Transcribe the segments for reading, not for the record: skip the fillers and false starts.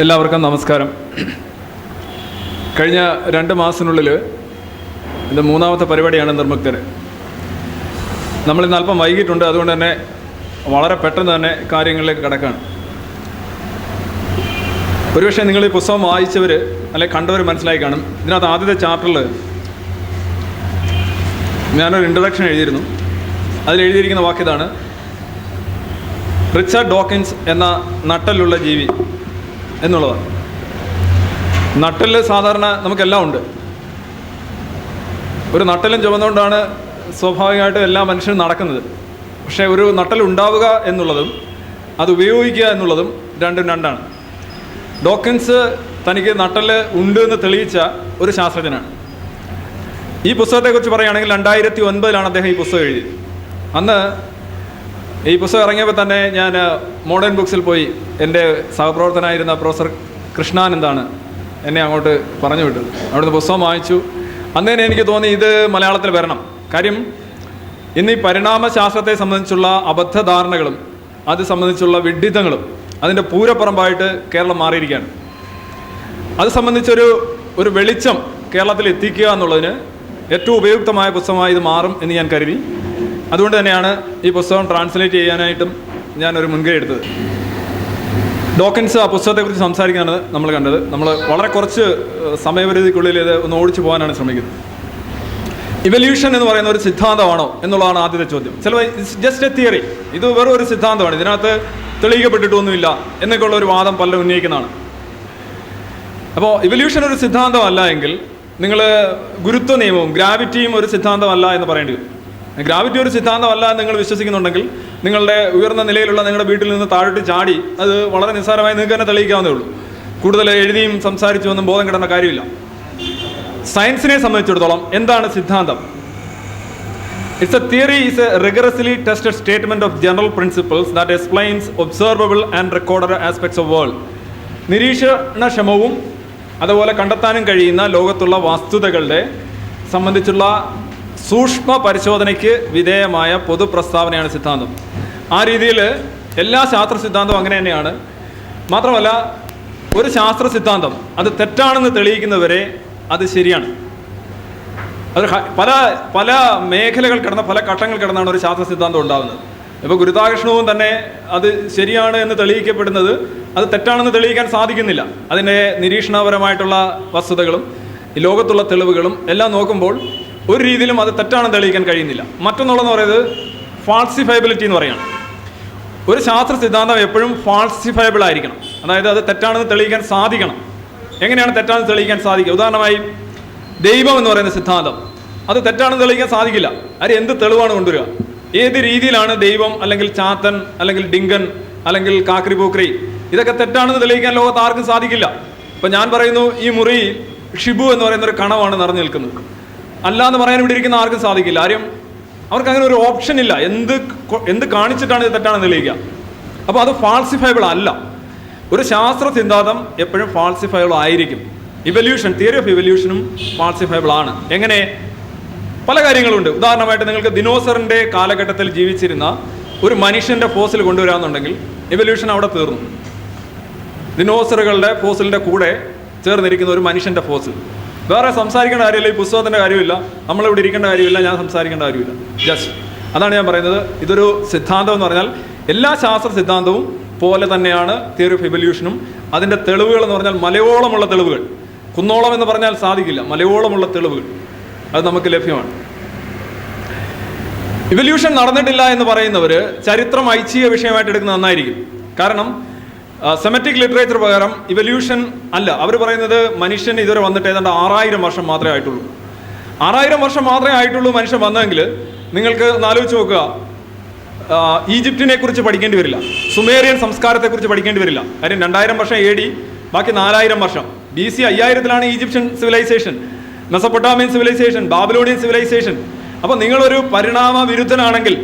എല്ലാവർക്കും നമസ്കാരം. കഴിഞ്ഞ 2 മാസത്തിനുള്ളിൽ ഇത് 3ാമത്തെ പരിപാടിയാണ് നിർമ്മുക്തർ. നമ്മളിന്ന് അല്പം വൈകിട്ടുണ്ട്, അതുകൊണ്ട് തന്നെ വളരെ പെട്ടെന്ന് തന്നെ കാര്യങ്ങളിലേക്ക് കടക്കുകയാണ്. ഒരുപക്ഷെ നിങ്ങൾ ഈ പുസ്തകം വായിച്ചവർ അല്ലെങ്കിൽ കണ്ടവർ മനസ്സിലായി കാണും. ഇതിനകത്ത് ആദ്യത്തെ ചാപ്റ്ററിൽ ഞാനൊരു ഇൻട്രൊഡക്ഷൻ എഴുതിയിരുന്നു. അതിലെഴുതിയിരിക്കുന്ന വാക്യതാണ്: റിച്ചാർഡ് ഡോക്കിൻസ് എന്ന നട്ടലുള്ള ജീവി എന്നുള്ളതാണ്. നട്ടല് സാധാരണ നമുക്കെല്ലാം ഉണ്ട്. ഒരു നട്ടലും ചുമന്നുകൊണ്ടാണ് സ്വാഭാവികമായിട്ടും എല്ലാ മനുഷ്യരും നടക്കുന്നത്. പക്ഷേ ഒരു നട്ടൽ ഉണ്ടാവുക എന്നുള്ളതും അത് ഉപയോഗിക്കുക എന്നുള്ളതും രണ്ടാണ്. ഡോക്കിൻസ് തനിക്ക് നട്ടല് ഉണ്ട് എന്ന് തെളിയിച്ച ഒരു ശാസ്ത്രജ്ഞനാണ്. ഈ പുസ്തകത്തെക്കുറിച്ച് പറയുകയാണെങ്കിൽ 2009 അദ്ദേഹം ഈ പുസ്തകം എഴുതിയത്. അന്ന് ഈ പുസ്തകം ഇറങ്ങിയപ്പോൾ തന്നെ ഞാൻ മോഡേൺ ബുക്സിൽ പോയി എൻ്റെ സഹപ്രവർത്തനായിരുന്ന പ്രൊഫസർ കൃഷ്ണാനന്ദാണ് എന്നെ അങ്ങോട്ട് പറഞ്ഞു വിട്ടത്. അവിടുന്ന് പുസ്തകം വായിച്ചു. അന്ന് തന്നെ എനിക്ക് തോന്നി ഇത് മലയാളത്തിൽ വരണം. കാര്യം ഇന്ന് ഈ പരിണാമശാസ്ത്രത്തെ സംബന്ധിച്ചുള്ള അബദ്ധധാരണകളും അത് സംബന്ധിച്ചുള്ള വിഡ്ഢിത്തങ്ങളും അതിൻ്റെ പൂരപ്പറമ്പായിട്ട് കേരളം മാറിയിരിക്കുകയാണ്. അത് സംബന്ധിച്ചൊരു വെളിച്ചം കേരളത്തിൽ എത്തിക്കുക എന്നുള്ളതിന് ഏറ്റവും ഉപയുക്തമായ പുസ്തകമായി ഇത് മാറും എന്ന് ഞാൻ കരുതി. അതുകൊണ്ട് തന്നെയാണ് ഈ പുസ്തകം ട്രാൻസ്ലേറ്റ് ചെയ്യാനായിട്ടും ഞാനൊരു മുൻകൈ എടുത്തത്. ഡോക്കിൻസ് ആ പുസ്തകത്തെക്കുറിച്ച് സംസാരിക്കാനാണ് നമ്മൾ കണ്ടത്. നമ്മൾ വളരെ കുറച്ച് സമയപരിധിക്കുള്ളിൽ ഇത് ഒന്ന് ഓടിച്ചു പോകാനാണ് ശ്രമിക്കുന്നത്. ഇവല്യൂഷൻ എന്ന് പറയുന്ന ഒരു സിദ്ധാന്തമാണോ എന്നുള്ളതാണ് ആദ്യത്തെ ചോദ്യം. ചിലപ്പോൾ ജസ്റ്റ് എ തിയറി, ഇത് വെറും ഒരു സിദ്ധാന്തമാണ്, ഇതിനകത്ത് തെളിയിക്കപ്പെട്ടിട്ടൊന്നുമില്ല എന്നൊക്കെയുള്ള ഒരു വാദം പലരും ഉന്നയിക്കുന്നതാണ്. അപ്പോൾ ഇവല്യൂഷൻ ഒരു സിദ്ധാന്തമല്ല എങ്കിൽ നിങ്ങൾ ഗുരുത്വ നിയമവും ഗ്രാവിറ്റിയും ഒരു സിദ്ധാന്തമല്ല എന്ന് പറയേണ്ടി വരും. ഗ്രാവിറ്റി ഒരു സിദ്ധാന്തമല്ല എന്ന് നിങ്ങൾ വിശ്വസിക്കുന്നുണ്ടെങ്കിൽ നിങ്ങളുടെ ഉയർന്ന നിലയിലുള്ള നിങ്ങളുടെ വീട്ടിൽ നിന്ന് താഴോട്ട് ചാടി അത് വളരെ നിസ്സാരമായി നിങ്ങൾക്ക് തന്നെ തെളിയിക്കാവുന്നേ ഉള്ളൂ. കൂടുതൽ എഴുതിയും സംസാരിച്ചു ഒന്നും ബോധം കിടന്ന കാര്യമില്ല. സയൻസിനെ സംബന്ധിച്ചിടത്തോളം എന്താണ് സിദ്ധാന്തം? It's a theory is a rigorously tested statement of general principles that explains observable and recorded aspects of world. നിരീക്ഷണക്ഷമവും അതുപോലെ കണ്ടെത്താനും കഴിയുന്ന ലോകത്തുള്ള വസ്തുതകളുടെ സംബന്ധിച്ചുള്ള സൂക്ഷ്മ പരിശോധനയ്ക്ക് വിധേയമായ പൊതു പ്രസ്താവനയാണ് സിദ്ധാന്തം. ആ രീതിയിൽ എല്ലാ ശാസ്ത്ര സിദ്ധാന്തവും അങ്ങനെ തന്നെയാണ്. മാത്രമല്ല, ഒരു ശാസ്ത്ര സിദ്ധാന്തം അത് തെറ്റാണെന്ന് തെളിയിക്കുന്നവരെ അത് ശരിയാണ്. അത് പല മേഖലകൾ കിടന്ന പല ഘട്ടങ്ങൾ കിടന്നാണ് ഒരു ശാസ്ത്ര സിദ്ധാന്തം ഉണ്ടാകുന്നത്. ഇപ്പോൾ ഗുരുത്വാകർഷണവും തന്നെ അത് ശരിയാണ് എന്ന് തെളിയിക്കപ്പെടുന്നത് അത് തെറ്റാണെന്ന് തെളിയിക്കാൻ സാധിക്കുന്നില്ല. അതിൻ്റെ നിരീക്ഷണപരമായിട്ടുള്ള വസ്തുതകളും ഈ ലോകത്തുള്ള തെളിവുകളും എല്ലാം നോക്കുമ്പോൾ ഒരു രീതിയിലും അത് തെറ്റാണെന്ന് തെളിയിക്കാൻ കഴിയുന്നില്ല. മറ്റൊന്നുള്ളതെന്ന് പറയുന്നത് ഫാൾസിഫയബിലിറ്റി എന്ന് പറയുകയാണ്. ഒരു ശാസ്ത്ര സിദ്ധാന്തം എപ്പോഴും ഫാൾസിഫയബിൾ ആയിരിക്കണം. അതായത് അത് തെറ്റാണെന്ന് തെളിയിക്കാൻ സാധിക്കണം. എങ്ങനെയാണ് തെറ്റാണെന്ന് തെളിയിക്കാൻ സാധിക്കുക? ഉദാഹരണമായി ദൈവം എന്ന് പറയുന്ന സിദ്ധാന്തം അത് തെറ്റാണെന്ന് തെളിയിക്കാൻ സാധിക്കില്ല. അത് എന്ത് തെളിവാണ് കൊണ്ടുവരിക? ഏത് രീതിയിലാണ് ദൈവം അല്ലെങ്കിൽ ചാത്തൻ അല്ലെങ്കിൽ ഡിങ്കൻ അല്ലെങ്കിൽ കാക്രി പൂക്രി ഇതൊക്കെ തെറ്റാണെന്ന് തെളിയിക്കാൻ ലോകത്ത് ആർക്കും സാധിക്കില്ല. ഇപ്പം ഞാൻ പറയുന്നു ഈ മുറി ഷിബു എന്ന് പറയുന്ന ഒരു കണവാണ് നിറഞ്ഞു നിൽക്കുന്നത്, അല്ല എന്ന് പറയാൻ ഇവിടെ ഇരിക്കുന്ന ആർക്കും സാധിക്കില്ല. ആരും അവർക്ക് അങ്ങനെ ഒരു ഓപ്ഷൻ ഇല്ല. എന്ത് കാണിച്ചിട്ടാണ് ഇത് തെറ്റാണെന്ന് തെളിയിക്കുക? അപ്പോൾ അത് ഫാൾസിഫയബിൾ അല്ല. ഒരു ശാസ്ത്ര സിദ്ധാന്തം എപ്പോഴും ഫാൾസിഫയബിൾ ആയിരിക്കും. ഇവല്യൂഷൻ, തിയറി ഓഫ് ഇവല്യൂഷനും ഫാൾസിഫയബിൾ ആണ്. എങ്ങനെ? പല കാര്യങ്ങളുണ്ട്. ഉദാഹരണമായിട്ട് നിങ്ങൾക്ക് ദിനോസറിൻ്റെ കാലഘട്ടത്തിൽ ജീവിച്ചിരുന്ന ഒരു മനുഷ്യൻ്റെ ഫോസിൽ കൊണ്ടുവരാമെന്നുണ്ടെങ്കിൽ ഇവല്യൂഷൻ അവിടെ തീർന്നു. ദിനോസറുകളുടെ ഫോസിലിൻ്റെ കൂടെ ചേർന്നിരിക്കുന്ന ഒരു മനുഷ്യൻ്റെ ഫോസിൽ. വേറെ സംസാരിക്കേണ്ട കാര്യമില്ല, ഈ പുസ്തകത്തിൻ്റെ കാര്യമില്ല, നമ്മളിവിടെ ഇരിക്കേണ്ട കാര്യമില്ല, ഞാൻ സംസാരിക്കേണ്ട കാര്യമില്ല. ജസ്റ്റ് അതാണ് ഞാൻ പറയുന്നത്. ഇതൊരു സിദ്ധാന്തം എന്ന് പറഞ്ഞാൽ എല്ലാ ശാസ്ത്ര സിദ്ധാന്തവും പോലെ തന്നെയാണ് തിയറി ഓഫ് ഇവല്യൂഷനും. അതിൻ്റെ തെളിവുകൾ എന്ന് പറഞ്ഞാൽ മലയോളമുള്ള തെളിവുകൾ, കുന്നോളം എന്ന് പറഞ്ഞാൽ സാധിക്കില്ല, മലയോളമുള്ള തെളിവുകൾ അത് നമുക്ക് ലഭ്യമാണ്. ഇവല്യൂഷൻ നടന്നിട്ടില്ല എന്ന് പറയുന്നവർ ചരിത്രം ഐച്ഛിക വിഷയമായിട്ട് എടുക്കുന്നത് നന്നായിരിക്കും. കാരണം സെമറ്റിക് ലിറ്ററേച്ചർ പ്രകാരം ഇവല്യൂഷൻ അല്ല. അവർ പറയുന്നത് മനുഷ്യൻ ഇതുവരെ വന്നിട്ട് ഏതാണ്ട് 6000 വർഷം മാത്രമേ ആയിട്ടുള്ളൂ. 6000 വർഷം മാത്രമേ ആയിട്ടുള്ളൂ മനുഷ്യൻ വന്നതെങ്കിൽ നിങ്ങൾക്ക് ഒന്ന് ആലോചിച്ച് നോക്കുക. ഈജിപ്തിനെ കുറിച്ച് പഠിക്കേണ്ടി വരില്ല, സുമേറിയൻ സംസ്കാരത്തെക്കുറിച്ച് പഠിക്കേണ്ടി വരില്ല. കാര്യം 2000 വർഷം AD, ബാക്കി 4000 വർഷം BC 5000-ലാണ് Egyptian civilisation, Mesopotamian civilisation, Babylonian civilisation. അപ്പോൾ നിങ്ങളൊരു പരിണാമ വിരുദ്ധനാണെങ്കിൽ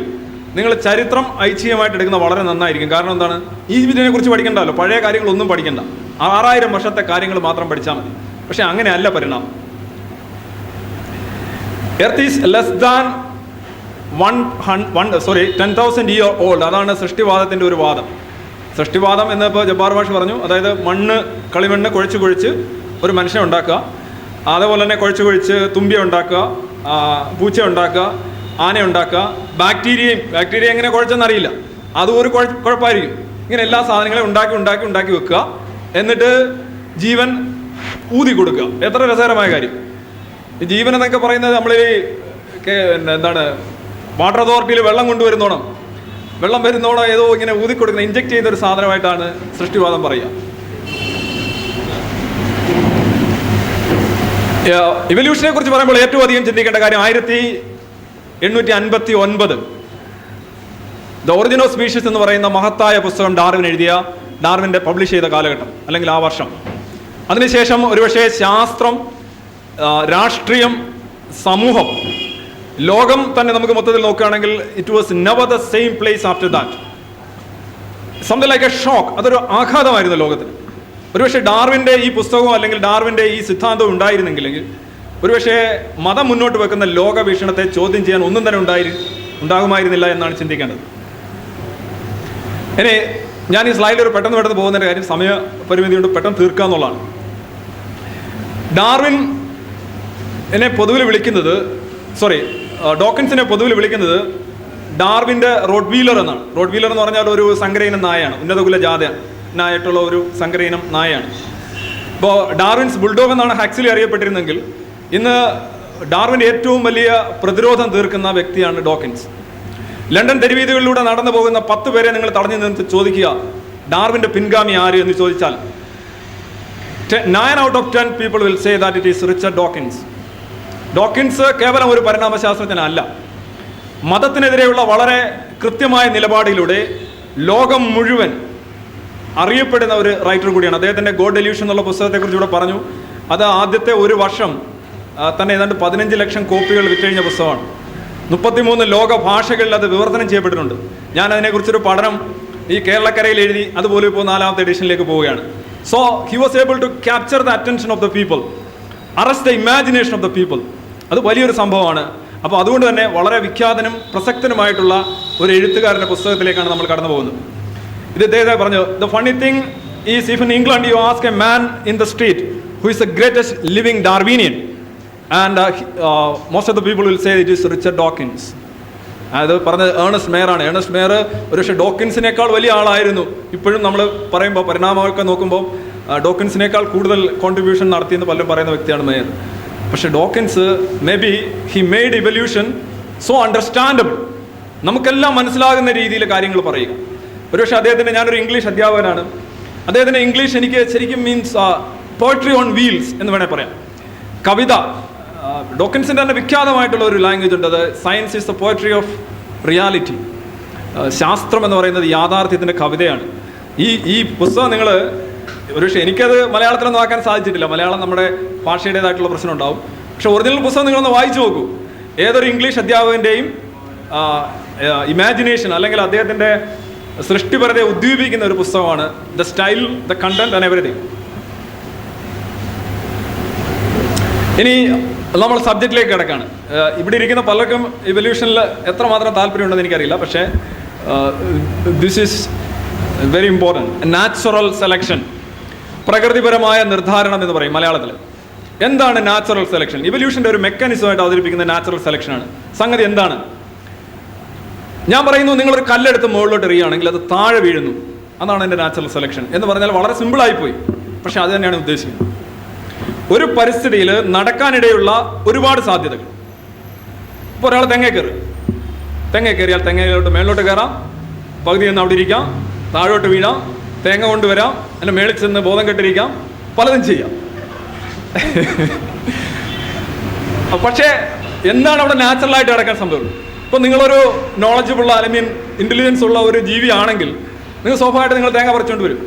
നിങ്ങൾ ചരിത്രം ഐച്ഛികമായിട്ട് എടുക്കുന്നത് വളരെ നന്നായിരിക്കും. കാരണം എന്താണ്? ഈജിപ്തിനെ കുറിച്ച് പഠിക്കണ്ടല്ലോ, പഴയ കാര്യങ്ങളൊന്നും പഠിക്കണ്ട, 6000 വർഷത്തെ കാര്യങ്ങൾ മാത്രം പഠിച്ചാൽ മതി. പക്ഷെ അങ്ങനെയല്ല പരിണാമം. Earth is less than 10,000 year old. അതാണ് സൃഷ്ടിവാദത്തിൻ്റെ ഒരു വാദം. സൃഷ്ടിവാദം എന്നിപ്പോൾ ജബ്ബാർ മാഷ് പറഞ്ഞു, അതായത് കളിമണ്ണ് കുഴച്ച് ഒരു മനുഷ്യനെ ഉണ്ടാക്കുക, അതേപോലെ തന്നെ കുഴച്ച് തുമ്പിയെ ഉണ്ടാക്കുക, പൂച്ച ഉണ്ടാക്കുക, ആന ഉണ്ടാക്കുക, ബാക്ടീരിയ എങ്ങനെ കുഴച്ചെന്നറിയില്ല, അതും ഒരു കുഴപ്പമായിരിക്കും. ഇങ്ങനെ എല്ലാ സാധനങ്ങളെയും ഉണ്ടാക്കി വെക്കുക, എന്നിട്ട് ജീവൻ ഊതി കൊടുക്കുക. എത്ര രസകരമായ കാര്യം! ഈ ജീവൻ എന്നൊക്കെ പറയുന്നത് നമ്മൾ എന്താണ് വാട്ടർ അതോറിറ്റിയിൽ വെള്ളം കൊണ്ടുവരുന്നോണം, വെള്ളം വരുന്നോണം ഏതോ ഇങ്ങനെ ഊതി കൊടുക്കുന്ന ഇഞ്ചെക്ട് ചെയ്യുന്ന ഒരു സാധനമായിട്ടാണ് സൃഷ്ടിവാദം പറയുക. ഇവല്യൂഷനെ കുറിച്ച് പറയുമ്പോൾ ഏറ്റവും അധികം ചിന്തിക്കേണ്ട കാര്യം 1859 ദ ഒറിജിൻ ഓഫ് സ്പീഷീസ് എന്ന് പറയുന്ന മഹത്തായ പുസ്തകം ഡാർവിൻ്റെ പബ്ലിഷ് ചെയ്ത കാലഘട്ടം, അല്ലെങ്കിൽ ആ വർഷം. അതിനുശേഷം ഒരുപക്ഷെ ശാസ്ത്രം, രാഷ്ട്രീയം, സമൂഹം, ലോകം തന്നെ നമുക്ക് മൊത്തത്തിൽ നോക്കുകയാണെങ്കിൽ it was never the same place after that. Something like A shock. അതൊരു ആഘാതമായിരുന്നു ലോകത്തിന്. ഒരുപക്ഷെ ഡാർവിൻ്റെ ഈ പുസ്തകവും അല്ലെങ്കിൽ ഡാർവിൻ്റെ ഈ സിദ്ധാന്തവും ഉണ്ടായിരുന്നെങ്കിൽ ഒരുപക്ഷെ മതം മുന്നോട്ട് വെക്കുന്ന ലോകവീക്ഷണത്തെ ചോദ്യം ചെയ്യാൻ ഒന്നും തന്നെ ഉണ്ടാകുമായിരുന്നില്ല എന്നാണ് ചിന്തിക്കേണ്ടത്. ഇനി ഞാൻ ഈ സ്ലൈഡിൽ ഒരു പെട്ടെന്ന് പോകുന്നതിൻ്റെ കാര്യം സമയപരിമിതി കൊണ്ട് പെട്ടെന്ന് തീർക്കുക എന്നുള്ളതാണ്. ഡോക്കിൻസിനെ പൊതുവിൽ വിളിക്കുന്നത് ഡാർവിൻ്റെ റോഡ്വീലർ എന്നാണ്. റോഡ്വീലർ എന്ന് പറഞ്ഞാൽ ഒരു സങ്കരയിനം നായയാണ്, ഉന്നതകുല ജാതനായിട്ടുള്ള ഒരു സങ്കരയിനം നായയാണ്. ഇപ്പോൾ ഡാർവിൻസ് ബുൾഡോഗ് എന്നാണ് ഹക്സ്ലി അറിയപ്പെട്ടിരുന്നെങ്കിൽ ഇന്ന് ഡാർവിൻ്റെ ഏറ്റവും വലിയ പ്രതിരോധം തീർക്കുന്ന വ്യക്തിയാണ് ഡോക്കിൻസ്. ലണ്ടൻ തെരുവീതികളിലൂടെ നടന്നു പോകുന്ന 10 പേരെ നിങ്ങൾ തടഞ്ഞു നിന്ന് ചോദിക്കുക ഡാർവിൻ്റെ പിൻഗാമി ആര് എന്ന് ചോദിച്ചാൽ 9 out of 10 people will say that it is Richard Dawkins. Dawkins കേവലം ഒരു പരിണാമശാസ്ത്രജ്ഞനല്ല, മതത്തിനെതിരെയുള്ള വളരെ കൃത്യമായ നിലപാടിലൂടെ ലോകം മുഴുവൻ അറിയപ്പെടുന്ന ഒരു റൈറ്റർ കൂടിയാണ്. അദ്ദേഹത്തിൻ്റെ ഗോഡ് ഡെല്യൂഷൻ എന്നുള്ള പുസ്തകത്തെക്കുറിച്ച് ഇവിടെ പറഞ്ഞു. അത് ആദ്യത്തെ ഒരു വർഷം തന്നെ ഏതാണ്ട് 15 ലക്ഷം കോപ്പികൾ വിറ്റഴിഞ്ഞ പുസ്തകമാണ്. 33 ലോക ഭാഷകളിൽ അത് വിവർത്തനം ചെയ്യപ്പെട്ടിട്ടുണ്ട്. ഞാൻ അതിനെക്കുറിച്ചൊരു പഠനം ഈ കേരളക്കരയിൽ എഴുതി, അതുപോലെ ഇപ്പോൾ 4ാമത്തെ എഡിഷനിലേക്ക് പോവുകയാണ്. So he was able to capture the attention of the people, arrest the imagination of the people. അത് വലിയൊരു സംഭവമാണ്. അപ്പോൾ അതുകൊണ്ട് തന്നെ വളരെ വിഖ്യാതനും പ്രസക്തനുമായിട്ടുള്ള ഒരു എഴുത്തുകാരൻ്റെ പുസ്തകത്തിലേക്കാണ് നമ്മൾ കടന്നു പോകുന്നത്. ഇത് ഇദ്ദേഹത്തെ പറഞ്ഞു, the funny thing is if in England you ask a man in the street who is the greatest living Darwinian and most of the people will say it is Richard Dawkins. അത് പറഞ്ഞത് Ernest മേയറാണ്. Ernest mayor ഒരുപക്ഷെ ഡോക്കിൻസിനേക്കാൾ വലിയ ആളായിരുന്നു. ഇപ്പോഴും നമ്മൾ പറയുമ്പോൾ പരിണാമമൊക്കെ നോക്കുമ്പോൾ ഡോക്കിൻസിനേക്കാൾ കൂടുതൽ കോൺട്രിബ്യൂഷൻ നടത്തിയെന്ന് പലരും പറയുന്ന വ്യക്തിയാണ് മേയർ. പക്ഷേ Dawkins may be he made evolution so understandable, നമുക്കെല്ലാം മനസ്സിലാകുന്ന രീതിയിൽ കാര്യങ്ങൾ പറയുക. ഒരുപക്ഷെ അദ്ദേഹത്തിൻ്റെ, ഞാനൊരു ഇംഗ്ലീഷ് അധ്യാപകനാണ്, അദ്ദേഹത്തിൻ്റെ ഇംഗ്ലീഷ് എനിക്ക് ശരിക്കും മീൻസ് പോയട്രി ഓൺ വീൽസ് എന്ന് വേണേൽ പറയാം. കവിത, ഡോക്കിൻസിൻ്റെ തന്നെ വിഖ്യാതമായിട്ടുള്ള ഒരു ലാംഗ്വേജ് ഉണ്ട്, അത് science is the poetry of reality. ശാസ്ത്രം എന്ന് പറയുന്നത് യാഥാർത്ഥ്യത്തിൻ്റെ കവിതയാണ്. ഈ പുസ്തകം നിങ്ങൾ ഒരുപക്ഷെ എനിക്കത് മലയാളത്തിലൊന്നും ആക്കാൻ സാധിച്ചിട്ടില്ല, മലയാളം നമ്മുടെ ഭാഷയുടേതായിട്ടുള്ള പ്രശ്നം ഉണ്ടാവും. പക്ഷെ ഒറിജിനൽ പുസ്തകം നിങ്ങളൊന്ന് വായിച്ചു നോക്കൂ. ഏതൊരു ഇംഗ്ലീഷ് അധ്യാപകൻ്റെയും ഇമാജിനേഷൻ അല്ലെങ്കിൽ അദ്ദേഹത്തിൻ്റെ സൃഷ്ടിപരതയെ ഉദ്ദീപിക്കുന്ന ഒരു പുസ്തകമാണ്. The style, the content and everything. ഇനി നമ്മൾ സബ്ജക്റ്റിലേക്ക് കിടക്കാണ്. ഇവിടെ ഇരിക്കുന്ന പലർക്കും ഇവല്യൂഷനിൽ എത്രമാത്രം താല്പര്യമുണ്ടെന്ന് എനിക്കറിയില്ല, പക്ഷേ this is very important. Natural selection, പ്രകൃതിപരമായ നിർദ്ധാരണം എന്ന് പറയും മലയാളത്തിൽ. എന്താണ് നാച്ചുറൽ സെലക്ഷൻ? ഇവല്യൂഷൻ്റെ ഒരു മെക്കാനിസമായിട്ട് അവതരിപ്പിക്കുന്ന നാച്ചുറൽ സെലക്ഷനാണ്. സംഗതി എന്താണ്? ഞാൻ പറയുന്നു, നിങ്ങളൊരു കല്ലെടുത്ത് മുകളിലോട്ട് എറിയുകയാണെങ്കിൽ അത് താഴെ വീഴുന്നു, അതാണ് എൻ്റെ നാച്ചുറൽ സെലക്ഷൻ എന്ന് പറഞ്ഞാൽ വളരെ സിമ്പിളായിപ്പോയി. പക്ഷെ അത് തന്നെയാണ് ഉദ്ദേശിക്കുന്നത്. ഒരു പരിസ്ഥിതിയിൽ നടക്കാനിടയുള്ള ഒരുപാട് സാധ്യതകൾ. ഇപ്പോൾ ഒരാൾ തെങ്ങ കയറിയാൽ തെങ്ങയിലോട്ട് മേളിലോട്ട് കയറാം, പകുതി നിന്ന് അവിടെ ഇരിക്കാം, താഴോട്ട് വീഴാം, തേങ്ങ കൊണ്ടുവരാം, അതിൻ്റെ മേളിൽ ചെന്ന് ബോധം കെട്ടിരിക്കാം, പലതും ചെയ്യാം. പക്ഷേ എന്താണ് അവിടെ നാച്ചുറലായിട്ട് നടക്കാൻ സംഭവം? ഇപ്പോൾ നിങ്ങളൊരു നോളജബിൾ അല്ലെങ്കിൽ ഇൻ്റലിജൻസ് ഉള്ള ഒരു ജീവിയാണെങ്കിൽ നിങ്ങൾ സ്വാഭാവികമായിട്ട് നിങ്ങൾ തേങ്ങ പറിച്ചുകൊണ്ട് വരും.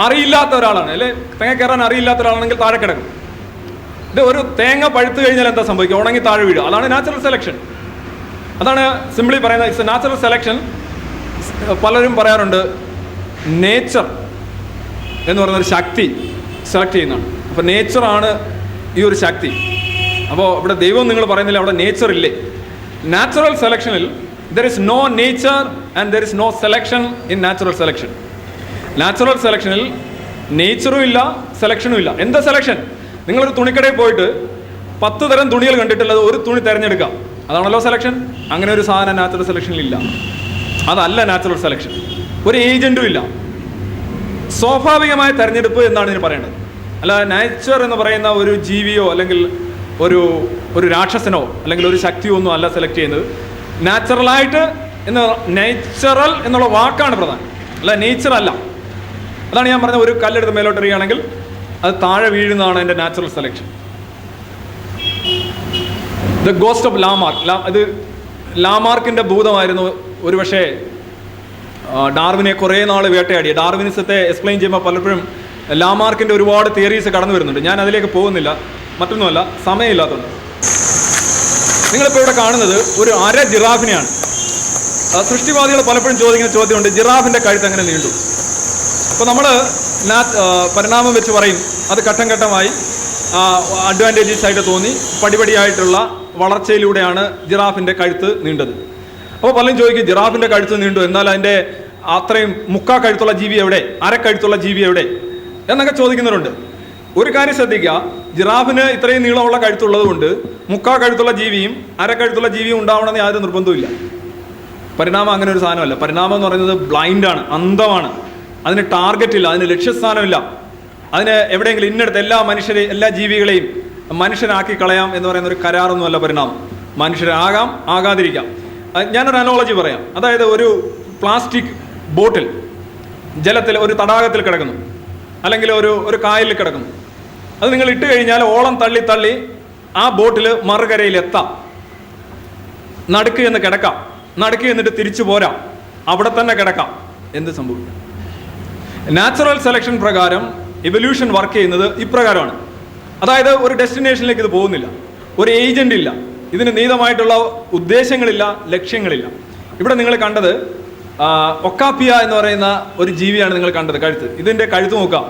അറിയില്ലാത്ത ഒരാളാണ്, അല്ലെ തേങ്ങ കയറാൻ അറിയില്ലാത്ത ഒരാളാണെങ്കിൽ താഴെ കിടക്കും. ഇത് ഒരു തേങ്ങ പഴുത്തു കഴിഞ്ഞാൽ എന്താ സംഭവിക്കുക? ഉണങ്ങി താഴെ വീഴുക. അതാണ് നാച്ചുറൽ സെലക്ഷൻ. അതാണ് സിംപ്ലി പറയുന്നത്, ഇറ്റ്സ് എ നാച്ചുറൽ സെലക്ഷൻ. പലരും പറയാറുണ്ട് നേച്ചർ എന്ന് പറയുന്നൊരു ശക്തി സെലക്ട് ചെയ്യുന്നതാണ്. അപ്പോൾ നേച്ചറാണ് ഈ ഒരു ശക്തി. അപ്പോൾ ഇവിടെ ദൈവം നിങ്ങൾ പറയുന്നില്ല, അവിടെ നേച്ചർ ഇല്ലേ? നാച്ചുറൽ സെലക്ഷനിൽ there is no nature and there is no selection in natural selection. Natural സെലക്ഷനിൽ നേച്ചറും ഇല്ല, സെലക്ഷനും ഇല്ല. എന്താ സെലക്ഷൻ? നിങ്ങളൊരു തുണിക്കടയിൽ പോയിട്ട് 10 തരം തുണികൾ കണ്ടിട്ടുള്ളത് ഒരു തുണി തിരഞ്ഞെടുക്കാം, അതാണല്ലോ സെലക്ഷൻ. അങ്ങനെ ഒരു സാധനം നാച്ചുറൽ സെലക്ഷനിൽ ഇല്ല. അതല്ല നാച്ചുറൽ സെലക്ഷൻ. ഒരു ഏജന്റും ഇല്ല. സ്വാഭാവികമായ തെരഞ്ഞെടുപ്പ് എന്നാണ് ഇതിന് പറയേണ്ടത്. അല്ല നേച്ചർ എന്ന് പറയുന്ന ഒരു ജീവിയോ അല്ലെങ്കിൽ ഒരു രാക്ഷസനോ അല്ലെങ്കിൽ ഒരു ശക്തിയോ ഒന്നും അല്ല സെലക്ട് ചെയ്യുന്നത്. നാച്ചുറലായിട്ട് നേച്ചറൽ എന്നുള്ള വാക്കാണ് പ്രധാനം, അല്ല നേച്ചർ അല്ല. അതാണ് ഞാൻ പറഞ്ഞത്. ഒരു കല്ലെടുത്ത് മേലോട്ട് എറിയുകയാണെങ്കിൽ അത് താഴെ വീഴുന്നതാണ് എൻ്റെ natural selection. The ghost of Lamarck. ഇത് ലാമാർക്കിൻ്റെ ഭൂതമായിരുന്നു ഒരുപക്ഷെ ഡാർവിനെ കുറേ നാൾ വേട്ടയാടിയ. ഡാർവിനിസത്തെ എക്സ്പ്ലെയിൻ ചെയ്യുമ്പോൾ പലപ്പോഴും ലാമാർക്കിൻ്റെ ഒരുപാട് തിയറീസ് കടന്നു വരുന്നുണ്ട്. ഞാൻ അതിലേക്ക് പോകുന്നില്ല, മറ്റൊന്നുമല്ല, സമയമില്ലാത്തതുകൊണ്ട്. നിങ്ങളിപ്പോൾ ഇവിടെ കാണുന്നത് ഒരു അര ജിറാഫിനെയാണ്. സൃഷ്ടിവാദികൾ പലപ്പോഴും ചോദിക്കുന്ന ചോദ്യമുണ്ട്, ജിറാഫിൻ്റെ കഴുത്ത് എങ്ങനെ നീണ്ടു? അപ്പോൾ നമ്മൾ പരിണാമം വെച്ച് പറയും അത് ഘട്ടം ഘട്ടമായി അഡ്വാൻറ്റേജസ് ആയിട്ട് തോന്നി പടിപടിയായിട്ടുള്ള വളർച്ചയിലൂടെയാണ് ജിറാഫിൻ്റെ കഴുത്ത് നീണ്ടത്. അപ്പോൾ പലരും ചോദിക്കും ജിറാഫിൻ്റെ കഴുത്ത് നീണ്ടു, എന്നാൽ അതിൻ്റെ അത്രയും മുക്കാ കഴുത്തുള്ള ജീവി എവിടെ, അരക്കഴുത്തുള്ള ജീവി എവിടെ എന്നൊക്കെ ചോദിക്കുന്നവരുണ്ട്. ഒരു കാര്യം ശ്രദ്ധിക്കുക, ജിറാഫിന് ഇത്രയും നീളമുള്ള കഴുത്തുള്ളത് കൊണ്ട് മുക്കാ കഴുത്തുള്ള ജീവിയും അരക്കഴുത്തുള്ള ജീവിയും ഉണ്ടാവണമെന്ന് യാതൊരു നിർബന്ധമില്ല. പരിണാമം അങ്ങനെ ഒരു സാധനമല്ല. പരിണാമം എന്ന് പറയുന്നത് ബ്ലൈൻഡാണ്, അന്ധമാണ്. അതിന് ടാർഗറ്റ് ഇല്ല, അതിന് ലക്ഷ്യസ്ഥാനമില്ല. അതിന് എവിടെയെങ്കിലും ഇന്നടത്ത് എല്ലാ ജീവികളെയും മനുഷ്യനാക്കി കളയാം എന്ന് പറയുന്ന ഒരു കരാറൊന്നുമല്ല പരിണാമം. മനുഷ്യരാകാം, ആകാതിരിക്കാം. ഞാനൊരു അനോളജി പറയാം. അതായത് ഒരു പ്ലാസ്റ്റിക് ബോട്ടിൽ ജലത്തിൽ ഒരു തടാകത്തിൽ കിടക്കുന്നു, അല്ലെങ്കിൽ ഒരു കായലിൽ കിടക്കുന്നു. അത് നിങ്ങൾ ഇട്ട് കഴിഞ്ഞാൽ ഓളം തള്ളി തള്ളി ആ ബോട്ടിൽ മറുകരയിൽ എത്താം. നടുക്ക് എന്ന് കിടക്കാം, നടുക്ക് എന്നിട്ട് തിരിച്ചു പോരാം, അവിടെ തന്നെ കിടക്കാം. എന്ത് സംഭവിക്കും? നാച്ചുറൽ സെലക്ഷൻ പ്രകാരം ഇവല്യൂഷൻ വർക്ക് ചെയ്യുന്നത് ഇപ്രകാരമാണ്. അതായത് ഒരു ഡെസ്റ്റിനേഷനിലേക്ക് ഇത് പോകുന്നില്ല, ഒരു ഏജന്റ് ഇല്ല, ഇതിന് നീതമായിട്ടുള്ള ഉദ്ദേശങ്ങളില്ല, ലക്ഷ്യങ്ങളില്ല. ഇവിടെ നിങ്ങൾ കണ്ടത് ഒക്കാപ്പിയ എന്ന് പറയുന്ന ഒരു ജീവിയാണ് നിങ്ങൾ കണ്ടത്, കഴുത്ത്. ഇതിൻ്റെ കഴുത്ത് നോക്കാം.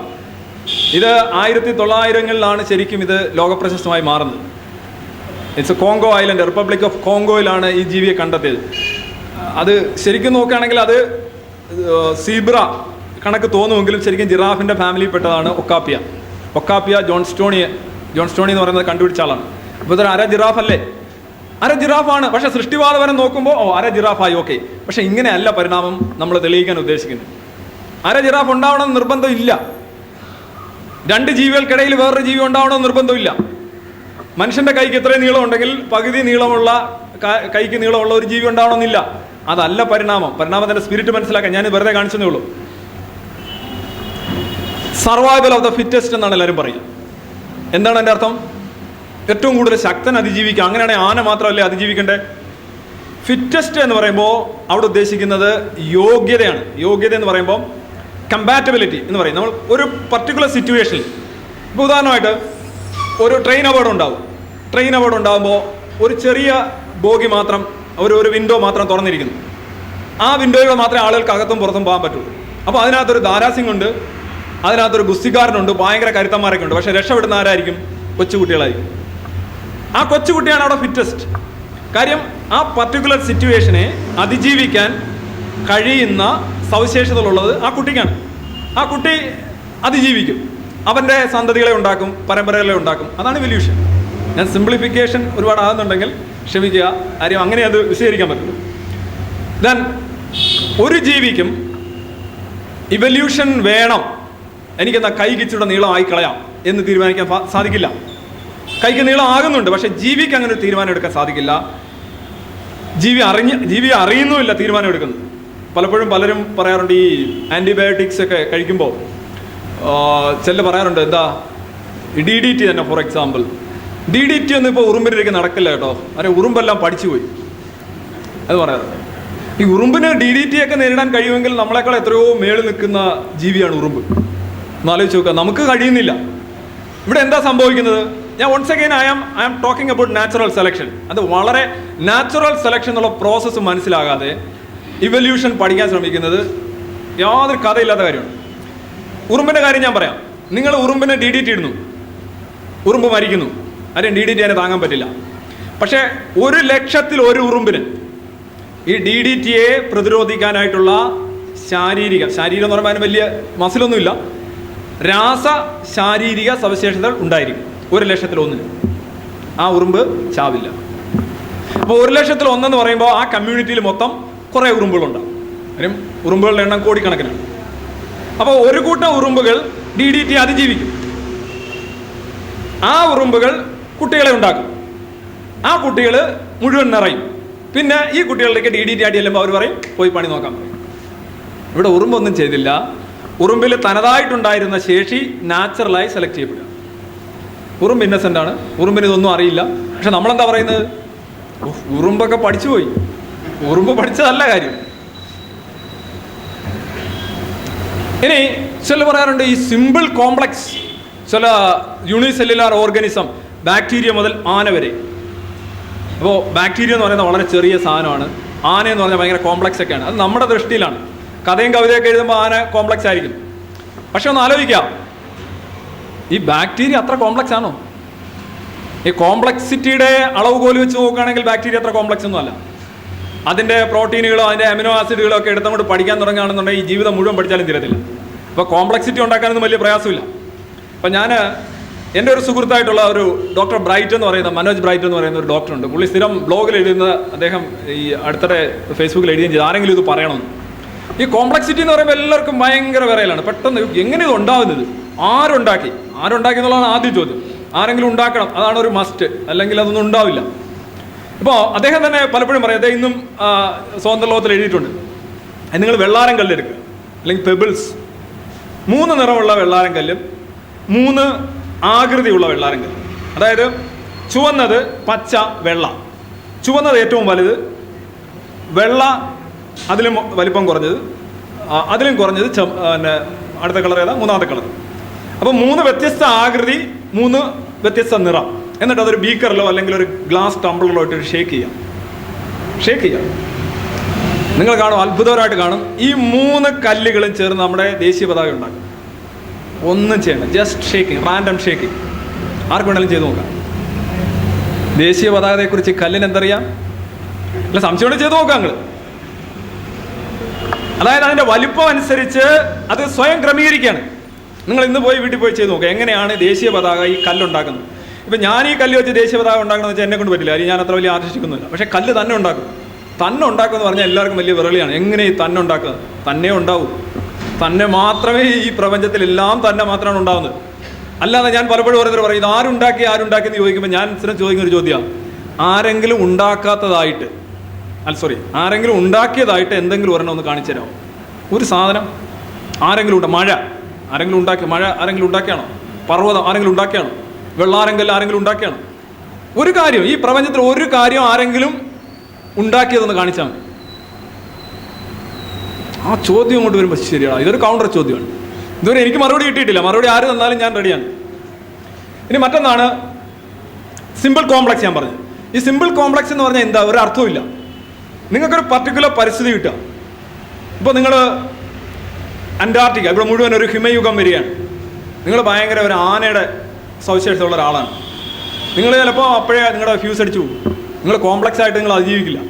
ഇത് 1900-കളിലാണ് ശരിക്കും ഇത് ലോകപ്രശസ്തമായി മാറുന്നത്. It's Congo island, republic of കോങ്കോയിലാണ് ഈ ജീവിയെ കണ്ടെത്തിയത്. അത് ശരിക്കും നോക്കുകയാണെങ്കിൽ അത് സീബ്ര കണക്ക് തോന്നുമെങ്കിലും ശരിക്കും ജിറാഫിൻ്റെ ഫാമിലിയിൽപ്പെട്ടതാണ് ഒക്കാപ്പിയ ജോൺ സ്റ്റോണി എന്ന് പറയുന്നത് കണ്ടുപിടിച്ച ആളാണ്. അപ്പോൾ ഇതൊരു അര ജിറാഫല്ലേ? അര ജിറാഫാണ്. പക്ഷെ സൃഷ്ടിവാദപരം നോക്കുമ്പോൾ അര ജിറാഫായി, ഓക്കെ. പക്ഷെ ഇങ്ങനെയല്ല പരിണാമം നമ്മൾ തെളിയിക്കാൻ ഉദ്ദേശിക്കുന്നത്. അര ജിറാഫ് ഉണ്ടാവണമെന്ന് നിർബന്ധമില്ല. രണ്ട് ജീവികൾക്കിടയിൽ വേറൊരു ജീവി ഉണ്ടാവണമെന്ന് നിർബന്ധമില്ല. മനുഷ്യന്റെ കൈക്ക് ഇത്രയും നീളം ഉണ്ടെങ്കിൽ പകുതി നീളമുള്ള കൈക്ക് നീളമുള്ള ഒരു ജീവി ഉണ്ടാവണമെന്നില്ല. അതല്ല പരിണാമം. പരിണാമത്തിന്റെ സ്പിരിറ്റ് മനസ്സിലാക്കാൻ ഞാൻ വെറുതെ കാണിച്ചതേ ഉള്ളൂ. സർവൈവൽ ഓഫ് ദ ഫിറ്റസ്റ്റ് എന്നാണ് എല്ലാവരും പറയുക. എന്താണ് എൻ്റെ അർത്ഥം? ഏറ്റവും കൂടുതൽ ശക്തൻ അതിജീവിക്കുക. അങ്ങനെയാണെങ്കിൽ ആന മാത്രമല്ലേ അതിജീവിക്കണ്ടേ? ഫിറ്റസ്റ്റ് എന്ന് പറയുമ്പോൾ അവിടെ ഉദ്ദേശിക്കുന്നത് യോഗ്യതയാണ്. യോഗ്യത എന്ന് പറയുമ്പോൾ കമ്പാറ്റബിലിറ്റി എന്ന് പറയും. നമ്മൾ ഒരു പർട്ടിക്കുലർ സിറ്റുവേഷനിൽ, ഇപ്പോൾ ഉദാഹരണമായിട്ട് ഒരു ട്രെയിൻ അപകടം ഉണ്ടാവും. ട്രെയിൻ അപകടം ഉണ്ടാകുമ്പോൾ ഒരു ചെറിയ ബോഗി മാത്രം, ഒരു വിൻഡോ മാത്രം തുറന്നിരിക്കുന്നു. ആ വിൻഡോയിലൂടെ മാത്രമേ ആളുകൾക്ക് അകത്തും പുറത്തും പോകാൻ പറ്റുള്ളൂ. അപ്പോൾ അതിനകത്തൊരു ധാരാസിംഗ് ഉണ്ട്, അതിനകത്തൊരു ഗുസ്തിക്കാരനുണ്ട്, ഭയങ്കര കരുത്തന്മാരൊക്കെ ഉണ്ട്. പക്ഷേ രക്ഷപ്പെടുന്ന ആരായിരിക്കും? കൊച്ചുകുട്ടികളായിരിക്കും. ആ കൊച്ചുകുട്ടിയാണ് അവിടെ ഫിറ്റസ്റ്റ്. കാര്യം ആ പർട്ടിക്കുലർ സിറ്റുവേഷനെ അതിജീവിക്കാൻ കഴിയുന്ന സവിശേഷതകളുള്ളത് ആ കുട്ടിക്കാണ്. ആ കുട്ടി അതിജീവിക്കും, അവൻ്റെ സന്തതികളെ ഉണ്ടാക്കും, പരമ്പരകളെ ഉണ്ടാക്കും. അതാണ് ഇവല്യൂഷൻ. ഞാൻ സിംപ്ലിഫിക്കേഷൻ ഒരുപാട് ആകുന്നുണ്ടെങ്കിൽ ക്ഷമിക്കുക, കാര്യം അങ്ങനെ അത് വിശദീകരിക്കാൻ പറ്റുള്ളൂ. ദെൻ ഒരു ജീവിക്കും ഇവല്യൂഷൻ വേണം, എനിക്കെന്താ കൈക്ക് ഇച്ചിരി നീളമായി കളയാം എന്ന് തീരുമാനിക്കാൻ സാധിക്കില്ല. കൈക്ക് നീളം ആകുന്നുണ്ട്, പക്ഷെ ജീവിക്ക് അങ്ങനെ ഒരു തീരുമാനം എടുക്കാൻ സാധിക്കില്ല. ജീവി അറിയുന്നുമില്ല തീരുമാനം എടുക്കുന്നത്. പലപ്പോഴും പലരും പറയാറുണ്ട്, ഈ ആൻറ്റിബയോട്ടിക്സ് ഒക്കെ കഴിക്കുമ്പോൾ ചില പറയാറുണ്ട്, എന്താ DDT തന്നെ ഫോർ എക്സാമ്പിൾ. DDT ഒന്നും ഇപ്പോൾ ഉറുമ്പിലേക്ക് നടക്കില്ല കേട്ടോ, അല്ലെ ഉറുമ്പെല്ലാം പഠിച്ചു പോയി. അത് പറയാറുണ്ട്. ഈ ഉറുമ്പിന് DDT ഒക്കെ നേരിടാൻ കഴിയുമെങ്കിൽ നമ്മളെക്കാൾ എത്രയോ മേളിൽ നിൽക്കുന്ന ജീവിയാണ് ഉറുമ്പ്. എന്നാലോചിച്ച് നോക്കുക, നമുക്ക് കഴിയുന്നില്ല. ഇവിടെ എന്താ സംഭവിക്കുന്നത്? ഞാൻ once again I am talking about natural selection. അത് വളരെ നാച്ചുറൽ സെലക്ഷൻ എന്നുള്ള പ്രോസസ്സ് മനസ്സിലാകാതെ ഇവല്യൂഷൻ പഠിക്കാൻ ശ്രമിക്കുന്നത് യാതൊരു കഥയില്ലാത്ത കാര്യമാണ്. ഉറുമ്പിൻ്റെ കാര്യം ഞാൻ പറയാം. നിങ്ങൾ ഉറുമ്പിന് DDT ഇടുന്നു, ഉറുമ്പ് മരിക്കുന്നു. ആരെയും DDT അതിനെ താങ്ങാൻ പറ്റില്ല. പക്ഷേ 1,00,000-ൽ 1 ഉറുമ്പിന് ഈ DDTയെ പ്രതിരോധിക്കാനായിട്ടുള്ള ശാരീരികം എന്ന് പറയുമ്പോൾ അതിന് വലിയ മസിലൊന്നുമില്ല, ശാരീരിക സവിശേഷതകൾ ഉണ്ടായിരിക്കും 1,00,000 ആ ഉറുമ്പ് ചാവില്ല. അപ്പോൾ 1,00,000 എന്ന് പറയുമ്പോൾ ആ കമ്മ്യൂണിറ്റിയിൽ മൊത്തം കുറേ ഉറുമ്പുകളുണ്ടാവും. കാര്യം ഉറുമ്പുകളുടെ എണ്ണം കോടിക്കണക്കിനാണ്. അപ്പോൾ ഒരു കൂട്ടം ഉറുമ്പുകൾ DDT അതിജീവിക്കും. ആ ഉറുമ്പുകൾ കുട്ടികളെ ഉണ്ടാക്കും. ആ കുട്ടികൾ മുഴുവൻ നിറയും. പിന്നെ ഈ കുട്ടികളിലേക്ക് DDT അടി ചെല്ലുമ്പോൾ അവർ പറയും പോയി പണി നോക്കാൻ പറയും. ഇവിടെ ഉറുമ്പൊന്നും ചെയ്തില്ല. ഉറുമ്പിൽ തനതായിട്ടുണ്ടായിരുന്ന ശേഷി നാച്ചുറലായി സെലക്ട് ചെയ്യപ്പെടുക. ഉറുമ്പ് ഇന്നസെൻ്റ് ആണ്, ഉറുമ്പിന് ഇതൊന്നും അറിയില്ല. പക്ഷെ നമ്മളെന്താ പറയുന്നത്, ഉറുമ്പൊക്കെ പഠിച്ചു പോയി. ഉറുമ്പ് പഠിച്ചതല്ല കാര്യം. ഇനി ചില പറയാറുണ്ട് ഈ സിമ്പിൾ കോംപ്ലക്സ് ചില യൂണിസെല്ലുലാർ ഓർഗാനിസം, ബാക്ടീരിയ മുതൽ ആന വരെ. അപ്പോൾ ബാക്ടീരിയ എന്ന് പറയുന്നത് വളരെ ചെറിയ സാധനമാണ്, ആന എന്ന് പറഞ്ഞാൽ ഭയങ്കര കോംപ്ലക്സ് ഒക്കെയാണ്. അത് നമ്മുടെ ദൃഷ്ടിയിലാണ്. കഥയും കവിതയൊക്കെ എഴുതുമ്പോൾ ആന കോംപ്ലക്സ് ആയിരിക്കും. പക്ഷെ ഒന്ന് ആലോചിക്കാം, ഈ ബാക്ടീരിയ അത്ര കോംപ്ലക്സ് ആണോ? ഈ കോംപ്ലക്സിറ്റിയുടെ അളവ് കോല് വെച്ച് നോക്കുകയാണെങ്കിൽ ബാക്ടീരിയ അത്ര കോംപ്ലക്സ് ഒന്നും അല്ല. അതിൻ്റെ പ്രോട്ടീനുകളോ അതിൻ്റെ അമിനോ ആസിഡുകളോ ഒക്കെ എടുത്തങ്ങോട്ട് പഠിക്കാൻ തുടങ്ങുകയാണെന്നുണ്ടെങ്കിൽ ഈ ജീവിതം മുഴുവൻ പഠിച്ചാലും തീരത്തില്ല. അപ്പോൾ കോംപ്ലക്സിറ്റി ഉണ്ടാക്കാനൊന്നും വലിയ പ്രയാസമില്ല. അപ്പം ഞാൻ എൻ്റെ ഒരു സുഹൃത്തായിട്ടുള്ള ഒരു ഡോക്ടർ ബ്രൈറ്റ് എന്ന് പറയുന്ന, മനോജ് ബ്രൈറ്റ് എന്ന് പറയുന്ന ഒരു ഡോക്ടറുണ്ട്. പുള്ളി സ്ഥിരം ബ്ലോഗിൽ എഴുതുന്ന, അദ്ദേഹം ഈ അടുത്തിടെ ഫേസ്ബുക്കിൽ എഴുതുകയും ചെയ്തു ആരെങ്കിലും ഇത് പറയണമെന്ന്. ഈ കോംപ്ലക്സിറ്റി എന്ന് പറയുമ്പോൾ എല്ലാവർക്കും ഭയങ്കര വിറയലാണ്. പെട്ടെന്ന് എങ്ങനെ ഇത് ഉണ്ടാകുന്നത്, ആരുണ്ടാക്കി എന്നുള്ളതാണ് ആദ്യം ചോദ്യം. ആരെങ്കിലും ഉണ്ടാക്കണം, അതാണ് ഒരു മസ്റ്റ്, അല്ലെങ്കിൽ അതൊന്നും ഉണ്ടാവില്ല. ഇപ്പോൾ അദ്ദേഹം തന്നെ പലപ്പോഴും പറയും, അദ്ദേഹം ഇന്നും സ്വതന്ത്ര ലോകത്തിൽ എഴുതിയിട്ടുണ്ട്, നിങ്ങൾ വെള്ളാരം കല്ലെടുക്കുക, അല്ലെങ്കിൽ പെബിൾസ്, 3 നിറമുള്ള വെള്ളാരം കല്ലും 3 ആകൃതിയുള്ള വെള്ളാരം കല്ലും. അതായത് ചുവന്നത്, പച്ച, വെള്ള. ചുവന്നത് ഏറ്റവും വലുത്, വെള്ള അതിലും വലിപ്പം കുറഞ്ഞത്, അതിലും കുറഞ്ഞത് പിന്നെ അടുത്ത കളർ ഏതാ, 3ാമത്തെ കളർ. അപ്പോൾ 3 വ്യത്യസ്ത ആകൃതി, 3 വ്യത്യസ്ത നിറം. എന്നിട്ട് അതൊരു ബീക്കറിലോ അല്ലെങ്കിൽ ഒരു ഗ്ലാസ് ടംബ്ലറിലോ ഇട്ട് ഷേക്ക് ചെയ്യാം. നിങ്ങൾ കാണും, അത്ഭുതകരമായിട്ട് കാണും. ഈ 3 കല്ലുകളും ചേർന്ന് നമ്മുടെ ദേശീയ പതാക ഉണ്ടാക്കും. ഒന്നും ചെയ്യണം, ജസ്റ്റ് ഷേക്കിങ്, റാൻഡം ഷേക്കിങ്. ആർക്ക് വേണമെങ്കിലും ചെയ്ത് നോക്കാം. ദേശീയ പതാകത്തെക്കുറിച്ച് കല്ലിന് എന്തറിയാം? അല്ല, സംശയം ചെയ്ത് നോക്കാം നിങ്ങൾ. അതായത് അതിൻ്റെ വലിപ്പം അനുസരിച്ച് അത് സ്വയം ക്രമീകരിക്കുകയാണ്. നിങ്ങൾ ഇന്ന് പോയി വീട്ടിൽ പോയി ചെയ്ത് നോക്കുക, എങ്ങനെയാണ് ദേശീയ പതാക ഈ കല്ലുണ്ടാക്കുന്നത്. ഇപ്പം ഞാൻ ഈ കല്ല് വെച്ച് ദേശീയ പതാക ഉണ്ടാക്കണമെന്ന് വെച്ചാൽ എന്നെ കൊണ്ട് പറ്റില്ല, അല്ലെങ്കിൽ ഞാൻ അത്ര വലിയ ആകർഷിക്കുന്നില്ല. പക്ഷേ കല്ല് തന്നെ ഉണ്ടാക്കുമെന്ന് പറഞ്ഞാൽ എല്ലാവർക്കും വലിയ വിറളിയാണ്. എങ്ങനെ ഈ തന്നെ ഉണ്ടാക്കുക? തന്നെ ഉണ്ടാവും. തന്നെ മാത്രമേ ഈ പ്രപഞ്ചത്തിൽ എല്ലാം തന്നെ മാത്രമാണ് ഉണ്ടാകുന്നത്. അല്ലാതെ ഞാൻ പലപ്പോഴും ഓരോരുത്തർ പറയും ഇത് ആരുണ്ടാക്കി എന്ന് ചോദിക്കുമ്പോൾ ഞാൻ സ്ഥിരം ചോദിക്കുന്ന ഒരു ചോദ്യമാണ്, ആരെങ്കിലും ഉണ്ടാക്കിയതായിട്ട് എന്തെങ്കിലും ഒരെണ്ണം ഒന്ന് കാണിച്ചു തരാമോ? ഒരു സാധനം മഴ ആരെങ്കിലും ഉണ്ടാക്കിയാണോ? പർവ്വതം ആരെങ്കിലും ഉണ്ടാക്കിയാണോ? വെള്ളാരങ്കല്ല് ആരെങ്കിലും ഉണ്ടാക്കിയാണോ? ഒരു കാര്യം, ഈ പ്രപഞ്ചത്തിൽ ഒരു കാര്യം ആരെങ്കിലും ഉണ്ടാക്കിയതെന്ന് കാണിച്ചാൽ മതി. ആ ചോദ്യം കൊണ്ട് വരുമ്പോൾ ശരിയാണ്, ഇതൊരു കൗണ്ടർ ചോദ്യമാണ്. ഇതുവരെ എനിക്ക് മറുപടി കിട്ടിയിട്ടില്ല. മറുപടി ആര് തന്നാലും ഞാൻ റെഡിയാണ്. ഇനി മറ്റൊന്നാണ് സിമ്പിൾ കോംപ്ലക്സ്. ഞാൻ പറഞ്ഞത് ഈ സിമ്പിൾ കോംപ്ലക്സ് എന്ന് പറഞ്ഞാൽ എന്താ, ഒരു അർത്ഥമില്ല. നിങ്ങൾക്കൊരു പർട്ടിക്കുലർ പരിസ്ഥിതി കിട്ടുക. ഇപ്പോൾ നിങ്ങൾ അന്റാർട്ടിക്ക, ഇവിടെ മുഴുവൻ ഒരു ഹിമയുഗം വരികയാണ്. നിങ്ങൾ ഭയങ്കര ഒരു ആനയുടെ സവിശേഷതയുള്ള ഒരാളാണ്. നിങ്ങൾ ചിലപ്പോൾ അപ്പോഴേ നിങ്ങളുടെ ഫ്യൂസ് അടിച്ചു പോകും. നിങ്ങൾ കോംപ്ലക്സ് ആയിട്ട് നിങ്ങൾ അതിജീവിക്കില്ല.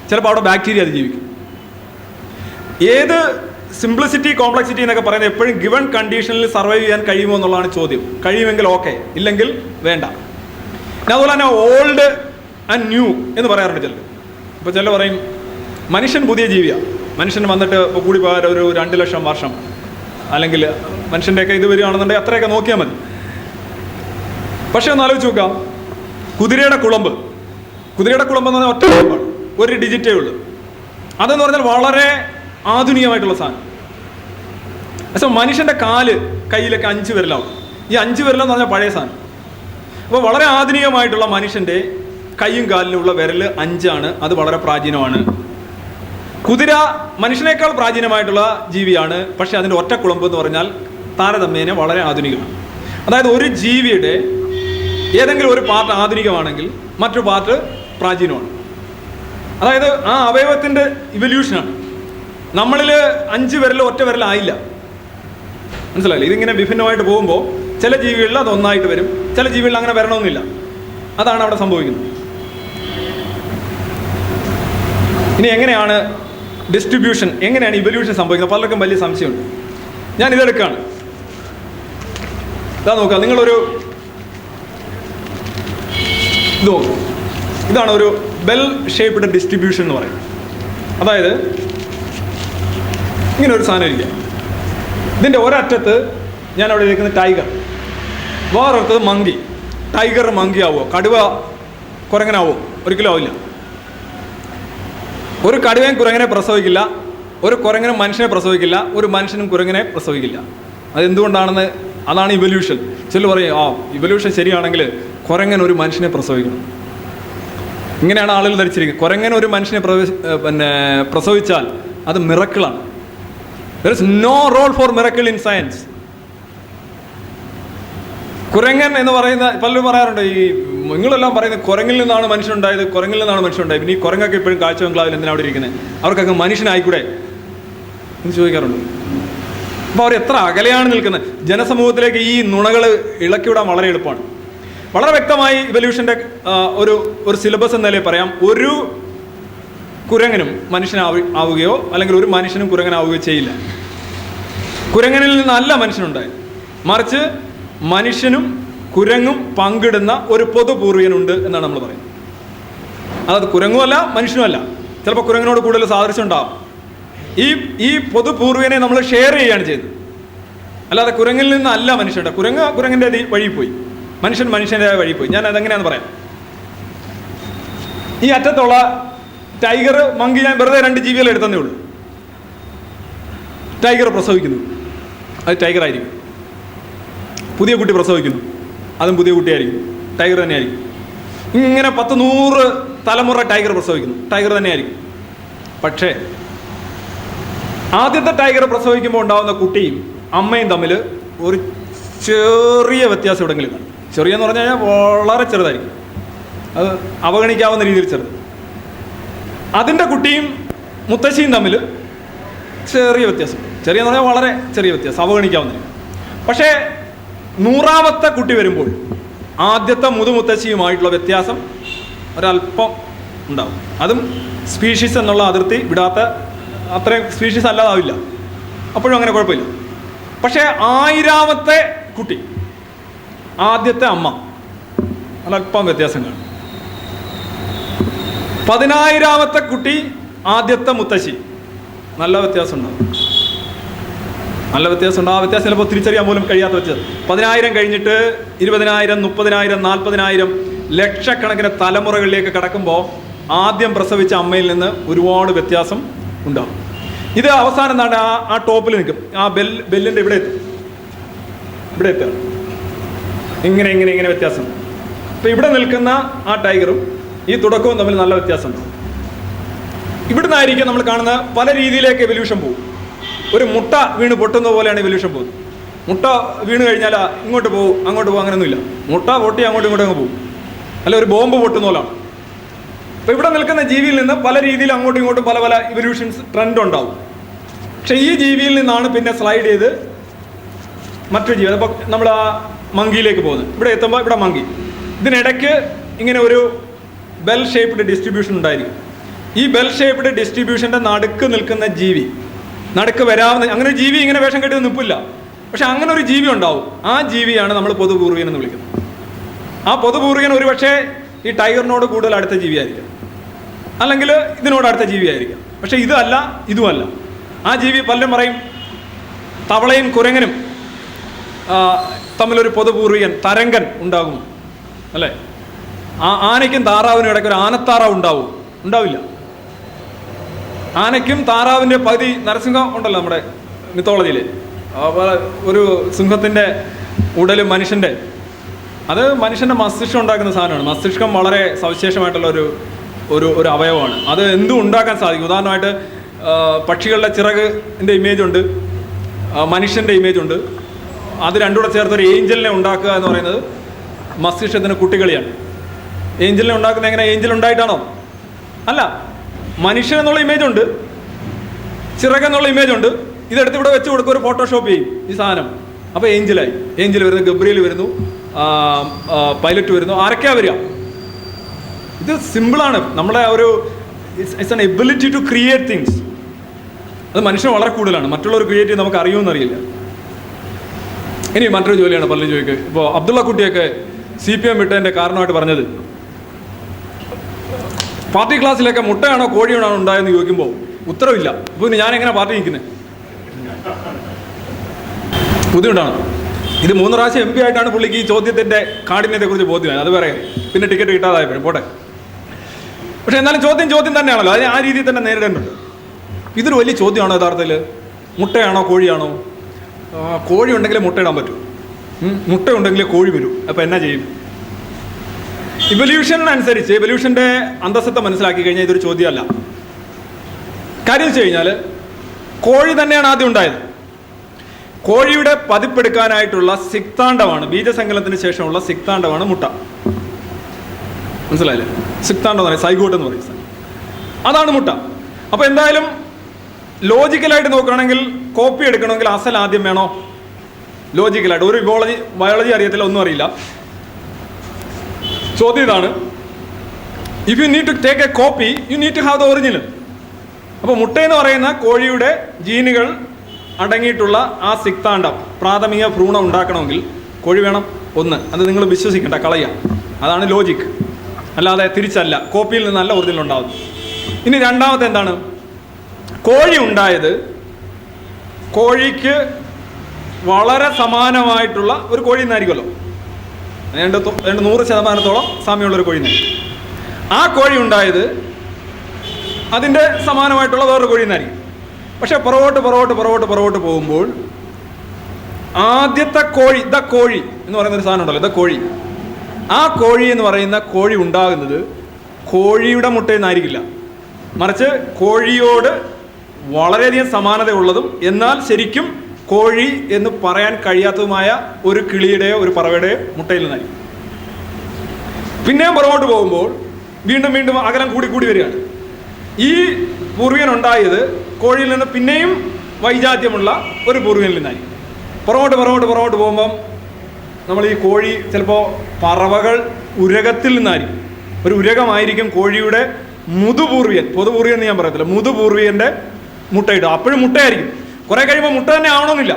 ചിലപ്പോൾ അവിടെ ബാക്ടീരിയ അതിജീവിക്കും. ഏത് സിംപ്ലിസിറ്റി, കോംപ്ലക്സിറ്റി എന്നൊക്കെ പറയുന്നത് എപ്പോഴും ഗിവൺ കണ്ടീഷനിൽ സർവൈവ് ചെയ്യാൻ കഴിയുമോ എന്നുള്ളതാണ് ചോദ്യം. കഴിയുമെങ്കിൽ ഓക്കെ, ഇല്ലെങ്കിൽ വേണ്ട. അതുപോലെ തന്നെ ഓൾഡ് ആൻഡ് ന്യൂ എന്ന് പറയാറുണ്ട് ചിലർ. ഇപ്പോൾ ചിലർ പറയും മനുഷ്യൻ പുതിയ ജീവിയാണ്, മനുഷ്യൻ വന്നിട്ട് ഇപ്പോൾ കൂടി പോയാൽ ഒരു 2 ലക്ഷം വർഷം, അല്ലെങ്കിൽ മനുഷ്യൻ്റെയൊക്കെ ഇത് വരികയാണെന്നുണ്ടെങ്കിൽ അത്രയൊക്കെ നോക്കിയാൽ മതി. പക്ഷെ ഒന്ന് ആലോചിച്ച് നോക്കാം, കുതിരയുടെ കുളമ്പ് എന്ന് പറഞ്ഞാൽ ഒറ്റ കുളമ്പാണ്, ഒരു ഡിജിറ്റേ ഉള്ളൂ. അതെന്ന് പറഞ്ഞാൽ വളരെ ആധുനികമായിട്ടുള്ള സാധനം. പക്ഷേ മനുഷ്യൻ്റെ കയ്യിലൊക്കെ 5 വിരലാവും. ഈ 5 വിരലെന്ന് പറഞ്ഞാൽ പഴയ സാധനം. അപ്പോൾ വളരെ ആധുനികമായിട്ടുള്ള മനുഷ്യൻ്റെ കൈയും കാലിലുള്ള വിരൽ 5 ആണ്. അത് വളരെ പ്രാചീനമാണ്. കുതിര മനുഷ്യനേക്കാൾ പ്രാചീനമായിട്ടുള്ള ജീവിയാണ്. പക്ഷേ അതിൻ്റെ ഒറ്റക്കുളമ്പ് എന്ന് പറഞ്ഞാൽ താരതമ്യേന വളരെ ആധുനികമാണ്. അതായത് ഒരു ജീവിയുടെ ഏതെങ്കിലും ഒരു പാർട്ട് ആധുനികമാണെങ്കിൽ മറ്റൊരു പാർട്ട് പ്രാചീനമാണ്. അതായത് ആ അവയവത്തിൻ്റെ ഇവല്യൂഷനാണ്. നമ്മളിൽ 5 വിരൽ ഒറ്റ വിരലായില്ല, മനസ്സിലായില്ലേ? ഇതിങ്ങനെ വിഭിന്നമായിട്ട് പോകുമ്പോൾ ചില ജീവികളിൽ അത് ഒന്നായിട്ട് വരും, ചില ജീവികളിൽ അങ്ങനെ വരണമെന്നില്ല. അതാണ് അവിടെ സംഭവിക്കുന്നത്. ഇനി എങ്ങനെയാണ് ഡിസ്ട്രിബ്യൂഷൻ, എങ്ങനെയാണ് ഇവല്യൂഷൻ സംഭവിക്കുന്നത്? പലർക്കും വലിയ സംശയമുണ്ട്. ഞാൻ ഇതെടുക്കുകയാണ്. ഇതാ നോക്കുക, നിങ്ങളൊരു ഇത് നോക്കുക. ഇതാണ് ഒരു ബെൽ ഷേപ്പ്ഡ് ഡിസ്ട്രിബ്യൂഷൻ എന്ന് പറയും. അതായത് ഇങ്ങനെ ഒരു സാധനം ഇരിക്കുക. ഇതിൻ്റെ ഒരറ്റത്ത് ഞാൻ അവിടെ ഇരിക്കുന്ന ടൈഗർ, വേറൊരുത്തത് മങ്കി. ടൈഗർ മങ്കി ആവുമോ? കടുവ കുരങ്ങനാവോ? ഒരിക്കലും ആവില്ല. ഒരു കടുവയും കുരങ്ങനെ പ്രസവിക്കില്ല, ഒരു കുരങ്ങനും മനുഷ്യനെ പ്രസവിക്കില്ല, ഒരു മനുഷ്യനും കുരങ്ങനെ പ്രസവിക്കില്ല. അതെന്തുകൊണ്ടാണെന്ന്, അതാണ് ഇവല്യൂഷൻ. ചിലർ പറയും ഇവല്യൂഷൻ ശരിയാണെങ്കിൽ കുരങ്ങൻ ഒരു മനുഷ്യനെ പ്രസവിക്കണം. ഇങ്ങനെയാണ് ആളുകൾ ധരിച്ചിരിക്കുന്നത്. കുരങ്ങൻ ഒരു മനുഷ്യനെ പ്രസവിച്ചാൽ അത് മിറക്കിളാണ്. There is no role for miracle in science. കുരങ്ങൻ എന്ന് പറയുന്ന പലരും പറയാറുണ്ട്, ഈ നിങ്ങളെല്ലാം പറയുന്നത് കുരങ്ങിൽ നിന്നാണ് മനുഷ്യനുണ്ടായത്, കുരങ്ങിൽ നിന്നാണ് മനുഷ്യനുണ്ടായത്. പിന്നെ ഈ കുരങ്ങൊക്കെ ഇപ്പോഴും കാഴ്ച ബംഗ്ലാവിൽ എന്തിനാണ് അവിടെ ഇരിക്കുന്നത്? അവർക്കൊക്കെ മനുഷ്യനായിക്കൂടെ എന്ന് ചോദിക്കാറുണ്ട്. അപ്പോൾ അവർ എത്ര അകലെയാണ് നിൽക്കുന്നത്. ജനസമൂഹത്തിലേക്ക് ഈ നുണകൾ ഇളക്കിവിടാൻ വളരെ എളുപ്പമാണ്. വളരെ വ്യക്തമായി ഇവല്യൂഷൻ്റെ ഒരു സിലബസ് എന്ന നിലയിൽ പറയാം, ഒരു കുരങ്ങനും മനുഷ്യനാവുകയോ അല്ലെങ്കിൽ ഒരു മനുഷ്യനും കുരങ്ങനാവുകയോ ചെയ്യില്ല. കുരങ്ങനിൽ നിന്നല്ല മനുഷ്യനുണ്ടായത്, മറിച്ച് മനുഷ്യനും കുരങ്ങും പങ്കിടുന്ന ഒരു പൊതുപൂർവികനുണ്ട് എന്നാണ് നമ്മൾ പറയുന്നത്. അതായത് കുരങ്ങുമല്ല മനുഷ്യനുമല്ല, ചിലപ്പോൾ കുരങ്ങിനോട് കൂടുതൽ സാദൃശ്യം ഉണ്ടാകും. ഈ പൊതുപൂർവികനെ നമ്മൾ ഷെയർ ചെയ്യുകയാണ് ചെയ്തത്. അല്ലാതെ കുരങ്ങിൽ നിന്നല്ല മനുഷ്യൻ്റെ. കുരങ്ങിൻ്റെ വഴി പോയി, മനുഷ്യൻ മനുഷ്യൻ്റെതായ വഴി പോയി. ഞാൻ അതെങ്ങനെയാണെന്ന് പറയാം. ഈ അറ്റത്തുള്ള ടൈഗർ മങ്കി ഞാൻ വെറുതെ 2 ജീവികളെ എടുത്തതേ ഉള്ളൂ. ടൈഗർ പ്രസവിക്കുന്നു, അത് ടൈഗർ ആയിരിക്കും. പുതിയ കുട്ടി പ്രസവിക്കുന്നു, അതും പുതിയ കുട്ടിയായിരിക്കും, ടൈഗർ തന്നെയായിരിക്കും. ഇങ്ങനെ 10-100 തലമുറ ടൈഗർ പ്രസവിക്കുന്നു, ടൈഗർ തന്നെയായിരിക്കും. പക്ഷേ ആദ്യത്തെ ടൈഗർ പ്രസവിക്കുമ്പോൾ ഉണ്ടാകുന്ന കുട്ടിയും അമ്മയും തമ്മിൽ ഒരു ചെറിയ വ്യത്യാസം എവിടെയെങ്കിലും കാണും. ചെറിയെന്ന് പറഞ്ഞു കഴിഞ്ഞാൽ വളരെ ചെറുതായിരിക്കും, അത് അവഗണിക്കാവുന്ന രീതിയിൽ ചെറുത്. അതിൻ്റെ കുട്ടിയും മുത്തശ്ശിയും തമ്മിൽ ചെറിയ വ്യത്യാസം, ചെറിയെന്ന് പറഞ്ഞാൽ വളരെ ചെറിയ വ്യത്യാസം, അവഗണിക്കാവുന്ന രീതി. പക്ഷേ 100ാമത്തെ കുട്ടി വരുമ്പോൾ ആദ്യത്തെ മുതുമുത്തശ്ശിയുമായിട്ടുള്ള വ്യത്യാസം ഒരല്പം ഉണ്ടാവും. അതും സ്പീഷീസ് എന്നുള്ള അതിർത്തി വിടാത്ത അത്രയും സ്പീഷീസ് അല്ലാതാവില്ല, അപ്പോഴും അങ്ങനെ കുഴപ്പമില്ല. പക്ഷേ 1000ാമത്തെ കുട്ടി, ആദ്യത്തെ അമ്മ, ഒരല്പം വ്യത്യാസം കാണും. 10,000ാമത്തെ കുട്ടി, ആദ്യത്തെ മുത്തശ്ശി, നല്ല വ്യത്യാസം ഉണ്ടാവും. നല്ല വ്യത്യാസം ഉണ്ട്. ആ വ്യത്യാസം ചിലപ്പോൾ തിരിച്ചറിയാൻ പോലും കഴിയാത്ത വ്യത്യാസം. 10,000 കഴിഞ്ഞിട്ട് 20,000, 30,000, 40,000 ലക്ഷക്കണക്കിന് തലമുറകളിലേക്ക് കടക്കുമ്പോൾ ആദ്യം പ്രസവിച്ച അമ്മയിൽ നിന്ന് ഒരുപാട് വ്യത്യാസം ഉണ്ടാവും. ഇത് അവസാനം എന്താണ്, ആ ടോപ്പിൽ നിൽക്കും. ആ ബെല്ലിൻ്റെ ഇവിടെ എത്തുക. ഇങ്ങനെ വ്യത്യാസം. അപ്പോൾ ഇവിടെ നിൽക്കുന്ന ആ ടൈഗറും ഈ തുടക്കവും തമ്മിൽ നല്ല വ്യത്യാസമുണ്ട്. ഇവിടുന്നായിരിക്കും നമ്മൾ കാണുന്ന പല രീതിയിലേക്ക് എവല്യൂഷൻ പോകും. ഒരു മുട്ട വീണ് പൊട്ടുന്ന പോലെയാണ് എവല്യൂഷൻ പോകുന്നത്. മുട്ട വീണ് കഴിഞ്ഞാൽ ഇങ്ങോട്ട് പോകും അങ്ങോട്ട് പോകും, അങ്ങനെയൊന്നുമില്ല. മുട്ട പൊട്ടി അങ്ങോട്ടും ഇങ്ങോട്ടും അങ്ങ് പോകും. അല്ല, ഒരു ബോംബ് പൊട്ടുന്ന പോലാണ്. അപ്പോൾ ഇവിടെ നിൽക്കുന്ന ജീവിയിൽ നിന്ന് പല രീതിയിൽ അങ്ങോട്ടും ഇങ്ങോട്ടും പല ഇവല്യൂഷൻസ് ട്രെൻഡ് ഉണ്ടാവും. പക്ഷേ ഈ ജീവിയിൽ നിന്നാണ് പിന്നെ സ്ലൈഡ് ചെയ്ത് മറ്റൊരു ജീവി. അപ്പോൾ നമ്മൾ ആ മങ്കിയിലേക്ക് പോകുന്നത്. ഇവിടെ എത്തുമ്പോൾ ഇവിടെ മങ്കി. ഇതിനിടയ്ക്ക് ഇങ്ങനെ ഒരു ബെൽ ഷേപ്പ്ഡ് ഡിസ്ട്രിബ്യൂഷൻ ഉണ്ടായിരിക്കും. ഈ ബെൽ ഷേപ്പ്ഡ് ഡിസ്ട്രിബ്യൂഷൻ്റെ നടുക്ക് നിൽക്കുന്ന ജീവി, നടുക്ക് വരാവുന്ന അങ്ങനെ ഒരു ജീവി ഇങ്ങനെ വേഷം കെട്ടി നിൽപ്പില്ല. പക്ഷെ അങ്ങനെ ഒരു ജീവി ഉണ്ടാവും. ആ ജീവിയാണ് നമ്മൾ പൊതുപൂർവികൻ എന്ന് വിളിക്കുന്നത്. ആ പൊതുപൂർവികൻ ഒരുപക്ഷെ ഈ ടൈഗറിനോട് കൂടുതൽ അടുത്ത ജീവിയായിരിക്കും, അല്ലെങ്കിൽ ഇതിനോട് അടുത്ത ജീവിയായിരിക്കും. പക്ഷെ ഇതല്ല, ഇതുമല്ല. ആ ജീവി പലരും പറയും തവളയും കുരങ്ങനും തമ്മിലൊരു പൊതുപൂർവികൻ തരങ്കൻ ഉണ്ടാകും, അല്ലേ? ആനയ്ക്കും താറാവിനും ഇടയ്ക്ക് ഒരു ആനത്താറാവ് ഉണ്ടാവില്ല. ആനയ്ക്കും താറാവിൻ്റെ പകുതി നരസിംഹം ഉണ്ടല്ലോ നമ്മുടെ മിത്തോളജിയിൽ. ഒരു സിംഹത്തിൻ്റെ ഉടലും മനുഷ്യൻ്റെ, അത് മനുഷ്യൻ്റെ മസ്തിഷ്കം ഉണ്ടാക്കുന്ന സാധനമാണ്. മസ്തിഷ്കം വളരെ സവിശേഷമായിട്ടുള്ള ഒരു അവയവമാണ്. അത് എന്തും ഉണ്ടാക്കാൻ സാധിക്കും. ഉദാഹരണമായിട്ട് പക്ഷികളുടെ ചിറകിൻ്റെ ഇമേജ് ഉണ്ട്, മനുഷ്യൻ്റെ ഇമേജ് ഉണ്ട്. അത് രണ്ടും കൂടെ ചേർത്തൊരു ഏഞ്ചലിനെ ഉണ്ടാക്കുക എന്ന് പറയുന്നത് മസ്തിഷ്കത്തിന് കുട്ടികളിയാണ്. ഏഞ്ചലിനെ ഉണ്ടാക്കുന്നത് എങ്ങനെ? ഏഞ്ചൽ ഉണ്ടായിട്ടാണോ? അല്ല, മനുഷ്യൻ എന്നുള്ള ഇമേജ് ഉണ്ട്, ചിറകെന്നുള്ള ഇമേജ് ഉണ്ട്. ഇതെടുത്ത് ഇവിടെ വെച്ച് കൊടുക്കുക, ഒരു ഫോട്ടോഷോപ്പ് ചെയ്യും ഈ സാധനം. അപ്പോൾ ഏഞ്ചലായി. ഏഞ്ചൽ വരുന്നു, ഗബ്രിയേൽ വരുന്നു, പൈലറ്റ് വരുന്നു. ആരൊക്കെയാ വരിക? ഇത് സിമ്പിളാണ്. നമ്മളെ it's an ability to create things. അത് മനുഷ്യൻ വളരെ കൂടുതലാണ്. മറ്റുള്ളവർ ക്രിയേറ്റ് ചെയ്ത് നമുക്ക് അറിയുമെന്നറിയില്ല. ഇനി മറ്റൊരു ജോലിയാണ് പലരും ചോദിക്കുക. ഇപ്പോൾ അബ്ദുള്ള കുട്ടിയൊക്കെ CPM വിട്ടതിൻ്റെ കാരണമായിട്ട് പറഞ്ഞത്, പാർട്ടി ക്ലാസ്സിലൊക്കെ മുട്ടയാണോ കോഴിയാണോ ഉണ്ടായെന്ന് ചോദിക്കുമ്പോൾ ഉത്തരവില്ല. അപ്പോൾ പിന്നെ ഞാനെങ്ങനെ പാർട്ടി നിൽക്കുന്നത്? ബുദ്ധിമുട്ടാണ്. ഇത് 3 പ്രാവശ്യം MP ആയിട്ടാണ് പുള്ളിക്ക് ഈ ചോദ്യത്തിൻ്റെ കാഠിന്യത്തെക്കുറിച്ച് ബോധ്യമായി. അത് പറയാം, പിന്നെ ടിക്കറ്റ് കിട്ടാതായപ്പോഴും പോട്ടെ. പക്ഷേ എന്നാലും ചോദ്യം തന്നെയാണല്ലോ, അതിന് ആ രീതിയിൽ തന്നെ നേരിടേണ്ടതുണ്ട്. ഇതൊരു വലിയ ചോദ്യമാണോ യഥാർത്ഥത്തിൽ? മുട്ടയാണോ കോഴിയാണോ? കോഴി ഉണ്ടെങ്കിലേ മുട്ടയിടാൻ പറ്റൂ, മുട്ട ഉണ്ടെങ്കിലേ കോഴി വരൂ. അപ്പോൾ എന്നാ ചെയ്യും? ഇവല്യൂഷനനുസരിച്ച് ഇവല്യൂഷൻ്റെ അന്തസ്സത്തെ മനസ്സിലാക്കി കഴിഞ്ഞാൽ ഇതൊരു ചോദ്യമല്ല. കാര്യം വെച്ച് കഴിഞ്ഞാൽ കോഴി തന്നെയാണ് ആദ്യം ഉണ്ടായത്. കോഴിയുടെ പതിപ്പെടുക്കാനായിട്ടുള്ള സിക്താണ്ഡമാണ്, ബീജസങ്കലനത്തിന് ശേഷമുള്ള സിക്താണ്ഡമാണ് മുട്ട. മനസ്സിലായില്ലേ? സിക്താണ്ഡം എന്ന് പറയും, സൈഗോട്ട് എന്ന് പറയും, അതാണ് മുട്ട. അപ്പോൾ എന്തായാലും ലോജിക്കലായിട്ട് നോക്കുകയാണെങ്കിൽ കോപ്പി എടുക്കണമെങ്കിൽ അസൽ ആദ്യം വേണോ? ലോജിക്കലായിട്ട് ഒരു ബയോളജി അറിയത്തില്ല, ഒന്നും അറിയില്ല. ചോദ്യം ഇതാണ്, if you need to take a copy you need to have the original. അപ്പോൾ മുട്ടയെന്ന് പറയുന്ന കോഴിയുടെ ജീനുകൾ അടങ്ങിയിട്ടുള്ള ആ സിക്താണ്ഡം, പ്രാഥമിക ഭ്രൂണം ഉണ്ടാക്കണമെങ്കിൽ കോഴി വേണം. ഒന്ന്, അത് നിങ്ങൾ വിശ്വസിക്കേണ്ട, കളയുക. അതാണ് ലോജിക്ക്, അല്ലാതെ തിരിച്ചല്ല. കോപ്പിയിൽ നിന്നല്ല ഒറിജിനൽ ഉണ്ടാകുന്നത്. ഇനി രണ്ടാമത്തെ എന്താണ്? കോഴി ഉണ്ടായത് കോഴിക്ക് വളരെ സമാനമായിട്ടുള്ള ഒരു കോഴി എന്നായിരിക്കുമല്ലോ, 100% സാമ്യമുള്ളൊരു കോഴി എന്നായിരിക്കും. ആ കോഴി ഉണ്ടായത് അതിൻ്റെ സമാനമായിട്ടുള്ള വേറൊരു കോഴി എന്നായിരിക്കും. പക്ഷെ പുറകോട്ട് പോകുമ്പോൾ ആദ്യത്തെ കോഴി, കോഴി എന്ന് പറയുന്നൊരു സാധനം ഉണ്ടല്ലോ, കോഴി, ആ കോഴി എന്ന് പറയുന്ന കോഴി ഉണ്ടാകുന്നത് കോഴിയുടെ മുട്ടയിൽ നിന്നായിരിക്കില്ല, മറിച്ച് കോഴിയോട് വളരെയധികം സമാനതയുള്ളതും എന്നാൽ ശരിക്കും കോഴി എന്ന് പറയാൻ കഴിയാത്തതുമായ ഒരു കിളിയുടെയോ ഒരു പറവയുടെയോ മുട്ടയിൽ നിന്നായിരിക്കും. പിന്നെയും പുറകോട്ട് പോകുമ്പോൾ വീണ്ടും അകലം കൂടി വരികയാണ്. ഈ പൂർവികൻ ഉണ്ടായത് കോഴിയിൽ നിന്ന് പിന്നെയും വൈജാത്യമുള്ള ഒരു പൂർവികനിൽ നിന്നായിരിക്കും. പുറകോട്ട് പോകുമ്പം നമ്മൾ ഈ കോഴി ചിലപ്പോൾ പറവകൾ ഉരകത്തിൽ നിന്നായിരിക്കും. ഒരു ഉരകമായിരിക്കും കോഴിയുടെ മുതുപൂർവികൻ, പൊതുപൂർവികൻ എന്ന് ഞാൻ പറയത്തില്ല, മുതുപൂർവികൻ്റെ മുട്ടയിടുക. അപ്പോഴും മുട്ടയായിരിക്കും. കുറേ കഴിയുമ്പോൾ മുട്ട തന്നെ ആവണമെന്നില്ല,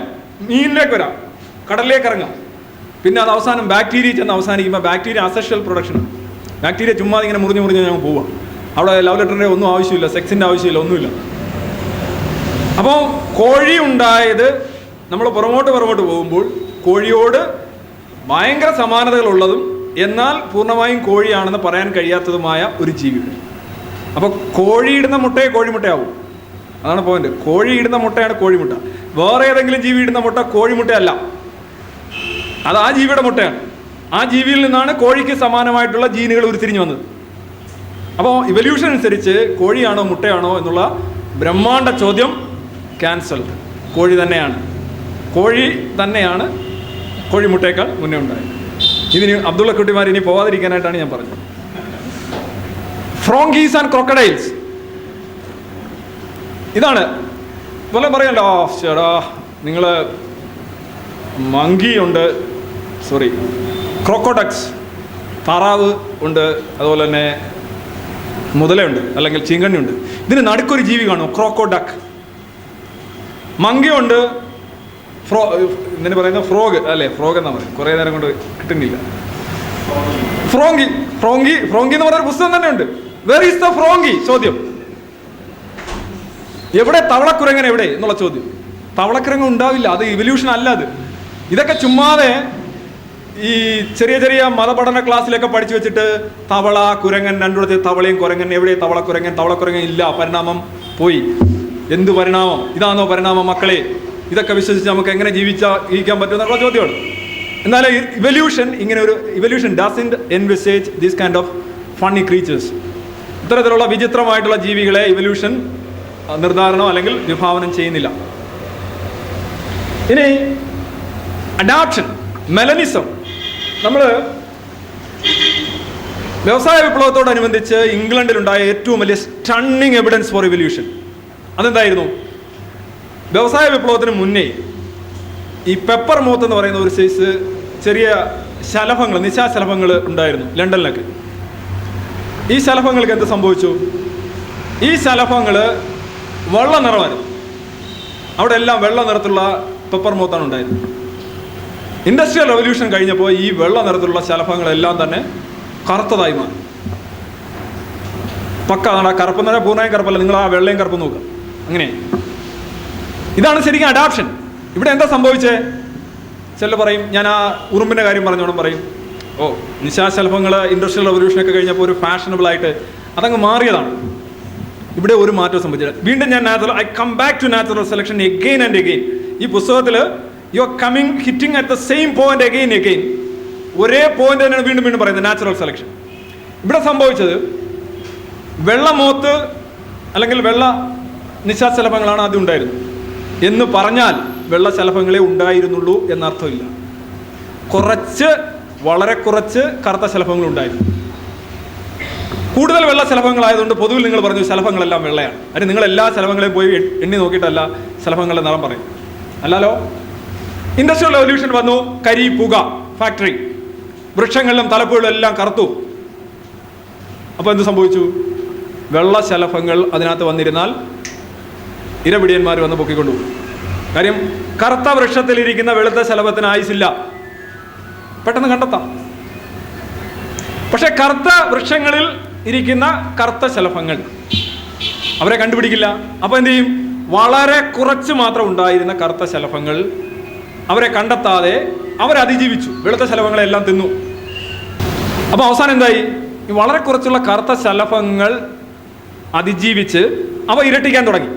മീനിലേക്ക് വരാം, കടലിലേക്ക് ഇറങ്ങാം. പിന്നെ അത് അവസാനം ബാക്ടീരിയ ചെന്ന് അവസാനിക്കുമ്പോൾ ബാക്ടീരിയ അസെക്ഷൽ പ്രൊഡക്ഷൻ. ബാക്ടീരിയ ചുമ്മാ ഇങ്ങനെ മുറിഞ്ഞ് ഞങ്ങൾ പോവാം. അവിടെ ലവ് ലെറ്ററിൻ്റെ ഒന്നും ആവശ്യമില്ല, സെക്സിൻ്റെ ആവശ്യമില്ല, ഒന്നുമില്ല. അപ്പോൾ കോഴി ഉണ്ടായത് നമ്മൾ പുറകോട്ട് പോകുമ്പോൾ കോഴിയോട് ഭയങ്കര സമാനതകളുള്ളതും എന്നാൽ പൂർണ്ണമായും കോഴിയാണെന്ന് പറയാൻ കഴിയാത്തതുമായ ഒരു ജീവി. അപ്പോൾ കോഴിയിടുന്ന മുട്ടയെ കോഴിമുട്ടയാവും. അതാണ് പോയിന്റ്. കോഴിയിടുന്ന മുട്ടയാണ് കോഴിമുട്ട. വേറെ ഏതെങ്കിലും ജീവി ഇടുന്ന മുട്ട കോഴിമുട്ടയല്ല, അത് ആ ജീവിയുടെ മുട്ടയാണ്. ആ ജീവിയിൽ നിന്നാണ് കോഴിക്ക് സമാനമായിട്ടുള്ള ജീനുകൾ ഉരുത്തിരിഞ്ഞു വന്നത്. അപ്പോൾ ഇവല്യൂഷൻ അനുസരിച്ച് കോഴിയാണോ മുട്ടയാണോ എന്നുള്ള ബ്രഹ്മാണ്ഡ ചോദ്യം ക്യാൻസൽ. കോഴി തന്നെയാണ് കോഴിമുട്ടയേക്കാൾ മുന്നേ ഉണ്ടായത്. ഇതിന് അബ്ദുള്ള കുട്ടിമാർ ഇനി പോവാതിരിക്കാനായിട്ടാണ് ഞാൻ പറഞ്ഞത്. ഫ്രോങ്കീസ് ആൻഡ് ക്രോക്കഡൈൽസ്, ഇതാണ് പോലെ പറയല്ലോ. ചേടാ നിങ്ങൾ മങ്കി ഉണ്ട്, ക്രോക്കോഡക്സ്, താറാവ് ഉണ്ട്, അതുപോലെ തന്നെ മുതലയുണ്ട് അല്ലെങ്കിൽ ചീങ്കണ്ണിയുണ്ട്. ഇതിന് നടുക്കൊരു ജീവി കാണും, ക്രോക്കോഡക്ക്. മങ്കിയുണ്ട്, ഇതിന് പറയുന്നത് ഫ്രോഗ് അല്ലേ, ഫ്രോഗ് എന്നാ പറയും, കുറേ നേരം കൊണ്ട് കിട്ടുന്നില്ല. ഫ്രോങ്കി എന്ന് പറയുന്ന പുസ്തകം തന്നെ ഉണ്ട്. Where is the froggy? ചോദ്യം. എവിടെ തവളക്കുരങ്ങൻ എവിടെ എന്നുള്ള ചോദ്യം. തവളക്കുരങ്ങൻ ഉണ്ടാവില്ല, അത് ഇവല്യൂഷൻ അല്ല. ഇതൊക്കെ ചുമ്മാതെ ഈ ചെറിയ മതപഠന ക്ലാസ്സിലൊക്കെ പഠിച്ചു വെച്ചിട്ട് തവള കുരങ്ങൻ രണ്ടിടത്ത് തവളയും കുരങ്ങൻ എവിടെ തവളക്കുരങ്ങൻ ഇല്ല, പരിണാമം പോയി. എന്ത് പരിണാമം? ഇതാണോ പരിണാമം മക്കളെ? ഇതൊക്കെ വിശ്വസിച്ച് നമുക്ക് എങ്ങനെ ജീവിക്കാൻ പറ്റുമെന്നുള്ള ചോദ്യമാണ്. എന്നാൽ evolution doesn't envisage these kind of funny creatures. ഇത്തരത്തിലുള്ള വിചിത്രമായിട്ടുള്ള ജീവികളെ ഇവല്യൂഷൻ നിർദ്ധാരണം അല്ലെങ്കിൽ വിഭാവനം ചെയ്യുന്നില്ല. ഇനി അഡാപ്ഷൻ, മെലനിസം. നമ്മൾ വ്യവസായ വിപ്ലവത്തോടനുബന്ധിച്ച് ഇംഗ്ലണ്ടിലുണ്ടായ ഏറ്റവും വലിയ സ്റ്റണ്ണിങ് എവിഡൻസ് ഫോർ ഇവല്യൂഷൻ അതെന്തായിരുന്നു? വ്യവസായ വിപ്ലവത്തിന് മുന്നേ ഈ പെപ്പർ മോത്ത് എന്ന് പറയുന്ന ഒരു സൈസ് ചെറിയ ശലഭങ്ങൾ, നിശാശലഭങ്ങൾ ഉണ്ടായിരുന്നു ലണ്ടനിലൊക്കെ. ഈ ശലഭങ്ങൾക്ക് എന്ത് സംഭവിച്ചു? ഈ ശലഭങ്ങൾ വെള്ള നിറമായിരുന്നു. അവിടെ എല്ലാം വെള്ള നിറത്തിലുള്ള പെപ്പർ മൗത്താണ് ഉണ്ടായിരുന്നത്. ഇൻഡസ്ട്രിയൽ റവല്യൂഷൻ കഴിഞ്ഞപ്പോൾ ഈ വെള്ള നിറത്തിലുള്ള ശലഭങ്ങളെല്ലാം തന്നെ കറുത്തതായി മാറി. പക്ക അതാണ്. കറുപ്പ് എന്ന് പറഞ്ഞാൽ പൂർണ്ണമായും കറുപ്പല്ല, നിങ്ങൾ ആ വെള്ളയും കറുപ്പ് നോക്കുക. അങ്ങനെ ഇതാണ് ശരിക്കും അഡാപ്ഷൻ. ഇവിടെ എന്താ സംഭവിച്ചേ? ചില പറയും, ഞാൻ ആ ഉറുമ്പിൻ്റെ കാര്യം പറഞ്ഞോണം പറയും, ഓ നിശാശലഭങ്ങൾ ഇൻഡസ്ട്രിയൽ റവല്യൂഷനൊക്കെ കഴിഞ്ഞപ്പോൾ ഒരു ഫാഷനബിളായിട്ട് അതങ്ങ് മാറിയതാണ്. ഇവിടെ ഒരു മാറ്റം സംഭവിച്ചില്ല. വീണ്ടും ഞാൻ I come back to natural selection again and again. ഈ പുസ്തകത്തിൽ you are coming hitting at the same point again again. ഒരേ പോയിന്റ് തന്നെയാണ് വീണ്ടും വീണ്ടും പറയുന്നത്, നാച്ചുറൽ സെലക്ഷൻ. ഇവിടെ സംഭവിച്ചത് വെള്ളമോത്ത് അല്ലെങ്കിൽ വെള്ള നിശാശലഭങ്ങളാണ് ആദ്യം ഉണ്ടായിരുന്നത് എന്ന് പറഞ്ഞാൽ വെള്ളശലഭങ്ങളെ ഉണ്ടായിരുന്നുള്ളൂ എന്നർത്ഥമില്ല. വളരെ കുറച്ച് കറുത്ത ശലഭങ്ങളുണ്ടായിരുന്നു. കൂടുതൽ വെള്ള ശലഭങ്ങളായതുകൊണ്ട് പൊതുവിൽ നിങ്ങൾ പറഞ്ഞു ശലഭങ്ങളെല്ലാം വെള്ളയാണ്. അതിന് നിങ്ങൾ എല്ലാ ശലഭങ്ങളെയും പോയി എണ്ണി നോക്കിയിട്ടല്ല ശലഭങ്ങളുടെ നിറം പറയും, അല്ലല്ലോ. ഇൻഡസ്ട്രിയൽ റവല്യൂഷൻ വന്നു, കരി, പുക, ഫാക്ടറി, വൃക്ഷങ്ങളിലും തലപ്പുകളിലും എല്ലാം കറുത്തു. അപ്പോൾ എന്ത് സംഭവിച്ചു? വെള്ള ശലഭങ്ങൾ അതിനകത്ത് വന്നിരുന്നാൽ ഇരപിടിയന്മാർ വന്ന് പൊക്കിക്കൊണ്ടുപോകും. കാര്യം കറുത്ത വൃക്ഷത്തിലിരിക്കുന്ന വെളുത്ത ശലഭത്തിന് ആയുസില്ല, പെട്ടെന്ന് കണ്ടെത്താം. പക്ഷെ കറുത്ത വൃക്ഷങ്ങളിൽ ഇരിക്കുന്ന കറുത്ത ശലഭങ്ങൾ അവരെ കണ്ടുപിടിക്കില്ല. അപ്പോൾ എന്ത് ചെയ്യും? വളരെ കുറച്ച് മാത്രം ഉണ്ടായിരുന്ന കറുത്ത ശലഭങ്ങൾ അവരെ കണ്ടെത്താതെ അവരതിജീവിച്ചു, വെളുത്ത ശലഭങ്ങളെല്ലാം തിന്നു. അപ്പോൾ അവസാനം എന്തായി? ഈ വളരെ കുറച്ചുള്ള കറുത്ത ശലഭങ്ങൾ അതിജീവിച്ച് അവ ഇരട്ടിക്കാൻ തുടങ്ങി.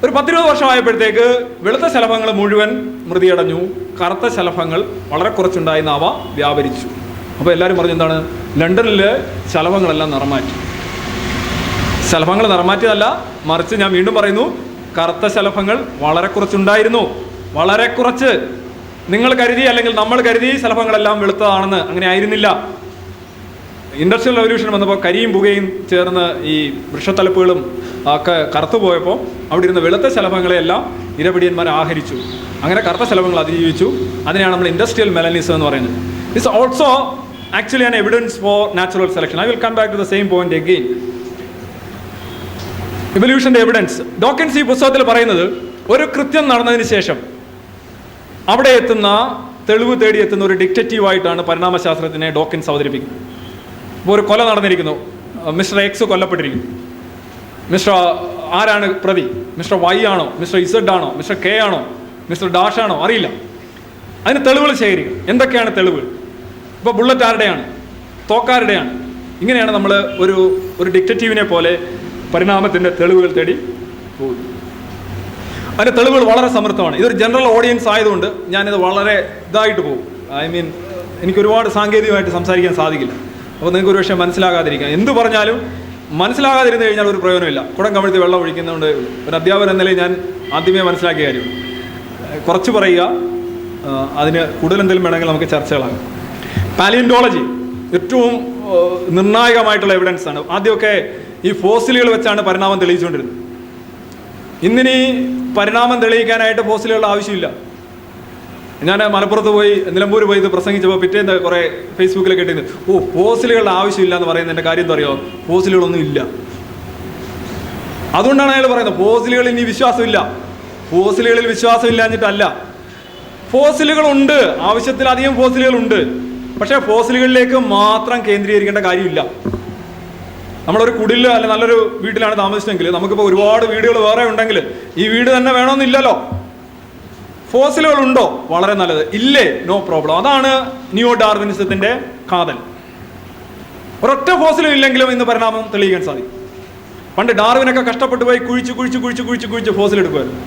ഒരു 10-20 വർഷമായപ്പോഴത്തേക്ക് വെളുത്ത ശലഭങ്ങൾ മുഴുവൻ മൃതിയടഞ്ഞു, കറുത്ത ശലഭങ്ങൾ വളരെ കുറച്ചുണ്ടായിരുന്ന അവ വ്യാപരിച്ചു. അപ്പോൾ എല്ലാവരും പറഞ്ഞു എന്താണ്? ലണ്ടനിൽ ശലഭങ്ങളെല്ലാം നിറം മാറ്റി. ശലഭങ്ങൾ നിറം മാറ്റിയതല്ല, മറിച്ച് ഞാൻ വീണ്ടും പറയുന്നു, കറുത്ത ശലഭങ്ങൾ വളരെ കുറച്ചുണ്ടായിരുന്നു, വളരെ കുറച്ച്. നിങ്ങൾ കരുതി അല്ലെങ്കിൽ നമ്മൾ കരുതി ശലഭങ്ങളെല്ലാം വെളുത്തതാണെന്ന്. അങ്ങനെ ആയിരുന്നില്ല. ഇൻഡസ്ട്രിയൽ റവല്യൂഷൻ വന്നപ്പോൾ കരിയും പുകയും ചേർന്ന് ഈ വൃക്ഷത്തലപ്പുകളും ഒക്കെ കറുത്തു പോയപ്പോൾ അവിടെ ഇരുന്ന വെളുത്ത ശലഭങ്ങളെയെല്ലാം ഇരപിടിയന്മാർ ആഹരിച്ചു. അങ്ങനെ കറുത്ത ശലഭങ്ങൾ അതിജീവിച്ചു. അതിനെയാണ് നമ്മൾ ഇൻഡസ്ട്രിയൽ മെലനിസം എന്ന് പറയുന്നത്. It's also actually an evidence for natural selection. I will come back to the same point again. ഇവല്യൂഷൻ്റെ എവിഡൻസ് ഡോക്കിൻസ് ഈ പുസ്തകത്തിൽ പറയുന്നത്, ഒരു കൃത്യം നടന്നതിന് ശേഷം അവിടെ എത്തുന്ന തെളിവ് തേടിയെത്തുന്ന ഒരു ഡിറ്റക്റ്റീവായിട്ടാണ് പരിണാമശാസ്ത്രത്തിനെ ഡോക്കിൻസ് അവതരിപ്പിക്കുന്നത്. ഇപ്പോൾ ഒരു കൊല നടന്നിരിക്കുന്നു, മിസ്റ്റർ എക്സ് കൊല്ലപ്പെട്ടിരിക്കുന്നു. മിസ്റ്റർ ആരാണ് പ്രതി? മിസ്റ്റർ വൈ ആണോ, മിസ്റ്റർ ഇസഡ് ആണോ, മിസ്റ്റർ കെ ആണോ, മിസ്റ്റർ ഡാഷ് ആണോ, അറിയില്ല. അതിന് തെളിവുകൾ ശേഖരിക്കും. എന്തൊക്കെയാണ് തെളിവുകൾ? ഇപ്പോൾ ബുള്ളറ്റ് ആരുടെയാണ്, തോക്കാരുടെയാണ്? ഇങ്ങനെയാണ് നമ്മൾ ഒരു ഡിറ്റക്റ്റീവിനെ പോലെ പരിണാമത്തിൻ്റെ തെളിവുകൾ തേടി പോകുന്നു. അതിൻ്റെ തെളിവുകൾ വളരെ സമൃദ്ധമാണ്. ഇതൊരു ജനറൽ ഓഡിയൻസ് ആയതുകൊണ്ട് ഞാനിത് വളരെ ഇതായിട്ട് പോകും. എനിക്ക് ഒരുപാട് സാങ്കേതികമായിട്ട് സംസാരിക്കാൻ സാധിക്കില്ല. അപ്പോൾ നിങ്ങൾക്ക് ഒരു പക്ഷേ മനസ്സിലാകാതിരിക്കാം. എന്ത് പറഞ്ഞാലും മനസ്സിലാകാതിരുന്നു കഴിഞ്ഞാൽ ഒരു പ്രയോജനമില്ല. കുടം കമിഴ്ത്തി വെള്ളം ഒഴിക്കുന്നതുകൊണ്ട് ഒരു അധ്യാപകൻ എന്ന നിലയിൽ ഞാൻ ആദ്യമേ മനസ്സിലാക്കിയ കാര്യം കുറച്ച് പറയുക, അതിന് കൂടുതൽ എന്തെങ്കിലും വേണമെങ്കിൽ നമുക്ക് ചർച്ചകളാകാം. പാലിയന്റോളജി ഏറ്റവും നിർണായകമായിട്ടുള്ള എവിഡൻസ് ആണ്. ആദ്യമൊക്കെ ഈ ഫോസിലുകൾ വെച്ചാണ് പരിണാമം തെളിയിച്ചുകൊണ്ടിരുന്നത്. ഇന്നിനി പരിണാമം തെളിയിക്കാനായിട്ട് ഫോസിലുകളുടെ ആവശ്യമില്ല. ഞാൻ മലപ്പുറത്ത് പോയി, നിലമ്പൂർ പോയി ഇത് പ്രസംഗിച്ചപ്പോൾ പിറ്റേന്ന് കുറേ ഫേസ്ബുക്കിലൊക്കെ ഇട്ടിരുന്നു, ഓ ഫോസിലുകളുടെ ആവശ്യമില്ല എന്ന് പറയുന്നതിൻ്റെ കാര്യം എന്താ അറിയോ? ഫോസിലുകളൊന്നും ഇല്ല. അതുകൊണ്ടാണ് അയാൾ പറയുന്നത് ഫോസിലുകളിൽ ഇനി വിശ്വാസമില്ല. ഫോസിലുകളിൽ വിശ്വാസമില്ല എന്നിട്ടല്ല, ഫോസിലുകളുണ്ട്, ആവശ്യത്തിലധികം ഫോസിലുകളുണ്ട്. പക്ഷേ ഫോസിലുകളിലേക്ക് മാത്രം കേന്ദ്രീകരിക്കേണ്ട കാര്യമില്ല. നമ്മളൊരു കുടിൽ അല്ല നല്ലൊരു വീട്ടിലാണ് താമസിച്ചെങ്കിൽ നമുക്കിപ്പോൾ ഒരുപാട് വീടുകൾ വേറെ ഉണ്ടെങ്കിൽ ഈ വീട് തന്നെ വേണമെന്നില്ലല്ലോ. ഫോസിലുകളുണ്ടോ? വളരെ നല്ലത്. ഇല്ലേ? No problem. അതാണ് നിയോ ഡാർവിനിസത്തിൻ്റെ കാതൽ. ഒരൊറ്റ ഫോസിലും ഇല്ലെങ്കിലും ഇന്ന് പരിണാമം തെളിയിക്കാൻ സാധിക്കും. പണ്ട് ഡാർവിനൊക്കെ കഷ്ടപ്പെട്ട് പോയി കുഴിച്ച് ഫോസിൽ എടുക്കുമായിരുന്നു.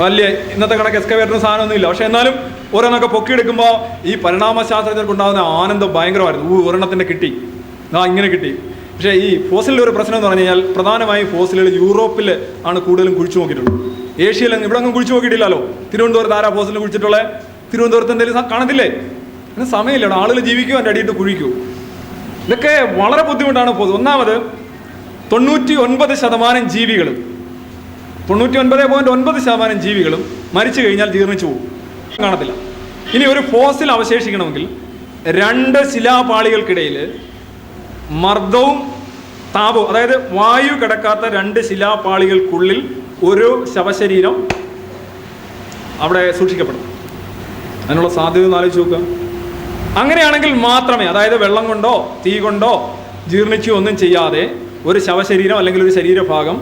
വലിയ ഇന്നത്തെ കണക്ക് എക്സ്കവേറ്ററിന് സാധനമൊന്നും ഇല്ല. പക്ഷെ എന്നാലും ഓരോന്നൊക്കെ പൊക്കിയെടുക്കുമ്പോൾ ഈ പരിണാമശാസ്ത്രജ്ഞർക്ക് ഉണ്ടാകുന്ന ആനന്ദം ഭയങ്കരമായിരുന്നു. ഒരെണ്ണത്തിൻ്റെ കിട്ടി, ഇങ്ങനെ കിട്ടി. പക്ഷേ ഈ ഫോസിലിൻ്റെ ഒരു പ്രശ്നം എന്ന് പറഞ്ഞു കഴിഞ്ഞാൽ പ്രധാനമായും ഫോസിലുകൾ യൂറോപ്പിൽ ആണ് കൂടുതലും കുഴിച്ചു നോക്കിയിട്ടുള്ളത്. ഏഷ്യയിൽ ഇവിടെ ഒന്നും കുഴിച്ചു നോക്കിയിട്ടില്ലല്ലോ. തിരുവനന്തപുരത്ത് ആരാ ഫോസിൽ കുഴിച്ചിട്ടുള്ളത്? തിരുവനന്തപുരത്ത് എന്തെങ്കിലും കാണത്തില്ലേ? അതിന് സമയമില്ല. ആളുകൾ ജീവിക്കും, അതിൻ്റെ അടിയിട്ട് കുഴിക്കൂ. ഇതൊക്കെ വളരെ ബുദ്ധിമുട്ടാണ്. ഒന്നാമത് 99% ജീവികളും 99.9% ജീവികളും മരിച്ചു കഴിഞ്ഞാൽ ജീർണിച്ചു പോകും, കാണത്തില്ല. ഇനി ഒരു ഫോസിൽ അവശേഷിക്കണമെങ്കിൽ 2 ശിലാപാളികൾക്കിടയിൽ മർദ്ദവും താപവും, അതായത് വായു കിടക്കാത്ത 2 ശിലാപാളികൾക്കുള്ളിൽ ഒരു ശവശരീരം അവിടെ സൂക്ഷിക്കപ്പെടും. അതിനുള്ള സാധ്യത ഒന്ന് ആലോചിച്ച് നോക്കുക. അങ്ങനെയാണെങ്കിൽ മാത്രമേ, അതായത് വെള്ളം കൊണ്ടോ തീ കൊണ്ടോ ജീർണിക്കുകയോ ഒന്നും ചെയ്യാതെ ഒരു ശവശരീരം അല്ലെങ്കിൽ ഒരു ശരീരഭാഗം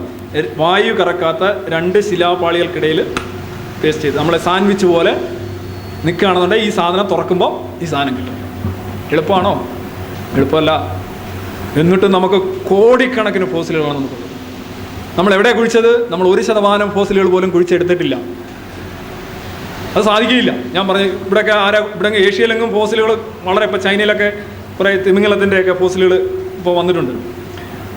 വായു കറക്കാത്ത 2 ശിലാപാളികൾക്കിടയിൽ പേസ്റ്റ് ചെയ്ത് നമ്മളെ സാൻഡ്വിച്ച് പോലെ നിൽക്കുകയാണെന്നുണ്ടെങ്കിൽ ഈ സാധനം തുറക്കുമ്പോൾ ഈ സാധനം കിട്ടും. എളുപ്പമാണോ? എളുപ്പമല്ല. എന്നിട്ടും നമുക്ക് കോടിക്കണക്കിന് ഫോസിലുകളാണ് നമുക്ക്. നമ്മൾ എവിടെ കുഴിച്ചത്? നമ്മൾ 1% ഫോസിലുകൾ പോലും കുഴിച്ചെടുത്തിട്ടില്ല. അത് സാധിക്കുകയില്ല. ഞാൻ പറഞ്ഞു, ഇവിടെയൊക്കെ ഇവിടെ ഏഷ്യയിലെങ്ങും ഫോസിലുകൾ വളരെ, ഇപ്പോൾ ചൈനയിലൊക്കെ കുറേ തിമിംഗലത്തിൻ്റെയൊക്കെ ഫോസിലുകൾ ഇപ്പോൾ വന്നിട്ടുണ്ട്.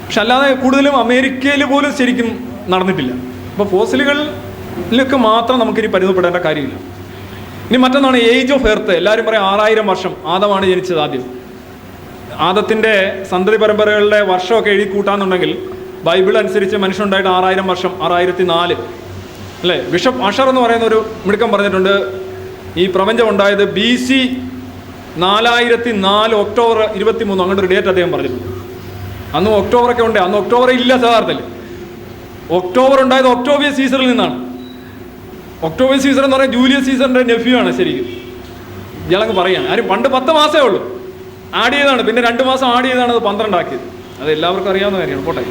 പക്ഷെ അല്ലാതെ കൂടുതലും അമേരിക്കയിൽ പോലും ശരിക്കും നടന്നിട്ടില്ല. അപ്പോൾ ഫോസിലുകളിലൊക്കെ മാത്രം നമുക്കിനി പരിമിതപ്പെടേണ്ട കാര്യമില്ല. ഇനി മറ്റൊന്നാണ് ഏജ് ഓഫ് എർത്ത്. എല്ലാവരും പറയും 6000 വർഷം ആദമാണ് ജനിച്ചത് ആദ്യം. ആദത്തിൻ്റെ സന്തതി പരമ്പരകളുടെ വർഷമൊക്കെ എഴുതി കൂട്ടാന്നുണ്ടെങ്കിൽ ബൈബിൾ അനുസരിച്ച് മനുഷ്യനുണ്ടായിട്ട് 6000 വർഷം, 6004 അല്ലേ? ബിഷപ്പ് അഷർ എന്ന് പറയുന്ന ഒരു മിടുക്കം പറഞ്ഞിട്ടുണ്ട്, ഈ പ്രപഞ്ചം ഉണ്ടായത് BC 4004 ഒക്ടോബർ 23, അങ്ങനെ ഒരു ഡേറ്റ് അദ്ദേഹം പറഞ്ഞിട്ടുണ്ട്. അന്ന് ഒക്ടോബറൊക്കെ ഉണ്ട്. അന്ന് ഒക്ടോബർ ഇല്ല യഥാർത്ഥത്തിൽ. ഒക്ടോബർ ഉണ്ടായത് ഒക്ടോബിയസ് സീസറിൽ നിന്നാണ്. ഒക്ടോബിയസ് സീസർ എന്ന് പറയുന്നത് ജൂലിയസ് സീസറിൻ്റെ നെഫ്യൂ ആണ് ശരിക്കും. ഇയാളങ്ങ് പറയാണ്. ആരും പണ്ട് 10 മാസമേ ഉള്ളൂ, ആഡ് ചെയ്താണ്. പിന്നെ 2 മാസം ആഡ് ചെയ്താണ് അത് 12 ആക്കിയത്. അത് എല്ലാവർക്കും അറിയാവുന്ന കാര്യമാണ്. പോട്ടെ.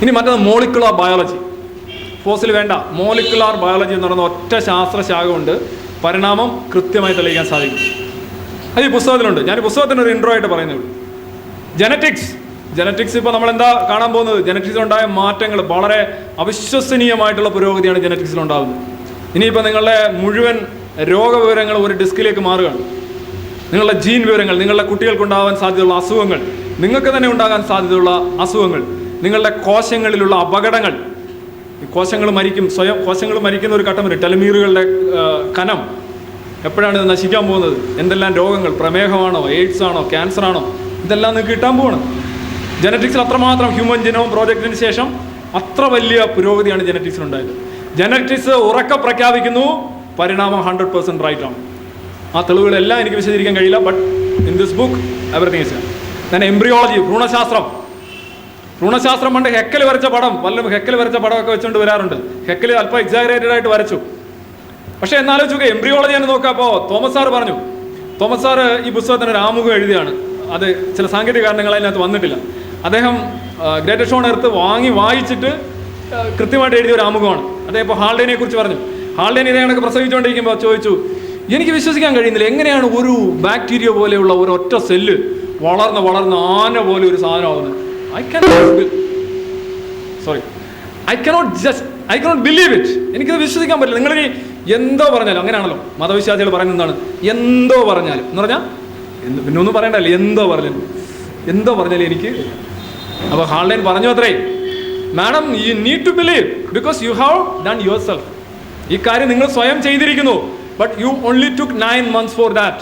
ഇനി മറ്റൊന്ന് മോളിക്കുലാർ ബയോളജി. ഫോസിൽ വേണ്ട, മോളിക്കുലാർ ബയോളജി എന്ന് പറയുന്ന ഒറ്റ ശാസ്ത്രശാഖ കൊണ്ട് പരിണാമം കൃത്യമായി തെളിയിക്കാൻ സാധിക്കും. അത് ഈ പുസ്തകത്തിലുണ്ട്. ഞാൻ പുസ്തകത്തിന് ഒരു ഇൻട്രോ ആയിട്ട് പറയുന്നേ ഉള്ളൂ. ജനറ്റിക്സ് ഇപ്പോൾ നമ്മൾ എന്താ കാണാൻ പോകുന്നത്? ജനറ്റിക്സിലുണ്ടായ മാറ്റങ്ങൾ, വളരെ അവിശ്വസനീയമായിട്ടുള്ള പുരോഗതിയാണ് ജനറ്റിക്സിലുണ്ടാകുന്നത്. ഇനിയിപ്പോൾ നിങ്ങളുടെ മുഴുവൻ രോഗവിവരങ്ങൾ ഒരു ഡിസ്കിലേക്ക് മാറുകയാണ്. നിങ്ങളുടെ ജീൻ വിവരങ്ങൾ, നിങ്ങളുടെ കുട്ടികൾക്കുണ്ടാകാൻ സാധ്യതയുള്ള അസുഖങ്ങൾ, നിങ്ങൾക്ക് തന്നെ ഉണ്ടാകാൻ സാധ്യതയുള്ള അസുഖങ്ങൾ, നിങ്ങളുടെ കോശങ്ങളിലുള്ള അപകടങ്ങൾ. ഈ കോശങ്ങൾ മരിക്കും, സ്വയം കോശങ്ങൾ മരിക്കുന്ന ഒരു ഘട്ടം വരും. ടെലമീറുകളുടെ കനം എപ്പോഴാണ് ഇത് നശിക്കാൻ പോകുന്നത്? എന്തെല്ലാം രോഗങ്ങൾ, പ്രമേഹമാണോ, എയ്ഡ്സ് ആണോ, ക്യാൻസർ ആണോ, ഇതെല്ലാം നിങ്ങൾക്ക് കിട്ടാൻ പോവാണ്. ജനറ്റിക്സിൽ അത്രമാത്രം ഹ്യൂമൻ ജിനോം പ്രോജക്റ്റിന് ശേഷം അത്ര വലിയ പുരോഗതിയാണ് ജനറ്റിക്സിലുണ്ടായത്. ജനറ്റിക്സ് ഉറക്കെ പ്രഖ്യാപിക്കുന്നു പരിണാമം 100% റൈറ്റ് ആണ്. ആ തെളിവുകളെല്ലാം എനിക്ക് വിശദീകരിക്കാൻ കഴിയില്ല. But in this book everything is then. Embryology, ഭ്രൂണശാസ്ത്രം പണ്ട് ഹെക്കൽ വരച്ച പടം, ഹെക്കൽ വരച്ച പടമൊക്കെ വെച്ചുകൊണ്ട് വരാറുണ്ട്. ഹെക്കൽ അല്പം എക്സാഗറേറ്റഡ് ആയിട്ട് വരച്ചു. പക്ഷേ എന്നാലോചിക്കുക, എംബ്രിയോളജി എന്ന് നോക്കുക. അപ്പോൾ തോമസ് സാർ ഈ പുസ്തകത്തിന് ഒരു ആമുഖം എഴുതിയാണ്. അത് ചില സാങ്കേതിക കാരണങ്ങൾ അതിനകത്ത് വന്നിട്ടില്ല. അദ്ദേഹം ഗ്രേറ്റസ്റ്റ് ഓൺ എർത്ത് വായിച്ചിട്ട് കൃത്യമായിട്ട് എഴുതിയ ഒരു ആമുഖമാണ്. അദ്ദേഹം ഇപ്പോൾ ഹാൾഡേനെ കുറിച്ച് പറഞ്ഞു. ഹാൾഡേൻ ഇതേ കണക്ക് പ്രസവിച്ചുകൊണ്ടിരിക്കുമ്പോൾ ചോദിച്ചു, എനിക്ക് വിശ്വസിക്കാൻ കഴിയുന്നില്ല, എങ്ങനെയാണ് ഒരു ബാക്ടീരിയ പോലെയുള്ള ഒരു ഒറ്റ സെല്ല് വളർന്ന് ആന പോലെ ഒരു സാധനമാകുന്നത്? I cannot believe it. എനിക്കത് വിശ്വസിക്കാൻ പറ്റില്ല. നിങ്ങളിനി എന്തോ പറഞ്ഞാലും, അങ്ങനെയാണല്ലോ മതവിശ്വാസികൾ പറയുന്നത്, എന്താണ് എന്തോ പറഞ്ഞാലും എന്ന് പറഞ്ഞാൽ പിന്നെ ഒന്നും പറയണ്ടല്ലോ, എന്തോ പറഞ്ഞാലും എനിക്ക്. അപ്പോൾ ഹാൾഡേൻ പറഞ്ഞു അത്രേ, madam you need to believe because you have done yourself. ഈ കാര്യം നിങ്ങൾ സ്വയം ചെയ്തിരിക്കുന്നു. But you only took 9 months for that.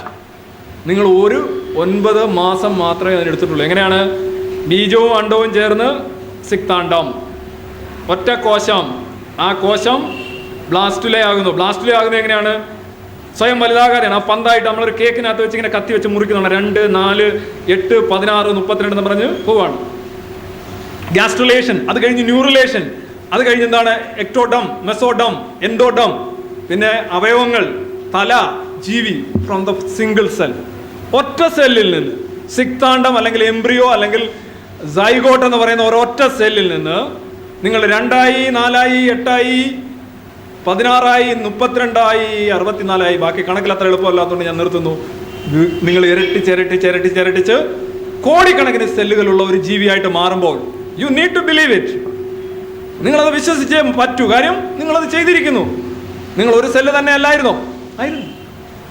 നിങ്ങൾ 9 മാസം മാത്രമേ അതിനെടുത്തിട്ടുള്ളൂ. എങ്ങനെയാണ്? ബീജവും അണ്ടവും ചേർന്ന് സിക്താണ്ഡം, ഒറ്റ കോശം. ആ കോശം ബ്ലാസ്റ്റുല ആകുന്നു എങ്ങനെയാണ്? സ്വയം വലുതാകാതെയാണ്. ആ പന്തായിട്ട് നമ്മളൊരു കേക്കിനകത്ത് വെച്ച് ഇങ്ങനെ കത്തി വെച്ച് മുറിക്കുന്നുണ്ട്. 2, 4, 8, 16, 32 എന്ന് പറഞ്ഞ് പോവാണ്. ഗ്യാസ്ട്രുലേഷൻ, അത് കഴിഞ്ഞ് ന്യൂറുലേഷൻ, അത് കഴിഞ്ഞ് എന്താണ്? എക്ടോഡം, മെസോഡം, എൻഡോഡം, പിന്നെ അവയവങ്ങൾ, തല, ജീവി ഫ്രോം ദ സിംഗിൾ സെൽ, ഒറ്റ സെല്ലിൽ നിന്ന്. സിക്താണ്ഡം അല്ലെങ്കിൽ എംബ്രിയോ അല്ലെങ്കിൽ സൈഗോട്ട് എന്ന് പറയുന്ന ഒരൊറ്റ സെല്ലിൽ നിന്ന് നിങ്ങൾ 2ആയി, 4ആയി, 8ആയി, 16ആയി, 32ആയി, 64ആയി. ബാക്കി കണക്കിൽ അത്ര എളുപ്പമല്ലാത്തതുകൊണ്ട് ഞാൻ നിർത്തുന്നു. നിങ്ങൾ ഇരട്ടിച്ച് കോടിക്കണക്കിന് സെല്ലുകളുള്ള ഒരു ജീവിയായിട്ട് മാറുമ്പോൾ you need to believe it. നിങ്ങളത് വിശ്വസിച്ചേ പറ്റൂ. കാര്യം നിങ്ങളത് ചെയ്തിരിക്കുന്നു. നിങ്ങൾ ഒരു സെല്ല് തന്നെ ആയിരുന്നു.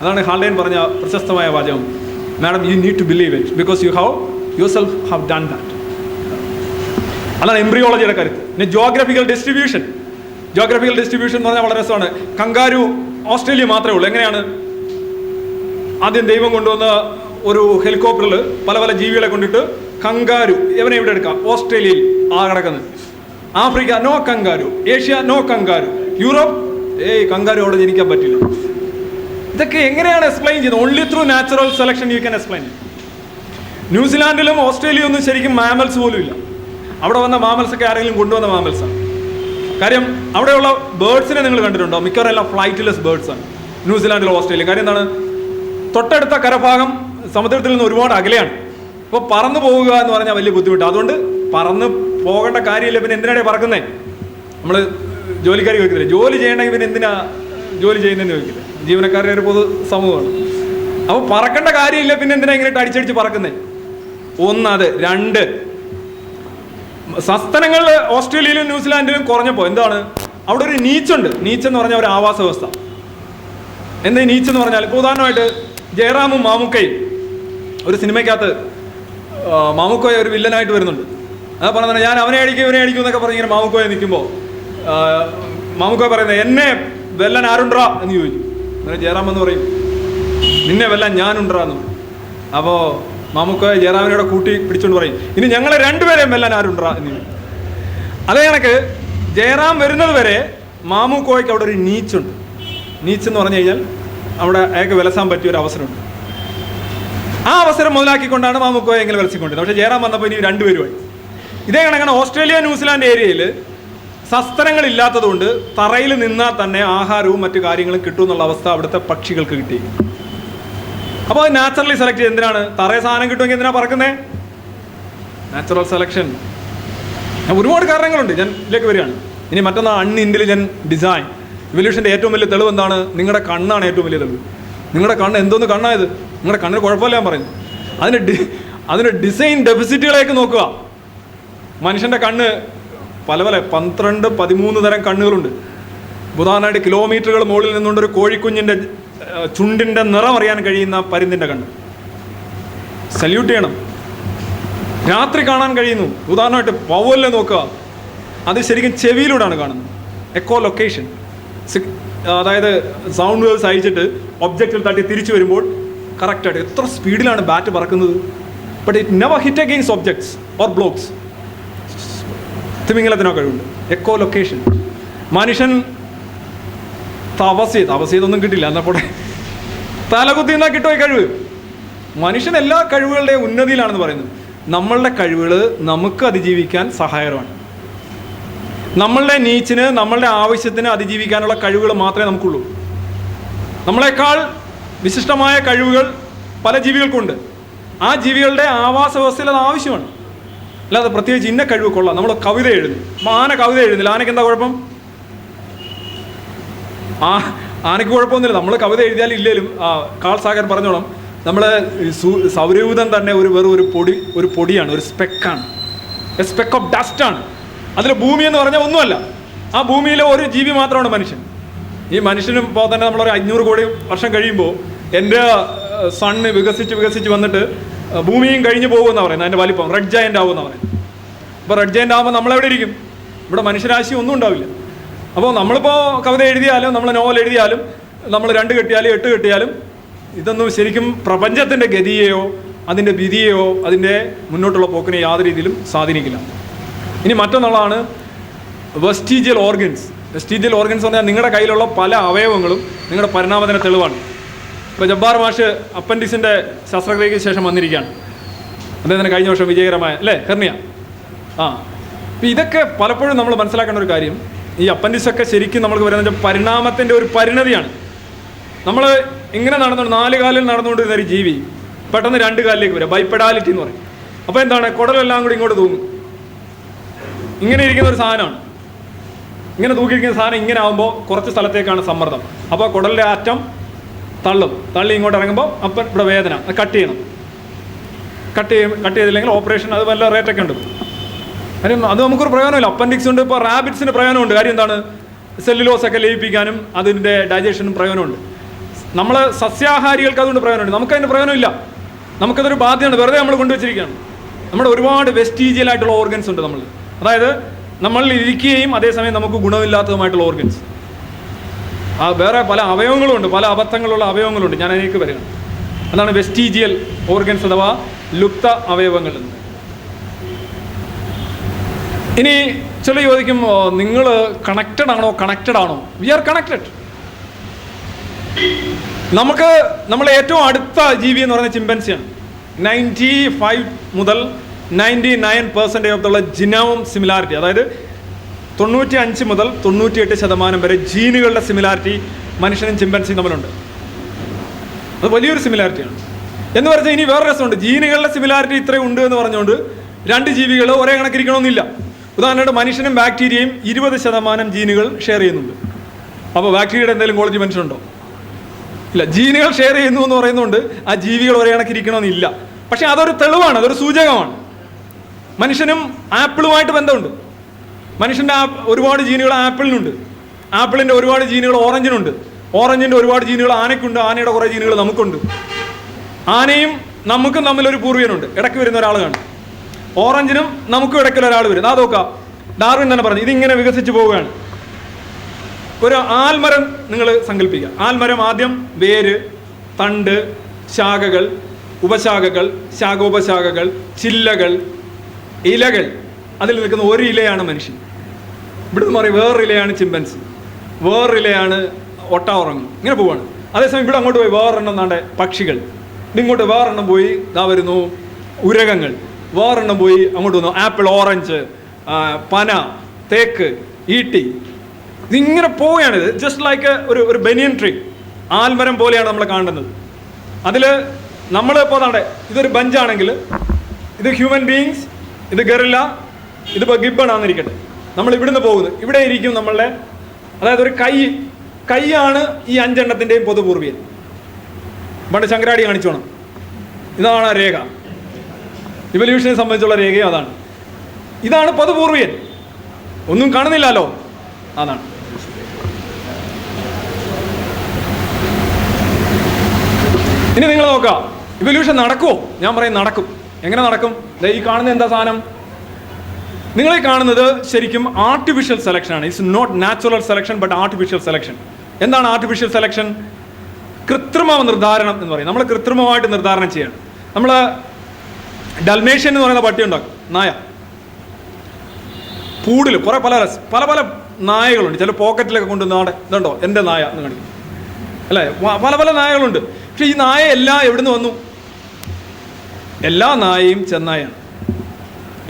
അതാണ് ഹാൾഡേൻ പറഞ്ഞ പ്രശസ്തമായ വാചകം. Madam you need to believe it because yourself have done that. അതാണ് എംബ്രിയോളജിയുടെ കാര്യത്തിൽ. പിന്നെ ജോഗ്രഫിക്കൽ ഡിസ്ട്രിബ്യൂഷൻ എന്ന് പറഞ്ഞാൽ വളരെ രസമാണ്. കങ്കാരു ഓസ്ട്രേലിയ മാത്രമേ ഉള്ളൂ. എങ്ങനെയാണ്? ആദ്യം ദൈവം കൊണ്ടുവന്ന ഒരു ഹെലികോപ്റ്ററിൽ പല ജീവികളെ കൊണ്ടിട്ട് കങ്കാരു എവനെ ഇവിടെ എടുക്കാം. ഓസ്ട്രേലിയയിൽ കിടക്കുന്നത്. Africa no kangaroo, Asia no kangaroo, Europe kangaroo അവിടെ ജനിക്കാൻ പറ്റില്ല. ഇതൊക്കെ എങ്ങനെയാണ് എക്സ്പ്ലെയിൻ ചെയ്യുന്നത്? Only through natural selection you can explain. ന്യൂസിലാൻഡിലും ഓസ്ട്രേലിയയൊന്നും ശരിക്കും മാമൽസ് പോലും ഇല്ല. അവിടെ വന്ന മാമൽസൊക്കെ ആരെങ്കിലും കൊണ്ടുവന്ന മാമൽസാണ്. കാര്യം അവിടെയുള്ള ബേർഡ്സിനെ നിങ്ങൾ കണ്ടിട്ടുണ്ടോ? മിക്കവാറും എല്ലാം ഫ്ലൈറ്റ്ലെസ് ബേർഡ്സ് ആണ് ന്യൂസിലാൻഡിലോ ഓസ്ട്രേലിയ. കാര്യം എന്താണ്? തൊട്ടടുത്ത കരഭാഗം സമുദ്രത്തിൽ നിന്ന് ഒരുപാട് അകലെയാണ്. അപ്പോൾ പറന്നു പോവുക എന്ന് പറഞ്ഞാൽ വലിയ ബുദ്ധിമുട്ടാണ്. അതുകൊണ്ട് പറന്ന് പോകേണ്ട കാര്യമില്ല. പിന്നെ എന്തിനാണ് പറക്കുന്നേ? നമ്മൾ ജോലിക്കാർ ചോദിക്കത്തില്ല, ജോലി ചെയ്യണമെങ്കിൽ പിന്നെ എന്തിനാ ജോലി ചെയ്യുന്നതെന്ന് ചോദിക്കില്ല. ജീവനക്കാരുടെ ഒരു പൊതു സമൂഹമാണ്. അപ്പോൾ പറക്കേണ്ട കാര്യമില്ല, പിന്നെ എന്തിനാ ഇങ്ങനെ അടിച്ചടിച്ച് പറക്കുന്നേ? ഒന്നത്. രണ്ട്, സസ്തനങ്ങൾ ഓസ്ട്രേലിയയിലും ന്യൂസിലാൻഡിലും കുറഞ്ഞപ്പോൾ എന്താണ്, അവിടെ ഒരു നീച്ചുണ്ട്. നീച്ചെന്ന് പറഞ്ഞാൽ ഒരു ആവാസ വ്യവസ്ഥ. എന്താ ഈ നീച്ചെന്ന് പറഞ്ഞാൽ? ഇപ്പോൾ ഉദാഹരണമായിട്ട് ജയറാമും മാമുക്കയും ഒരു സിനിമയ്ക്കകത്ത് മാമുക്കോയ ഒരു വില്ലനായിട്ട് വരുന്നുണ്ട്. അത് പറഞ്ഞാൽ ഞാൻ അവനെ അടിക്കും ഇവനെ അടിക്കും എന്നൊക്കെ പറഞ്ഞ് ഇങ്ങനെ മാമുക്കോയ നിൽക്കുമ്പോൾ മാമുക്കോയ പറയുന്നത് എന്നെ വെല്ലാൻ ആരുണ്ടാ എന്ന് ചോദിച്ചു. അങ്ങനെ ജയറാം എന്ന് പറയും നിന്നെ വെല്ലാൻ ഞാനുണ്ടാ എന്ന്. അപ്പോൾ മാമുക്കോയ ജയറാമിനോട് കൂട്ടി പിടിച്ചുകൊണ്ട് പറയും ഇനി ഞങ്ങളെ രണ്ടുപേരെയും വെല്ലാൻ ആരുണ്ടാ എന്ന് ചോദിച്ചു. അതേ കണക്ക് ജയറാം വരുന്നത് വരെ മാമുക്കോയ്ക്ക് അവിടെ ഒരു നീച്ചുണ്ട്. നീച്ചെന്ന് പറഞ്ഞു കഴിഞ്ഞാൽ അവിടെ അയാൾക്ക് വിലസാൻ പറ്റിയ ഒരു അവസരമുണ്ട്. ആ അവസരം മുതലാക്കിക്കൊണ്ടാണ് മാമുക്കോയെ എങ്ങനെ വിലസിക്കൊണ്ടിരുന്നത്. പക്ഷേ ജയറാം വന്നപ്പോൾ ഇനി രണ്ടുപേരുമായി. ഇതേ കണക്കാണ് ഓസ്ട്രേലിയ ന്യൂസിലാൻഡ് ഏരിയയിൽ സസ്തനങ്ങളില്ലാത്തതുകൊണ്ട് തറയിൽ നിന്നാൽ തന്നെ ആഹാരവും മറ്റു കാര്യങ്ങളും കിട്ടുമെന്നുള്ള അവസ്ഥ അവിടുത്തെ പക്ഷികൾക്ക് കിട്ടി. അപ്പോൾ അത് നാച്ചുറലി സെലക്ട് ചെയ്ത് എന്തിനാണ്? തറയെ സാധനം കിട്ടുമെങ്കിൽ എന്തിനാണ് പറക്കുന്നത്? Natural selection. ഒരുപാട് കാരണങ്ങളുണ്ട്. ഞാൻ ഇതിലേക്ക് വരികയാണ്. ഇനി മറ്റൊന്ന് അൺഇൻ്റലിജൻറ്റ് ഡിസൈൻ. ഇവല്യൂഷൻ്റെ ഏറ്റവും വലിയ തെളിവ് എന്താണ്? നിങ്ങളുടെ കണ്ണാണ് ഏറ്റവും വലിയ തെളിവ്. നിങ്ങളുടെ കണ്ണ് എന്തോന്ന് കണ്ണായത്? നിങ്ങളുടെ കണ്ണിന് കുഴപ്പമില്ല ഞാൻ പറയുന്നു. അതിന് ഡിസൈൻ ഡെഫിസിറ്റുകളേക്ക് നോക്കുക. മനുഷ്യൻ്റെ കണ്ണ് പല 12-13 തരം കണ്ണുകളുണ്ട്. ഉദാഹരണമായിട്ട് കിലോമീറ്ററുകൾ മുകളിൽ നിന്നുകൊണ്ടൊരു കോഴിക്കുഞ്ഞിൻ്റെ ചുണ്ടിൻ്റെ നിറം അറിയാൻ കഴിയുന്ന പരുന്തിൻ്റെ കണ്ണ്. സല്യൂട്ട് ചെയ്യണം. രാത്രി കാണാൻ കഴിയുന്നു. ഉദാഹരണമായിട്ട് വവ്വലിനെ നോക്കുക. അത് ശരിക്കും ചെവിയിലൂടെയാണ് കാണുന്നത്. എക്കോ ലൊക്കേഷൻ, അതായത് സൗണ്ട് വേവ്സ് അയച്ചിട്ട് ഒബ്ജക്റ്റിൽ തട്ടി തിരിച്ചു വരുമ്പോൾ കറക്റ്റായിട്ട് എത്ര സ്പീഡിലാണ് ബാറ്റ് പറക്കുന്നത്. But it never hit against objects or blocks. തിമിംഗലത്തിനോ കഴിവുണ്ട്. Echolocation. മനുഷ്യൻ തപസ്യതൊന്നും കിട്ടില്ല. എന്നാൽ പോട്ടെ തലകുത്തി എന്നാൽ കിട്ടുമോ ഈ കഴിവ്? മനുഷ്യൻ എല്ലാ കഴിവുകളുടെയും ഉന്നതിയിലാണെന്ന് പറയുന്നത്. നമ്മളുടെ കഴിവുകൾ നമുക്ക് അതിജീവിക്കാൻ സഹായകരമാണ്. നമ്മളുടെ നീച്ചിന്, നമ്മളുടെ ആവശ്യത്തിന് അതിജീവിക്കാനുള്ള കഴിവുകൾ മാത്രമേ നമുക്കുള്ളൂ. നമ്മളെക്കാൾ വിശിഷ്ടമായ കഴിവുകൾ പല ജീവികൾക്കുണ്ട്. ആ ജീവികളുടെ ആവാസ വ്യവസ്ഥയിൽ അത് ആവശ്യമാണ്. അല്ലാതെ പ്രത്യേകിച്ച് ഇന്ന കഴിവ് കൊള്ളാം. നമ്മൾ കവിത എഴുതും. ആന കവിത എഴുതുന്നില്ല. ആനയ്ക്ക് എന്താ കുഴപ്പം? ആനയ്ക്ക് കുഴപ്പമൊന്നുമില്ല. നമ്മൾ കവിത എഴുതിയാലും ഇല്ലേലും കാൾ സാഗർ പറഞ്ഞോളാം, നമ്മൾ സൗരയൂഥം തന്നെ വെറും ഒരു പൊടിയാണ്, ഒരു സ്പെക്കാണ്, എ സ്പെക്ക് ഓഫ് ഡസ്റ്റാണ്. അതിൽ ഭൂമി എന്ന് പറഞ്ഞാൽ ഒന്നുമല്ല. ആ ഭൂമിയിലെ ഒരു ജീവി മാത്രമാണ് മനുഷ്യൻ. ഈ മനുഷ്യനും ഇപ്പോൾ തന്നെ നമ്മളൊരു 500 കോടി വർഷം കഴിയുമ്പോൾ എൻ്റെ സണ്ണ് വികസിച്ച് വന്നിട്ട് ഭൂമിയും കഴിഞ്ഞ് പോകുമെന്നാണ് പറയുന്നത്. അതിൻ്റെ വലിപ്പം റെഡ് ജയൻ്റ് ആവുമെന്നാണ് പറയുന്നത്. അപ്പോൾ റെഡ് ജയൻ്റ് ആകുമ്പോൾ നമ്മളെവിടെ ഇരിക്കും? ഇവിടെ മനുഷ്യരാശി ഒന്നും ഉണ്ടാവില്ല. അപ്പോൾ നമ്മളിപ്പോൾ കവിത എഴുതിയാലും നമ്മൾ നോവൽ എഴുതിയാലും നമ്മൾ 2 കെട്ടിയാലും 8 കെട്ടിയാലും ഇതൊന്നും ശരിക്കും പ്രപഞ്ചത്തിൻ്റെ ഗതിയെയോ അതിൻ്റെ വിധിയെയോ അതിൻ്റെ മുന്നോട്ടുള്ള പോക്കിനെ യാതൊരു രീതിയിലും സ്വാധീനിക്കില്ല. ഇനി മറ്റൊന്നുള്ളതാണ് വെസ്റ്റീജിയൽ ഓർഗൻസ്. വെസ്റ്റീജിയൽ ഓർഗൻസ് എന്ന് പറഞ്ഞാൽ നിങ്ങളുടെ കയ്യിലുള്ള പല അവയവങ്ങളും നിങ്ങളുടെ പരിണാമത്തിന് തെളിവാണ്. ഇപ്പോൾ ജബ്ബാർ മാഷ് അപ്പൻഡിക്സിൻ്റെ ശസ്ത്രക്രിയയ്ക്ക് ശേഷം വന്നിരിക്കുകയാണ്. അദ്ദേഹത്തിന് കഴിഞ്ഞ വർഷം വിജയകരമായ ഹെർണിയ. അപ്പോൾ ഇതൊക്കെ പലപ്പോഴും നമ്മൾ മനസ്സിലാക്കേണ്ട ഒരു കാര്യം, ഈ അപ്പൻഡിക്സൊക്കെ ശരിക്കും നമുക്ക് വരുന്ന പരിണാമത്തിൻ്റെ ഒരു പരിണതിയാണ്. നമ്മൾ ഇങ്ങനെ 4 കാലിൽ നടന്നുകൊണ്ടിരുന്ന ഒരു ജീവി പെട്ടെന്ന് 2 കാലിലേക്ക് വരിക, ബൈപ്പെഡാലിറ്റി എന്ന് പറയും. അപ്പോൾ എന്താണ്? കുടലെല്ലാം കൂടി ഇങ്ങോട്ട് തൂങ്ങും. ഇങ്ങനെ ഇരിക്കുന്ന ഒരു സാധനമാണ്. ഇങ്ങനെ തൂക്കിയിരിക്കുന്ന സാധനം ഇങ്ങനെ ആകുമ്പോൾ കുറച്ച് സ്ഥലത്തേക്കാണ് സമ്മർദ്ദം. അപ്പോൾ കുടലിൻ്റെ അറ്റം തള്ളി ഇങ്ങോട്ട് ഇറങ്ങുമ്പോൾ അപ്പം ഇവിടെ വേദന. അത് കട്ട് ചെയ്യണം. കട്ട് ചെയ്തില്ലെങ്കിൽ ഓപ്പറേഷൻ അത് വല്ല റേറ്റൊക്കെ ഉണ്ട്. കാര്യം അത് നമുക്കൊരു പ്രയോജനമില്ല. അപ്പൻഡിക്സ് ഉണ്ട്. ഇപ്പോൾ റാബിറ്റ്സിന് പ്രയോജനമുണ്ട്. കാര്യം എന്താണ്? സെല്ലുലോസൊക്കെ ലയിപ്പിക്കാനും അതിൻ്റെ ഡൈജഷനും പ്രയോജനമുണ്ട്. നമ്മൾ സസ്യാഹാരികൾക്ക് അതുകൊണ്ട് പ്രയോജനമുണ്ട്. നമുക്കതിന് പ്രയോജനമില്ല. നമുക്കതൊരു ബാധ്യതയാണ്. വെറുതെ നമ്മൾ കൊണ്ടുവച്ചിരിക്കുകയാണ്. നമ്മുടെ ഒരുപാട് വെസ്റ്റീജിയൽ ആയിട്ടുള്ള ഓർഗൻസ് ഉണ്ട് നമ്മൾ. അതായത് നമ്മളിൽ ഇരിക്കുകയും അതേസമയം നമുക്ക് ഗുണമില്ലാത്തതുമായിട്ടുള്ള ഓർഗൻസ്. വേറെ പല അവയവങ്ങളുമുണ്ട്. പല അബദ്ധങ്ങളുള്ള അവയവങ്ങളുണ്ട്. ഞാൻ അതിലേക്ക് വരികയാണ്. അതാണ് വെസ്റ്റീജിയൽ ഓർഗൻസ് അഥവാ ലുപ്ത അവയവങ്ങൾ. ഇനി ചില ചോദിക്കും, നിങ്ങൾ കണക്റ്റഡ് ആണോ? We are connected. നമ്മളെ ഏറ്റവും അടുത്ത ജീവി എന്ന് പറയുന്നത് ചിമ്പൻസിയാണ്. 95 മുതൽ 99% ഓഫ് ദുള്ള ജിനോം സിമിലാരിറ്റി, അതായത് 95 മുതൽ 98% വരെ ജീനുകളുടെ സിമിലാരിറ്റി മനുഷ്യനും ചിമ്പൻസിയും തമ്മിലുണ്ട്. അത് വലിയൊരു സിമിലാരിറ്റിയാണ്. എന്ന് പറഞ്ഞാൽ ഇനി വേറെ രസമുണ്ട്. ജീനുകളുടെ സിമിലാരിറ്റി ഇത്രയും ഉണ്ട് എന്ന് പറഞ്ഞുകൊണ്ട് രണ്ട് ജീവികൾ ഒരേ കണക്കിരിക്കണമെന്നില്ല. ഉദാഹരണമായിട്ട് മനുഷ്യനും ബാക്ടീരിയയും 20% ജീനുകൾ ഷെയർ ചെയ്യുന്നുണ്ട്. അപ്പോൾ ബാക്ടീരിയയുടെ എന്തെങ്കിലും ക്വാളിറ്റി മനുഷ്യനുണ്ടോ? ഇല്ല. ജീനുകൾ ഷെയർ ചെയ്യുന്നു എന്ന് പറയുന്നുണ്ട് ആ ജീവികൾ ഒരേ കണക്കിരിക്കണമെന്നില്ല. പക്ഷെ അതൊരു തെളിവാണ്, അതൊരു സൂചകമാണ്. മനുഷ്യനും ആപ്പിളുമായിട്ട് ബന്ധമുണ്ട്. മനുഷ്യൻ്റെ ഒരുപാട് ജീനുകൾ ആപ്പിളിനുണ്ട്, ആപ്പിളിൻ്റെ ഒരുപാട് ജീനുകൾ ഓറഞ്ചിനുണ്ട്, ഓറഞ്ചിൻ്റെ ഒരുപാട് ജീനുകൾ ആനയ്ക്കുണ്ട്, ആനയുടെ കുറേ ജീനുകൾ നമുക്കുണ്ട്. ആനയും നമുക്കും തമ്മിലൊരു പൂർവികനുണ്ട്, ഇടയ്ക്ക് വരുന്ന ഒരാൾ കാണും. ഓറഞ്ചിനും നമുക്കും ഇടയ്ക്കുള്ള ഒരാൾ വരും. അത് നോക്കാം, ഡാർവിൻ തന്നെ പറഞ്ഞു ഇതിങ്ങനെ വികസിച്ച് പോവുകയാണ്. ഒരു ആൽമരം നിങ്ങൾ സങ്കല്പിക്കുക. ആൽമരം ആദ്യം വേര്, തണ്ട്, ശാഖകൾ, ഉപശാഖകൾ, ശാഖോപശാഖകൾ, ചില്ലകൾ, ഇലകൾ. അതിൽ നിൽക്കുന്ന ഒരു ഇലയാണ് മനുഷ്യൻ. ഇവിടുന്ന് പറയും വേറൊരു ഇലയാണ് ചിമ്പൻസി, വേറൊരു ഇലയാണ് ഒട്ടാവുറങ്ങും. ഇങ്ങനെ പോവാണ്. അതേസമയം ഇവിടെ അങ്ങോട്ട് പോയി വേറെണ്ണം നാണ്ടെ പക്ഷികൾ, ഇങ്ങോട്ട് വേറെണ്ണം പോയി ഇതാ വരുന്നു ഉരകങ്ങൾ, വേറെണ്ണം പോയി അങ്ങോട്ട് വന്നു ആപ്പിൾ, ഓറഞ്ച്, പന, തേക്ക്, ഈട്ടി. ഇതിങ്ങനെ പോവുകയാണിത്. ജസ്റ്റ് ലൈക്ക് ഒരു ബനിയൻ ട്രീ, ആൽമരം പോലെയാണ് നമ്മൾ കാണുന്നത്. അതിൽ നമ്മൾ ഇപ്പോൾ താണ്ടെ ഇതൊരു ബഞ്ചാണെങ്കിൽ ഇത് ഹ്യൂമൻ ബീയിങ്സ്, ഇത് ഗറില്ല, ഇതിപ്പോൾ ഗിബ്ബൺ ആണെന്നിരിക്കട്ടെ. നമ്മൾ ഇവിടുന്ന് പോകുന്നത് ഇവിടെ ഇരിക്കും നമ്മളുടെ, അതായത് ഒരു കൈയാണ് ഈ 5 എണ്ണത്തിൻ്റെയും പൊതുപൂർവിയൻ. പണ്ട് ശങ്കരാടി കാണിച്ചോണം. ഇതാണ് രേഖ, ഇവല്യൂഷനെ സംബന്ധിച്ചുള്ള രേഖയും അതാണ്. ഇതാണ് പൊതുപൂർവിയൻ. ഒന്നും കാണുന്നില്ലല്ലോ, അതാണ്. ഇനി നിങ്ങൾ നോക്കാം, ഇവല്യൂഷൻ നടക്കുമോ? ഞാൻ പറയും നടക്കും. എങ്ങനെ നടക്കും? ഈ കാണുന്ന എന്താ സാധനം? നിങ്ങൾ ഈ കാണുന്നത് ശരിക്കും ആർട്ടിഫിഷ്യൽ സെലക്ഷൻ ആണ്. It's not natural selection but artificial selection. എന്താണ് ആർട്ടിഫിഷ്യൽ സെലക്ഷൻ? കൃത്രിമ നിർദ്ധാരണം എന്ന് പറയും. നമ്മൾ കൃത്രിമമായിട്ട് നിർദ്ധാരണം ചെയ്യണം. നമ്മൾ ഡൽമേഷ്യൻ എന്ന് പറയുന്ന പട്ടി ഉണ്ടാക്കും, നായ. പൂടിൽ കുറേ പല പല നായകളുണ്ട്. ചില പോക്കറ്റിലൊക്കെ കൊണ്ടുവന്നാടെ ഇതുണ്ടോ എൻ്റെ നായ എന്ന് കാണിക്കും അല്ലേ? പല പല നായകളുണ്ട്. പക്ഷെ ഈ നായ എല്ലാം എവിടുന്ന് വന്നു? എല്ലാ നായയും ചെന്നായാണ്.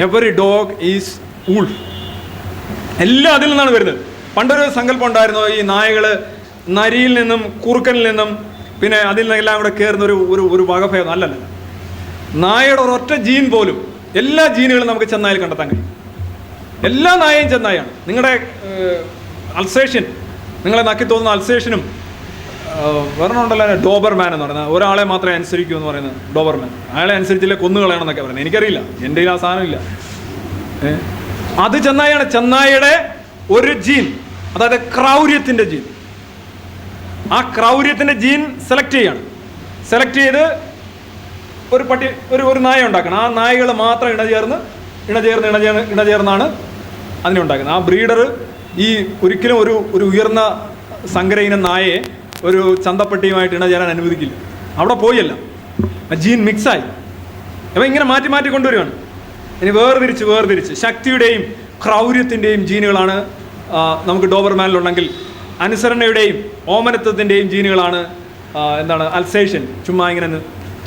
Every dog is wolf. എല്ലാം അതിൽ നിന്നാണ് വരുന്നത്. പണ്ടൊരു സങ്കല്പം ഉണ്ടായിരുന്നു, ഈ നായകൾ നരിയിൽ നിന്നും കുറുക്കനിൽ നിന്നും പിന്നെ അതിൽ നിന്നെല്ലാം കൂടെ കയറുന്ന ഒരു വകഭേദം. അല്ലല്ല, നായയുടെ ഒരൊറ്റ ജീൻ പോലും എല്ലാ ജീനുകളും നമുക്ക് ചെന്നായിൽ കണ്ടെത്താൻ കഴിയും. എല്ലാ നായയും ചെന്നായാണ്. നിങ്ങളുടെ അൽസേഷ്യൻ, നിങ്ങളെ നക്കി തോന്നുന്ന അൽസേഷ്യനും വേറെണ്ണമുണ്ടല്ലോ ഡോബർമാൻ എന്ന് പറയുന്നത്, ഒരാളെ മാത്രമേ അനുസരിക്കൂ എന്ന് പറയുന്നത് ഡോബർമാൻ. അയാളെ അനുസരിച്ചില്ലേ കൊന്നു കളയണം എന്നൊക്കെ പറയുന്നത്. എനിക്കറിയില്ല, എൻ്റെ ആ സാധനമില്ല. അത് ചെന്നായാണ്. ചെന്നായയുടെ ഒരു ജീൻ, അതായത് ക്രൗര്യത്തിൻ്റെ ജീൻ, ആ ക്രൗര്യത്തിൻ്റെ ജീൻ സെലക്ട് ചെയ്യാണ്. സെലക്ട് ചെയ്ത് ഒരു പട്ടി ഒരു നായ ഉണ്ടാക്കണം. ആ നായകൾ മാത്രം ഇണചേർന്നാണ് അതിനെ ഉണ്ടാക്കുന്നത്. ആ ബ്രീഡർ ഈ ഒരിക്കലും ഒരു ഉയർന്ന സങ്കരയിനം നായയെ ഒരു ചന്തപ്പട്ടിയുമായിട്ട് ഇണചേരാൻ അനുവദിക്കില്ല. അവിടെ പോയല്ല, ആ ജീൻ മിക്സായി. അപ്പം ഇങ്ങനെ മാറ്റി മാറ്റി കൊണ്ടുവരികയാണ്. ഇനി വേർതിരിച്ച് ശക്തിയുടെയും ക്രൗര്യത്തിൻ്റെയും ജീനുകളാണ് നമുക്ക് ഡോബർമാനിലുണ്ടെങ്കിൽ, അനുസരണയുടെയും ഓമനത്വത്തിൻ്റെയും ജീനുകളാണ് എന്താണ് അൽസേഷ്യൻ. ചുമ്മാ ഇങ്ങനെ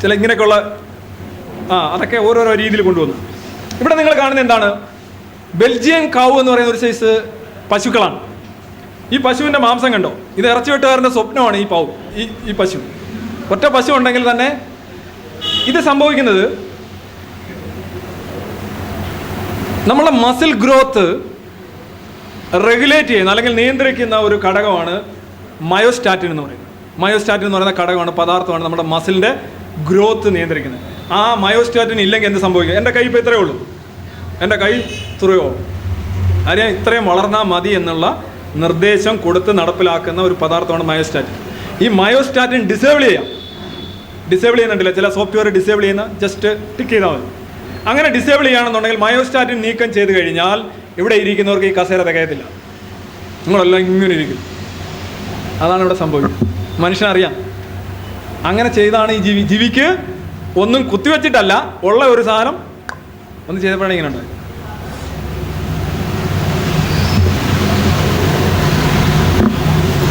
ചില ഇങ്ങനെയൊക്കെയുള്ള അതൊക്കെ ഓരോരോ രീതിയിൽ കൊണ്ടുവന്നു. ഇവിടെ നിങ്ങൾ കാണുന്നത് എന്താണ്? ബെൽജിയൻ കൗ എന്ന് പറയുന്ന ഒരു സൈസ് പശുക്കളാണ്. ഈ പശുവിൻ്റെ മാംസം കണ്ടോ? ഇത് ഇറച്ചി വെട്ടുകാരൻ്റെ സ്വപ്നമാണ് ഈ പശു. ഒറ്റ പശു ഉണ്ടെങ്കിൽ തന്നെ ഇത് സംഭവിക്കുന്നത് നമ്മളെ മസിൽ ഗ്രോത്ത് റെഗുലേറ്റ് ചെയ്യുന്ന അല്ലെങ്കിൽ നിയന്ത്രിക്കുന്ന ഒരു ഘടകമാണ് മയോസ്റ്റാറ്റിൻ എന്ന് പറയുന്നത്. മയോസ്റ്റാറ്റിൻ എന്ന് പറയുന്ന ഘടകമാണ്, പദാർത്ഥമാണ് നമ്മുടെ മസിലിൻ്റെ ഗ്രോത്ത് നിയന്ത്രിക്കുന്നത്. ആ മയോസ്റ്റാറ്റിൻ ഇല്ലെങ്കിൽ എന്ത് സംഭവിക്കും? എൻ്റെ കൈ ഇപ്പോൾ ഇത്രയേ ഉള്ളൂ, എൻ്റെ കൈ ഇത്രയോ, അറിയാം ഇത്രയും വളർന്നാൽ മതി എന്നുള്ള നിർദ്ദേശം കൊടുത്ത് നടപ്പിലാക്കുന്ന ഒരു പദാർത്ഥമാണ് മയോസ്റ്റാറ്റിൻ. ഈ മയോസ്റ്റാറ്റിൻ ഡിസേബിൾ ചെയ്യുന്നുണ്ടല്ലോ ചില സോഫ്റ്റ്വെയർ ഡിസേബിൾ ചെയ്യുന്ന, ജസ്റ്റ് ടിക്ക് ചെയ്താൽ മതി. അങ്ങനെ ഡിസേബിൾ ചെയ്യുകയാണെന്നുണ്ടെങ്കിൽ മയോസ്റ്റാറ്റിൻ നീക്കം ചെയ്ത് കഴിഞ്ഞാൽ ഇവിടെ ഇരിക്കുന്നവർക്ക് ഈ കസേര തികയത്തില്ല, നിങ്ങളെല്ലാം ഇങ്ങനെ ഇരിക്കും. അതാണ് ഇവിടെ സംഭവിക്കുന്നത്. മനുഷ്യനറിയാം. അങ്ങനെ ചെയ്താണ് ഈ ജീവിക്ക് ഒന്നും കുത്തിവെച്ചിട്ടല്ല, ഉള്ള ഒരു സാധനം ഒന്ന് ചെയ്തപ്പോഴാണ് ഇങ്ങനെ ഉണ്ടായി.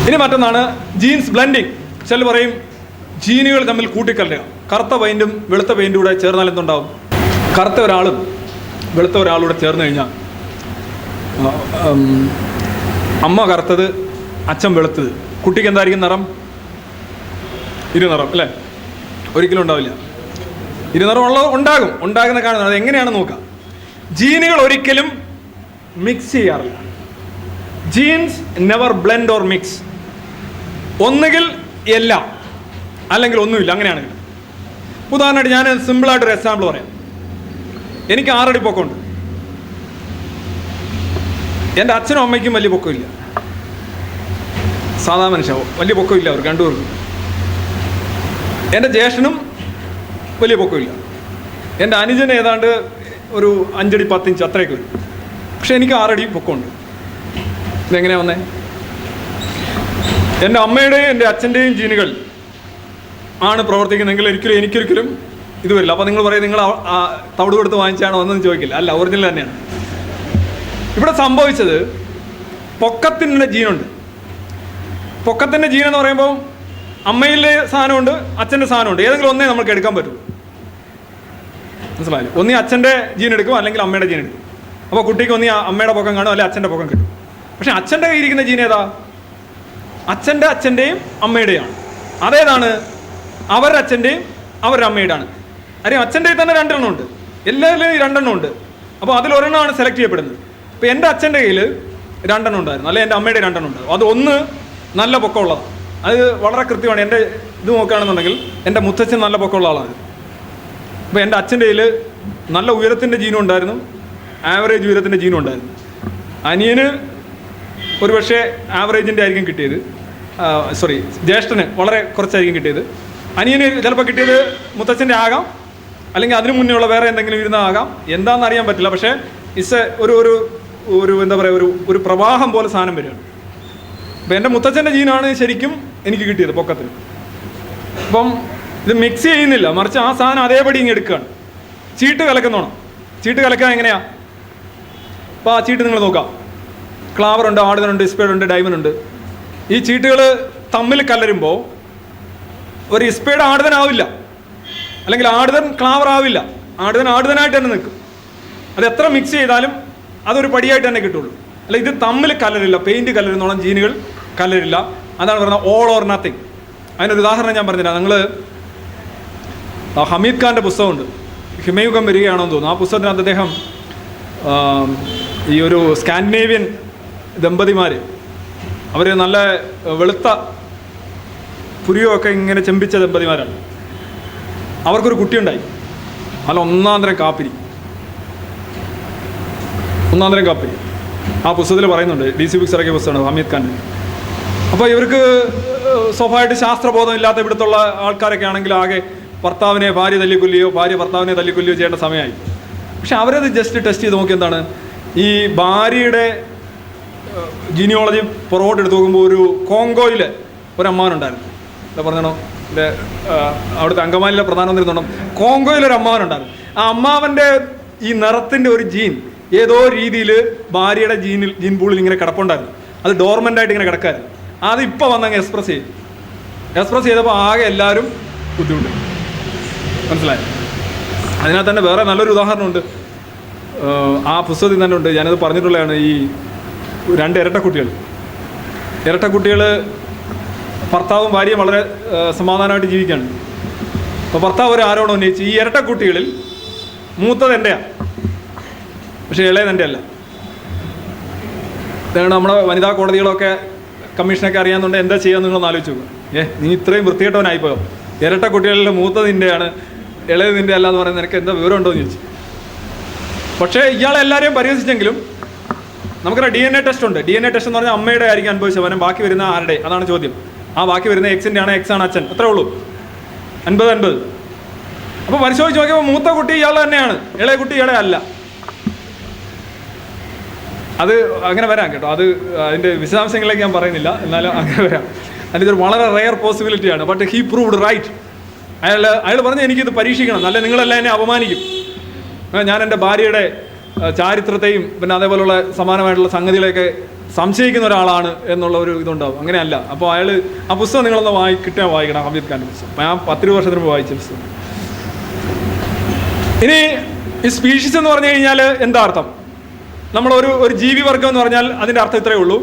ഇനി മറ്റൊന്നാണ് ജീൻസ് ബ്ലെൻഡിങ്. ചില പറയും ജീനുകൾ തമ്മിൽ കൂട്ടിക്കലരുക. കറുത്ത പെയിൻറ്റും വെളുത്ത പെയിൻറ്റും കൂടെ ചേർന്നാൽ എന്തുണ്ടാവും? കറുത്ത ഒരാളും വെളുത്ത ഒരാളൂടെ ചേർന്ന് കഴിഞ്ഞാൽ അമ്മ കറുത്തത്, അച്ഛൻ വെളുത്തത്, കുട്ടിക്ക് എന്തായിരിക്കും നിറം? ഇരുനിറം അല്ലേ? ഒരിക്കലും ഉണ്ടാവില്ല. ഇരുനിറം ഉണ്ടാകുന്ന കാണുന്നത്. അത് എങ്ങനെയാണ് നോക്കാം. ജീനുകൾ ഒരിക്കലും മിക്സ് ചെയ്യാറില്ല. Genes never blend or mix. ഒന്നുകിൽ എല്ലാം അല്ലെങ്കിൽ ഒന്നുമില്ല. അങ്ങനെയാണെങ്കിൽ ഉദാഹരണമായിട്ട് ഞാൻ സിമ്പിളായിട്ടൊരു എക്സാമ്പിൾ പറയാം. എനിക്ക് 6 അടി പൊക്കമുണ്ട്. എൻ്റെ അച്ഛനും അമ്മയ്ക്കും വലിയ പൊക്കമില്ല. സാധാരണ മനുഷ്യാവും വലിയ പൊക്കമില്ല അവർക്ക് രണ്ടുപേർക്കും. എൻ്റെ ജ്യേഷ്ഠനും വലിയ പൊക്കമില്ല. എൻ്റെ അനുജന് ഏതാണ്ട് ഒരു 5 അടി 10 ഇഞ്ച് അത്രയൊക്കെ വരും. പക്ഷെ എനിക്ക് 6 അടി പൊക്കമുണ്ട്. ഇതെങ്ങനെയാണ് വന്നേ? എൻ്റെ അമ്മയുടെയും എൻ്റെ അച്ഛൻ്റെയും ജീനുകൾ ആണ് പ്രവർത്തിക്കുന്നതെങ്കിൽ എനിക്കൊരിക്കലും ഇത് വരില്ല. അപ്പോൾ നിങ്ങൾ പറയും നിങ്ങൾ തവിട് കൊടുത്ത് വാങ്ങിച്ചാണോ എന്നൊന്നും ചോദിക്കില്ല. അല്ല, ഒറിജിനൽ തന്നെയാണ്. ഇവിടെ സംഭവിച്ചത് പൊക്കത്തിനുള്ള ജീനുണ്ട്. പൊക്കത്തിൻ്റെ ജീൻ എന്ന് പറയുമ്പോൾ അമ്മയിലെ സാധനമുണ്ട്, അച്ഛൻ്റെ സാധനമുണ്ട്. ഏതെങ്കിലും ഒന്നേ നമുക്ക് എടുക്കാൻ പറ്റുള്ളൂ. മനസ്സിലായില്ലേ? ഒന്നീ അച്ഛൻ്റെ ജീൻ എടുക്കും അല്ലെങ്കിൽ അമ്മയുടെ ജീൻ എടുക്കും. അപ്പോൾ കുട്ടിക്ക് ഒന്നീ അമ്മയുടെ പൊക്കം കാണും അല്ലെങ്കിൽ അച്ഛൻ്റെ പൊക്കം കിട്ടും. പക്ഷെ അച്ഛൻ്റെ കയ്യിരിക്കുന്ന ജീൻ ഏതാ? അച്ഛൻ്റെയും അമ്മയുടെയാണ്. അതേതാണ്? അവരുടെ അച്ഛൻ്റെയും അവരുടെ അമ്മയുടെയാണ്. അറിയാം, അച്ഛൻ്റെ തന്നെ 2 എണ്ണം ഉണ്ട്, എല്ലാവരിലും 2 എണ്ണം ഉണ്ട്. അപ്പോൾ അതിലൊരെണ്ണമാണ് സെലക്ട് ചെയ്യപ്പെടുന്നത്. ഇപ്പോൾ എൻ്റെ അച്ഛൻ്റെ കയ്യിൽ 2 എണ്ണം ഉണ്ടായിരുന്നു, അല്ലെങ്കിൽ എൻ്റെ അമ്മയുടെ 2 എണ്ണം ഉണ്ടായിരുന്നു. അത് ഒന്ന് നല്ല പൊക്കമുള്ളതാണ്. അത് വളരെ കൃത്യമാണ്. എൻ്റെ ഇത് നോക്കുകയാണെന്നുണ്ടെങ്കിൽ എൻ്റെ മുത്തച്ഛൻ നല്ല പൊക്കമുള്ള ആളാണ്. അപ്പോൾ എൻ്റെ അച്ഛൻ്റെ കയ്യിൽ നല്ല ഉയരത്തിൻ്റെ ജീനും ഉണ്ടായിരുന്നു, ആവറേജ് ഉയരത്തിൻ്റെ ജീനും ഉണ്ടായിരുന്നു. അനിയന് ഒരു പക്ഷേ ആവറേജിൻ്റെ ആയിരിക്കും കിട്ടിയത്. ജ്യേഷ്ഠന് വളരെ കുറച്ചായിരിക്കും കിട്ടിയത്. അനിയന് ചിലപ്പോൾ കിട്ടിയത് മുത്തച്ഛൻ്റെ ആകാം, അല്ലെങ്കിൽ അതിനു മുന്നേ ഉള്ള വേറെ എന്തെങ്കിലും ഇരുന്നാകാം. എന്താണെന്ന് അറിയാൻ പറ്റില്ല. പക്ഷേ ഒരു എന്താ പറയുക, ഒരു പ്രവാഹം പോലെ സാധനം വരികയാണ്. അപ്പം എൻ്റെ മുത്തച്ഛൻ്റെ ജീനാണ് ശരിക്കും എനിക്ക് കിട്ടിയത് പൊക്കത്തിൽ. അപ്പം ഇത് മിക്സ് ചെയ്യുന്നില്ല, മറിച്ച് ആ സാധനം അതേപടി ഇങ്ങ് എടുക്കുകയാണ്. ചീട്ട് കലക്കുന്നോണം. ചീട്ട് കലക്കാൻ എങ്ങനെയാണ്? അപ്പോൾ ആ ചീട്ട് നിങ്ങൾ നോക്കാം. ക്ലാവറുണ്ട്, ആടുതനുണ്ട്, ഇസ്പേഡുണ്ട്, ഡയമണ്ട് ഉണ്ട്. ഈ ചീട്ടുകൾ തമ്മിൽ കലരുമ്പോൾ ഒരു ഇസ്പേഡ് ആടുതനാവില്ല, അല്ലെങ്കിൽ ആടുതൻ ക്ലാവർ ആവില്ല. ആടുതനായിട്ട് തന്നെ നിൽക്കും. അത് എത്ര മിക്സ് ചെയ്താലും അതൊരു പടിയായിട്ട് തന്നെ കിട്ടുള്ളൂ. അല്ല, ഇത് തമ്മിൽ കലരില്ല. പെയിൻറ്റ് കലരുന്നോളം ജീനുകൾ കലരില്ല. അതാണ് പറയുന്നത് ഓൾ ഓർ നത്തിങ്. അതിനൊരു ഉദാഹരണം ഞാൻ പറഞ്ഞില്ല. നിങ്ങൾ ഹമീദ് ഖാൻ്റെ പുസ്തകമുണ്ട്, ഹിമയുഗം വരികയാണോ എന്ന് തോന്നുന്നു. ആ പുസ്തകത്തിനകത്ത് അദ്ദേഹം ഈ ഒരു സ്കാൻഡിനേവിയൻ ദമ്പതിമാർ, അവർ നല്ല വെളുത്ത പുരിയൊക്കെ ഇങ്ങനെ ചെമ്പിച്ച ദമ്പതിമാരാണ്. അവർക്കൊരു കുട്ടിയുണ്ടായി. നല്ല ഒന്നാന്തരം കാപ്പിരി. ആ പുസ്തകത്തിൽ പറയുന്നുണ്ട്. DC ബുക്സ് ഇറക്കിയ പുസ്തകമാണ് ഹമീദ് ഖാൻ്റെ. അപ്പോൾ ഇവർക്ക് സ്വാഭാവികമായിട്ട് ശാസ്ത്രബോധം ഇല്ലാത്ത ഇവിടുത്തുള്ള ആൾക്കാരൊക്കെ ആണെങ്കിൽ ആകെ ഭാര്യ ഭർത്താവിനെ തല്ലിക്കൊല്ലിയോ ചെയ്യേണ്ട സമയമായി. പക്ഷെ അവരത് ജസ്റ്റ് ടെസ്റ്റ് ചെയ്ത് നോക്കി. എന്താണ് ഈ ഭാര്യയുടെ ജീനിയോളജി പുറകോട്ട് എടുത്ത് നോക്കുമ്പോൾ ഒരു കോങ്കോയിൽ ഒരു അമ്മാവനുണ്ടായിരുന്നു. എന്താ പറഞ്ഞോ, അവിടുത്തെ അങ്കമാലിയിലെ പ്രധാനമന്ത്രി തോന്നും കോങ്കോയിലൊരു അമ്മാവനുണ്ടായിരുന്നു. ആ അമ്മാവൻ്റെ ഈ നിറത്തിൻ്റെ ഒരു ജീൻ ഏതോ രീതിയിൽ ഭാര്യയുടെ ജീൻ പൂളിൽ ഇങ്ങനെ കിടപ്പുണ്ടായിരുന്നു. അത് ഡോർമെൻ്റായിട്ട് ഇങ്ങനെ കിടക്കായിരുന്നു. അത് ഇപ്പോൾ വന്നങ്ങ് എക്സ്പ്രസ് ചെയ്തപ്പോൾ ആകെ എല്ലാവരും ബുദ്ധിമുട്ട്. മനസ്സിലായി? അതിനകത്ത് തന്നെ വേറെ നല്ലൊരു ഉദാഹരണമുണ്ട്. ആ പുസ്തകത്തിൽ തന്നെ ഉണ്ട്. ഞാനത് പറഞ്ഞിട്ടുള്ളതാണ്. ഈ 2 ഇരട്ടക്കുട്ടികൾ ഭർത്താവും ഭാര്യയും വളരെ സമാധാനമായിട്ട് ജീവിക്കുകയാണ്. അപ്പോൾ ഭർത്താവ് ഒരു ആരോപണം ഉന്നയിച്ച്, ഈ ഇരട്ടക്കുട്ടികളിൽ മൂത്തത് എൻ്റെയാണ്, പക്ഷേ ഇളയത് എൻ്റെ അല്ല. ഇതാണ് നമ്മുടെ വനിതാ കോടതികളൊക്കെ കമ്മീഷനൊക്കെ അറിയാമെന്നുണ്ട്. എന്താ ചെയ്യാൻ നിങ്ങളൊന്ന് ആലോചിച്ച് നോക്കുക. നീ ഇത്രയും വൃത്തികെട്ടവനായിപ്പോയോ? ഇരട്ടക്കുട്ടികളിൽ മൂത്തത് നിൻ്റെയാണ്, ഇളയത് നിൻ്റെ അല്ല എന്ന് പറയുന്നത് നിനക്ക് എന്താ വിവരം ഉണ്ടോ എന്ന് ചോദിച്ചു. പക്ഷേ ഇയാളെല്ലാവരെയും പരിഹസിച്ചെങ്കിലും നമുക്കൊരു DNA ടെസ്റ്റ് ഉണ്ട്. DNA ടെസ്റ്റ് എന്ന് പറഞ്ഞാൽ അമ്മയുടെ ആയിരിക്കും അനുഭവിച്ചവനും, ബാക്കി വരുന്ന ആരുടെ? അതാണ് ചോദ്യം. ആ ബാക്കി വരുന്ന എക്സിൻ്റെ ആണ്, എക്സാണ് അച്ഛൻ. അത്രേ ഉള്ളൂ, 50-50. അപ്പോൾ പരിശോധിച്ച് നോക്കിയപ്പോൾ മൂത്ത കുട്ടി ഇയാളെ തന്നെയാണ്, ഇളയ കുട്ടി ഇയാളെ അല്ല. അത് അങ്ങനെ വരാം കേട്ടോ. അത് അതിൻ്റെ വിശദാംശങ്ങളിലേക്ക് ഞാൻ പറയുന്നില്ല, എന്നാലും അങ്ങനെ വരാം. അതിതൊരു വളരെ റെയർ പോസിബിലിറ്റിയാണ്. But he proved right. അയാൾ പറഞ്ഞ് എനിക്കിത് പരീക്ഷിക്കണം, നല്ല നിങ്ങളെല്ലാം എന്നെ അപമാനിക്കും. ഞാൻ എൻ്റെ ഭാര്യയുടെ ചാരിത്രത്തെയും പിന്നെ അതേപോലുള്ള സമാനമായിട്ടുള്ള സംഗതികളെയൊക്കെ സംശയിക്കുന്ന ഒരാളാണ് എന്നുള്ള ഒരു ഇതുണ്ടാവും. അങ്ങനെയല്ല. അപ്പോൾ ആ പുസ്തകം നിങ്ങളൊന്ന് വായിക്കണം, ഹമീദ് ഖാൻ്റെ പുസ്തകം. ഞാൻ 10 വർഷത്തിന് മുമ്പ് വായിച്ച പുസ്തകം. ഇനി ഈ സ്പീഷീസ് എന്ന് പറഞ്ഞു കഴിഞ്ഞാൽ എന്താ അർത്ഥം? ഒരു ജീവിവർഗം എന്ന് പറഞ്ഞാൽ അതിൻ്റെ അർത്ഥം ഇത്രയേ ഉള്ളൂ: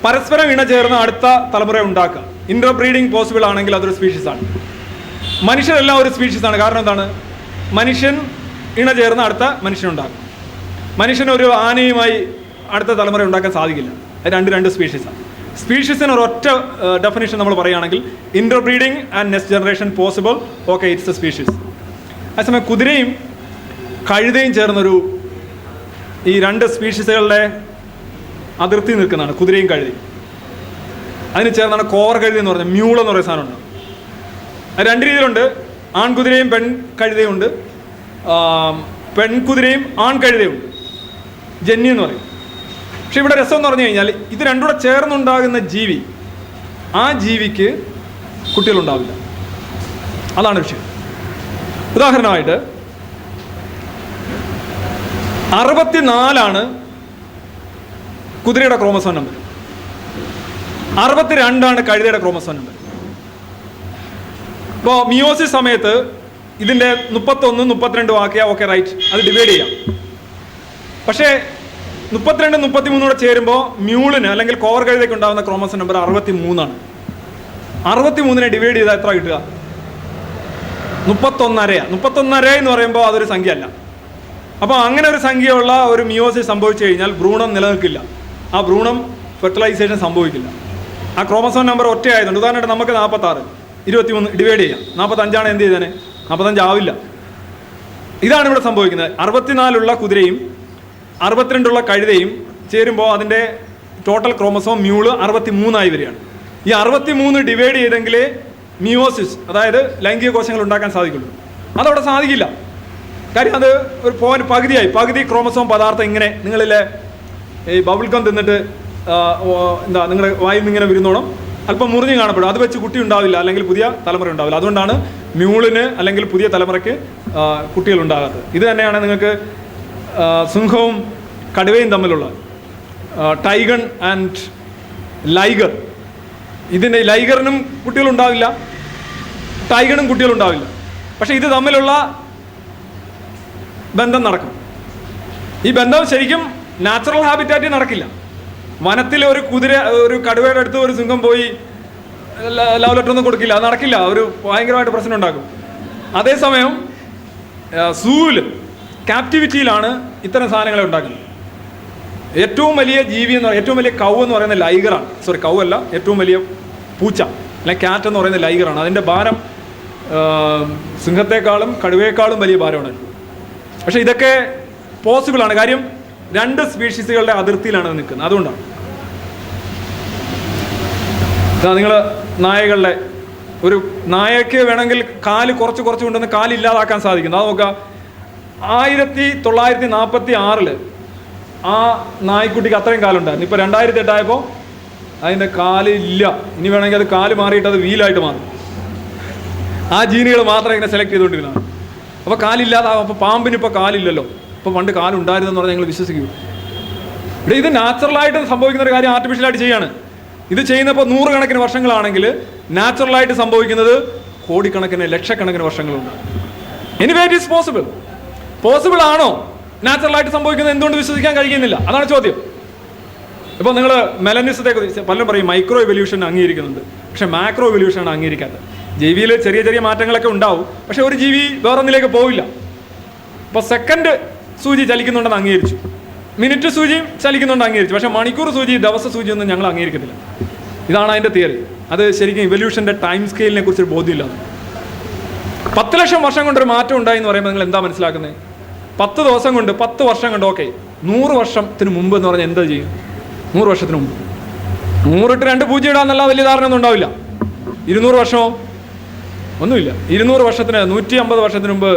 പരസ്പരം ഇണ ചേർന്ന് അടുത്ത തലമുറ ഉണ്ടാക്കുക. ഇന്റർ ബ്രീഡിങ് പോസിബിൾ ആണെങ്കിൽ അതൊരു സ്പീഷീസാണ്. മനുഷ്യരെല്ലാം ഒരു സ്പീഷീസാണ്. കാരണം എന്താണ്? മനുഷ്യൻ ഇണ ചേർന്ന് അടുത്ത മനുഷ്യനുണ്ടാക്കും. മനുഷ്യനൊരു ആനയുമായി അടുത്ത തലമുറ ഉണ്ടാക്കാൻ സാധിക്കില്ല. അത് രണ്ട് സ്പീഷീസാണ്. സ്പീഷീസിന് ഒരൊറ്റ ഡെഫിനിഷൻ നമ്മൾ പറയുകയാണെങ്കിൽ Inter breeding and next generation possible, okay, it's A species. അതേസമയം കുതിരയും കഴുതയും ചേർന്നൊരു ഈ രണ്ട് സ്പീഷീസുകളുടെ അതിർത്തി നിൽക്കുന്നതാണ് കുതിരയും കഴുതയും. അതിന് ചേർന്നാണ് കോർ കഴുതി എന്ന് പറഞ്ഞാൽ മ്യൂൾ എന്ന് പറയുന്ന സാധനമുണ്ട്. അത് രണ്ട് രീതിയിലുണ്ട്: ആൺകുതിരയും പെൺ കഴുതയും ഉണ്ട്, പെൺകുതിരയും ആൺകഴുതയും ഉണ്ട്, ജന്നി എന്ന് പറയും. പക്ഷെ ഇവിടെ രസം എന്ന് പറഞ്ഞു കഴിഞ്ഞാൽ ഇത് രണ്ടും കൂടെ ചേർന്നുണ്ടാകുന്ന ജീവി, ആ ജീവിക്ക് കുട്ടികളുണ്ടാവില്ല. അതാണ് വിഷയം. ഉദാഹരണമായിട്ട് 64 കുതിരയുടെ ക്രോമസോം നമ്പർ, 62 കഴുതയുടെ ക്രോമസോം നമ്പർ. ഇപ്പോൾ മിയോസിസ് സമയത്ത് ഇതിൻ്റെ 31, 32 ആക്കിയാൽ ഓക്കെ, റൈറ്റ്, അത് ഡിവൈഡ് ചെയ്യാം. പക്ഷേ 32, 33 കൂടെ ചേരുമ്പോൾ മ്യൂളിന് അല്ലെങ്കിൽ കോർ കഴുതയ്ക്ക് ഉണ്ടാകുന്ന ക്രോമസോം നമ്പർ 63. 63 ഡിവൈഡ് ചെയ്താൽ എത്ര കിട്ടുക? 31.5. 31.5 എന്ന് പറയുമ്പോൾ അതൊരു സംഖ്യ അല്ല. അപ്പോൾ അങ്ങനെ ഒരു സംഖ്യയുള്ള ഒരു മിയോസിസ് സംഭവിച്ചു കഴിഞ്ഞാൽ ഭ്രൂണം നിലനിൽക്കില്ല. ആ ഭ്രൂണം ഫെർട്ടിലൈസേഷൻ സംഭവിക്കില്ല. ആ ക്രോമസോം നമ്പർ ഒറ്റ ആയതുകൊണ്ട്. ഉദാഹരണമായിട്ട് നമുക്ക് 46, 23 ഡിവൈഡ് ചെയ്യാം. 45 എന്ത് ചെയ്തേനെ? 45 ആവില്ല. ഇതാണ് ഇവിടെ സംഭവിക്കുന്നത്. 64 കുതിരയും 62 കഴുതയും ചേരുമ്പോൾ അതിൻ്റെ ടോട്ടൽ ക്രോമസോം മ്യൂള് 63 വരികയാണ്. ഈ 63 ഡിവൈഡ് ചെയ്തെങ്കിലേ മിയോസിസ്, അതായത് ലൈംഗിക കോശങ്ങൾ ഉണ്ടാക്കാൻ സാധിക്കുള്ളൂ. അതവിടെ സാധിക്കില്ല. കാര്യം അത് ഒരു പകുതി ക്രോമസോം പദാർത്ഥം ഇങ്ങനെ നിങ്ങളിലെ ഈ ബബിൾഗം തിന്നിട്ട് നിങ്ങളുടെ വായിൽ നിന്ന് ഇങ്ങനെ വരുന്നോണം അല്പം മുറിഞ്ഞ് കാണപ്പെടും. അത് വെച്ച് കുട്ടി ഉണ്ടാവില്ല, അല്ലെങ്കിൽ പുതിയ തലമുറ ഉണ്ടാവില്ല. അതുകൊണ്ടാണ് മ്യൂളിന് അല്ലെങ്കിൽ പുതിയ തലമുറയ്ക്ക് കുട്ടികൾ ഉണ്ടാകാത്തത്. ഇത് തന്നെയാണ് നിങ്ങൾക്ക് സിംഹവും കടുവയും തമ്മിലുള്ള ടൈഗൺ ആൻഡ് ലൈഗർ. ഇതിൻ്റെ ലൈഗറിനും കുട്ടികളുണ്ടാവില്ല, ടൈഗണും കുട്ടികളുണ്ടാവില്ല. പക്ഷേ ഇത് തമ്മിലുള്ള ബന്ധം നടക്കും. ഈ ബന്ധം ശരിക്കും നാച്ചുറൽ ഹാബിറ്റാറ്റിൽ നടക്കില്ല. വനത്തിൽ ഒരു കടുവയുടെ അടുത്ത് ഒരു സിംഹം പോയി ലവ് ലെറ്റർ ഒന്നും കൊടുക്കില്ല, അത് നടക്കില്ല. ഒരു ഭയങ്കരമായിട്ട് പ്രശ്നം ഉണ്ടാക്കും. അതേസമയം സൂവിൽ, ക്യാപ്റ്റിവിറ്റിയിലാണ് ഇത്തരം സാധനങ്ങളെ ഉണ്ടാക്കുന്നത്. ഏറ്റവും വലിയ ജീവി ഏറ്റവും വലിയ കൗ എന്ന് പറയുന്നത് ലൈഗറാണ്. കൗ അല്ല, ഏറ്റവും വലിയ പൂച്ച അല്ലെങ്കിൽ ക്യാറ്റ് എന്ന് പറയുന്നത് ലൈഗറാണ്. അതിൻ്റെ ഭാരം സിംഹത്തെക്കാളും കടുവയെക്കാളും വലിയ ഭാരമാണ്. പക്ഷേ ഇതൊക്കെ പോസിബിളാണ്. കാര്യം രണ്ട് സ്പീഷീസുകളുടെ അതിർത്തിയിലാണ് നിൽക്കുന്നത്. അതുകൊണ്ടാണ് നിങ്ങൾ നായകളുടെ ഒരു നായക്ക് വേണമെങ്കിൽ കാല് കുറച്ച് കൊണ്ടുവന്ന് കാലില്ലാതാക്കാൻ സാധിക്കുന്നു. അത് നോക്കുക, 1946 ആ നായ്ക്കുട്ടിക്ക് അത്രയും കാലുണ്ടായിരുന്നു. ഇപ്പോൾ 2008 ആയപ്പോൾ അതിൻ്റെ കാല് ഇല്ല. ഇനി വേണമെങ്കിൽ അത് കാല് മാറിയിട്ട് അത് വീലായിട്ട് മാറും. ആ ജീനുകൾ മാത്രം ഇങ്ങനെ സെലക്ട് ചെയ്തുകൊണ്ടിരുന്നതാണ്. അപ്പോൾ കാലില്ലാതാകും. അപ്പോൾ പാമ്പിന് ഇപ്പോൾ കാലില്ലല്ലോ. ഇപ്പോൾ പണ്ട് കാലുണ്ടായിരുന്നെന്ന് പറഞ്ഞാൽ ഞങ്ങൾ വിശ്വസിക്കൂ. ഇവിടെ ഇത് നാച്ചുറലായിട്ട് സംഭവിക്കുന്ന ഒരു കാര്യം ആർട്ടിഫിഷ്യലായിട്ട് ചെയ്യാണ്. ഇത് ചെയ്യുന്നപ്പോൾ 100 കണക്കിന് വർഷങ്ങളാണെങ്കിൽ നാച്ചുറലായിട്ട് സംഭവിക്കുന്നത് കോടിക്കണക്കിന് ലക്ഷക്കണക്കിന് വർഷങ്ങളുണ്ട്. എനിവേ ഇറ്റ് ഈസ് പോസിബിൾ ആണോ നാച്ചുറലായിട്ട് സംഭവിക്കുന്നത്? എന്തുകൊണ്ട് വിശ്വസിക്കാൻ കഴിയുന്നില്ല? അതാണ് ചോദ്യം. ഇപ്പോൾ നിങ്ങൾ മെലനിസത്തെ കുറിച്ച് പലരും പറയും മൈക്രോ എവല്യൂഷൻ അംഗീകരിക്കുന്നുണ്ട്, പക്ഷേ മാക്രോ എവല്യൂഷനാണ് അംഗീകരിക്കാത്തത്. ജീവിയിൽ ചെറിയ മാറ്റങ്ങളൊക്കെ ഉണ്ടാവും, പക്ഷേ ഒരു ജീവി വേറൊന്നിലേക്ക് പോവില്ല. ഇപ്പോൾ സെക്കൻഡ് സൂചി ചലിക്കുന്നുണ്ടെന്ന് അംഗീകരിച്ചു, മിനിറ്റ് സൂചിയും ചലിക്കുന്നുണ്ട് അംഗീകരിച്ചു, പക്ഷേ മണിക്കൂർ സൂചി, ദിവസ സൂചി ഒന്നും ഞങ്ങൾ അംഗീകരിക്കത്തില്ല. ഇതാണ് അതിൻ്റെ തിയറി. അത് ശരിക്കും ഇവല്യൂഷൻ്റെ ടൈം സ്കെയിലിനെ കുറിച്ചൊരു ബോധ്യമില്ല. 10 ലക്ഷം വർഷം കൊണ്ടൊരു മാറ്റം ഉണ്ടായി എന്ന് പറയുമ്പോൾ നിങ്ങൾ എന്താ മനസ്സിലാക്കുന്നത്? 10 ദിവസം കൊണ്ട്, 10 വർഷം കൊണ്ട്, ഓക്കെ. 100 വർഷത്തിന് മുമ്പ് എന്ന് പറഞ്ഞാൽ എന്താ ചെയ്യും? 100 വർഷത്തിന് മുമ്പ് 100 ഇട്ട് 2 പൂജ്യം ഇടാന്നുള്ള വലിയ ധാരണ ഒന്നും ഉണ്ടാവില്ല. 200 വർഷമോ ഒന്നുമില്ല. 200 വർഷത്തിന് 150 വർഷത്തിന് മുമ്പ്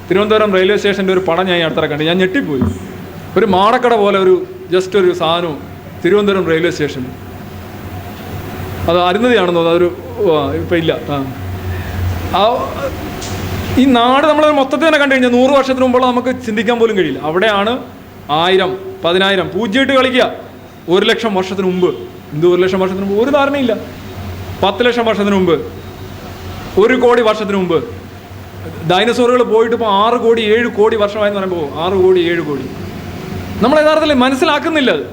തിരുവനന്തപുരം റെയിൽവേ സ്റ്റേഷൻ്റെ ഒരു പടം ഞാൻ അടുത്തിടെ കണ്ടു. ഞാൻ ഞെട്ടിപ്പോയി. ഒരു മാടക്കട പോലെ ഒരു ജസ്റ്റ് ഒരു സാധനവും തിരുവനന്തപുരം റെയിൽവേ സ്റ്റേഷൻ. അത് അരുന്നതിയാണെന്ന് തോന്നുന്നു. അതൊരു ഇപ്പം ഇല്ല. ഈ നാട് നമ്മൾ മൊത്തത്തിൽ തന്നെ കണ്ടു കഴിഞ്ഞാൽ 100 വർഷത്തിന് മുമ്പുള്ള നമുക്ക് ചിന്തിക്കാൻ പോലും കഴിയില്ല. അവിടെയാണ് 1000, 10000 പൂജ്യമായിട്ട് കളിക്കുക. 1 ലക്ഷം വർഷത്തിന് മുമ്പ്. 1 ലക്ഷം വർഷത്തിന് മുമ്പ് ഒരു ധാരണയില്ല. 10 ലക്ഷം വർഷത്തിന് മുമ്പ്, 1 കോടി വർഷത്തിന് മുമ്പ്. ഡൈനസോറുകൾ പോയിട്ട് ഇപ്പോൾ 6 കോടി 7 കോടി വർഷമായെന്ന് പറയുമ്പോൾ 6 കോടി 7 കോടി നമ്മൾ യഥാർത്ഥത്തിൽ മനസ്സിലാക്കുന്നില്ല. അത്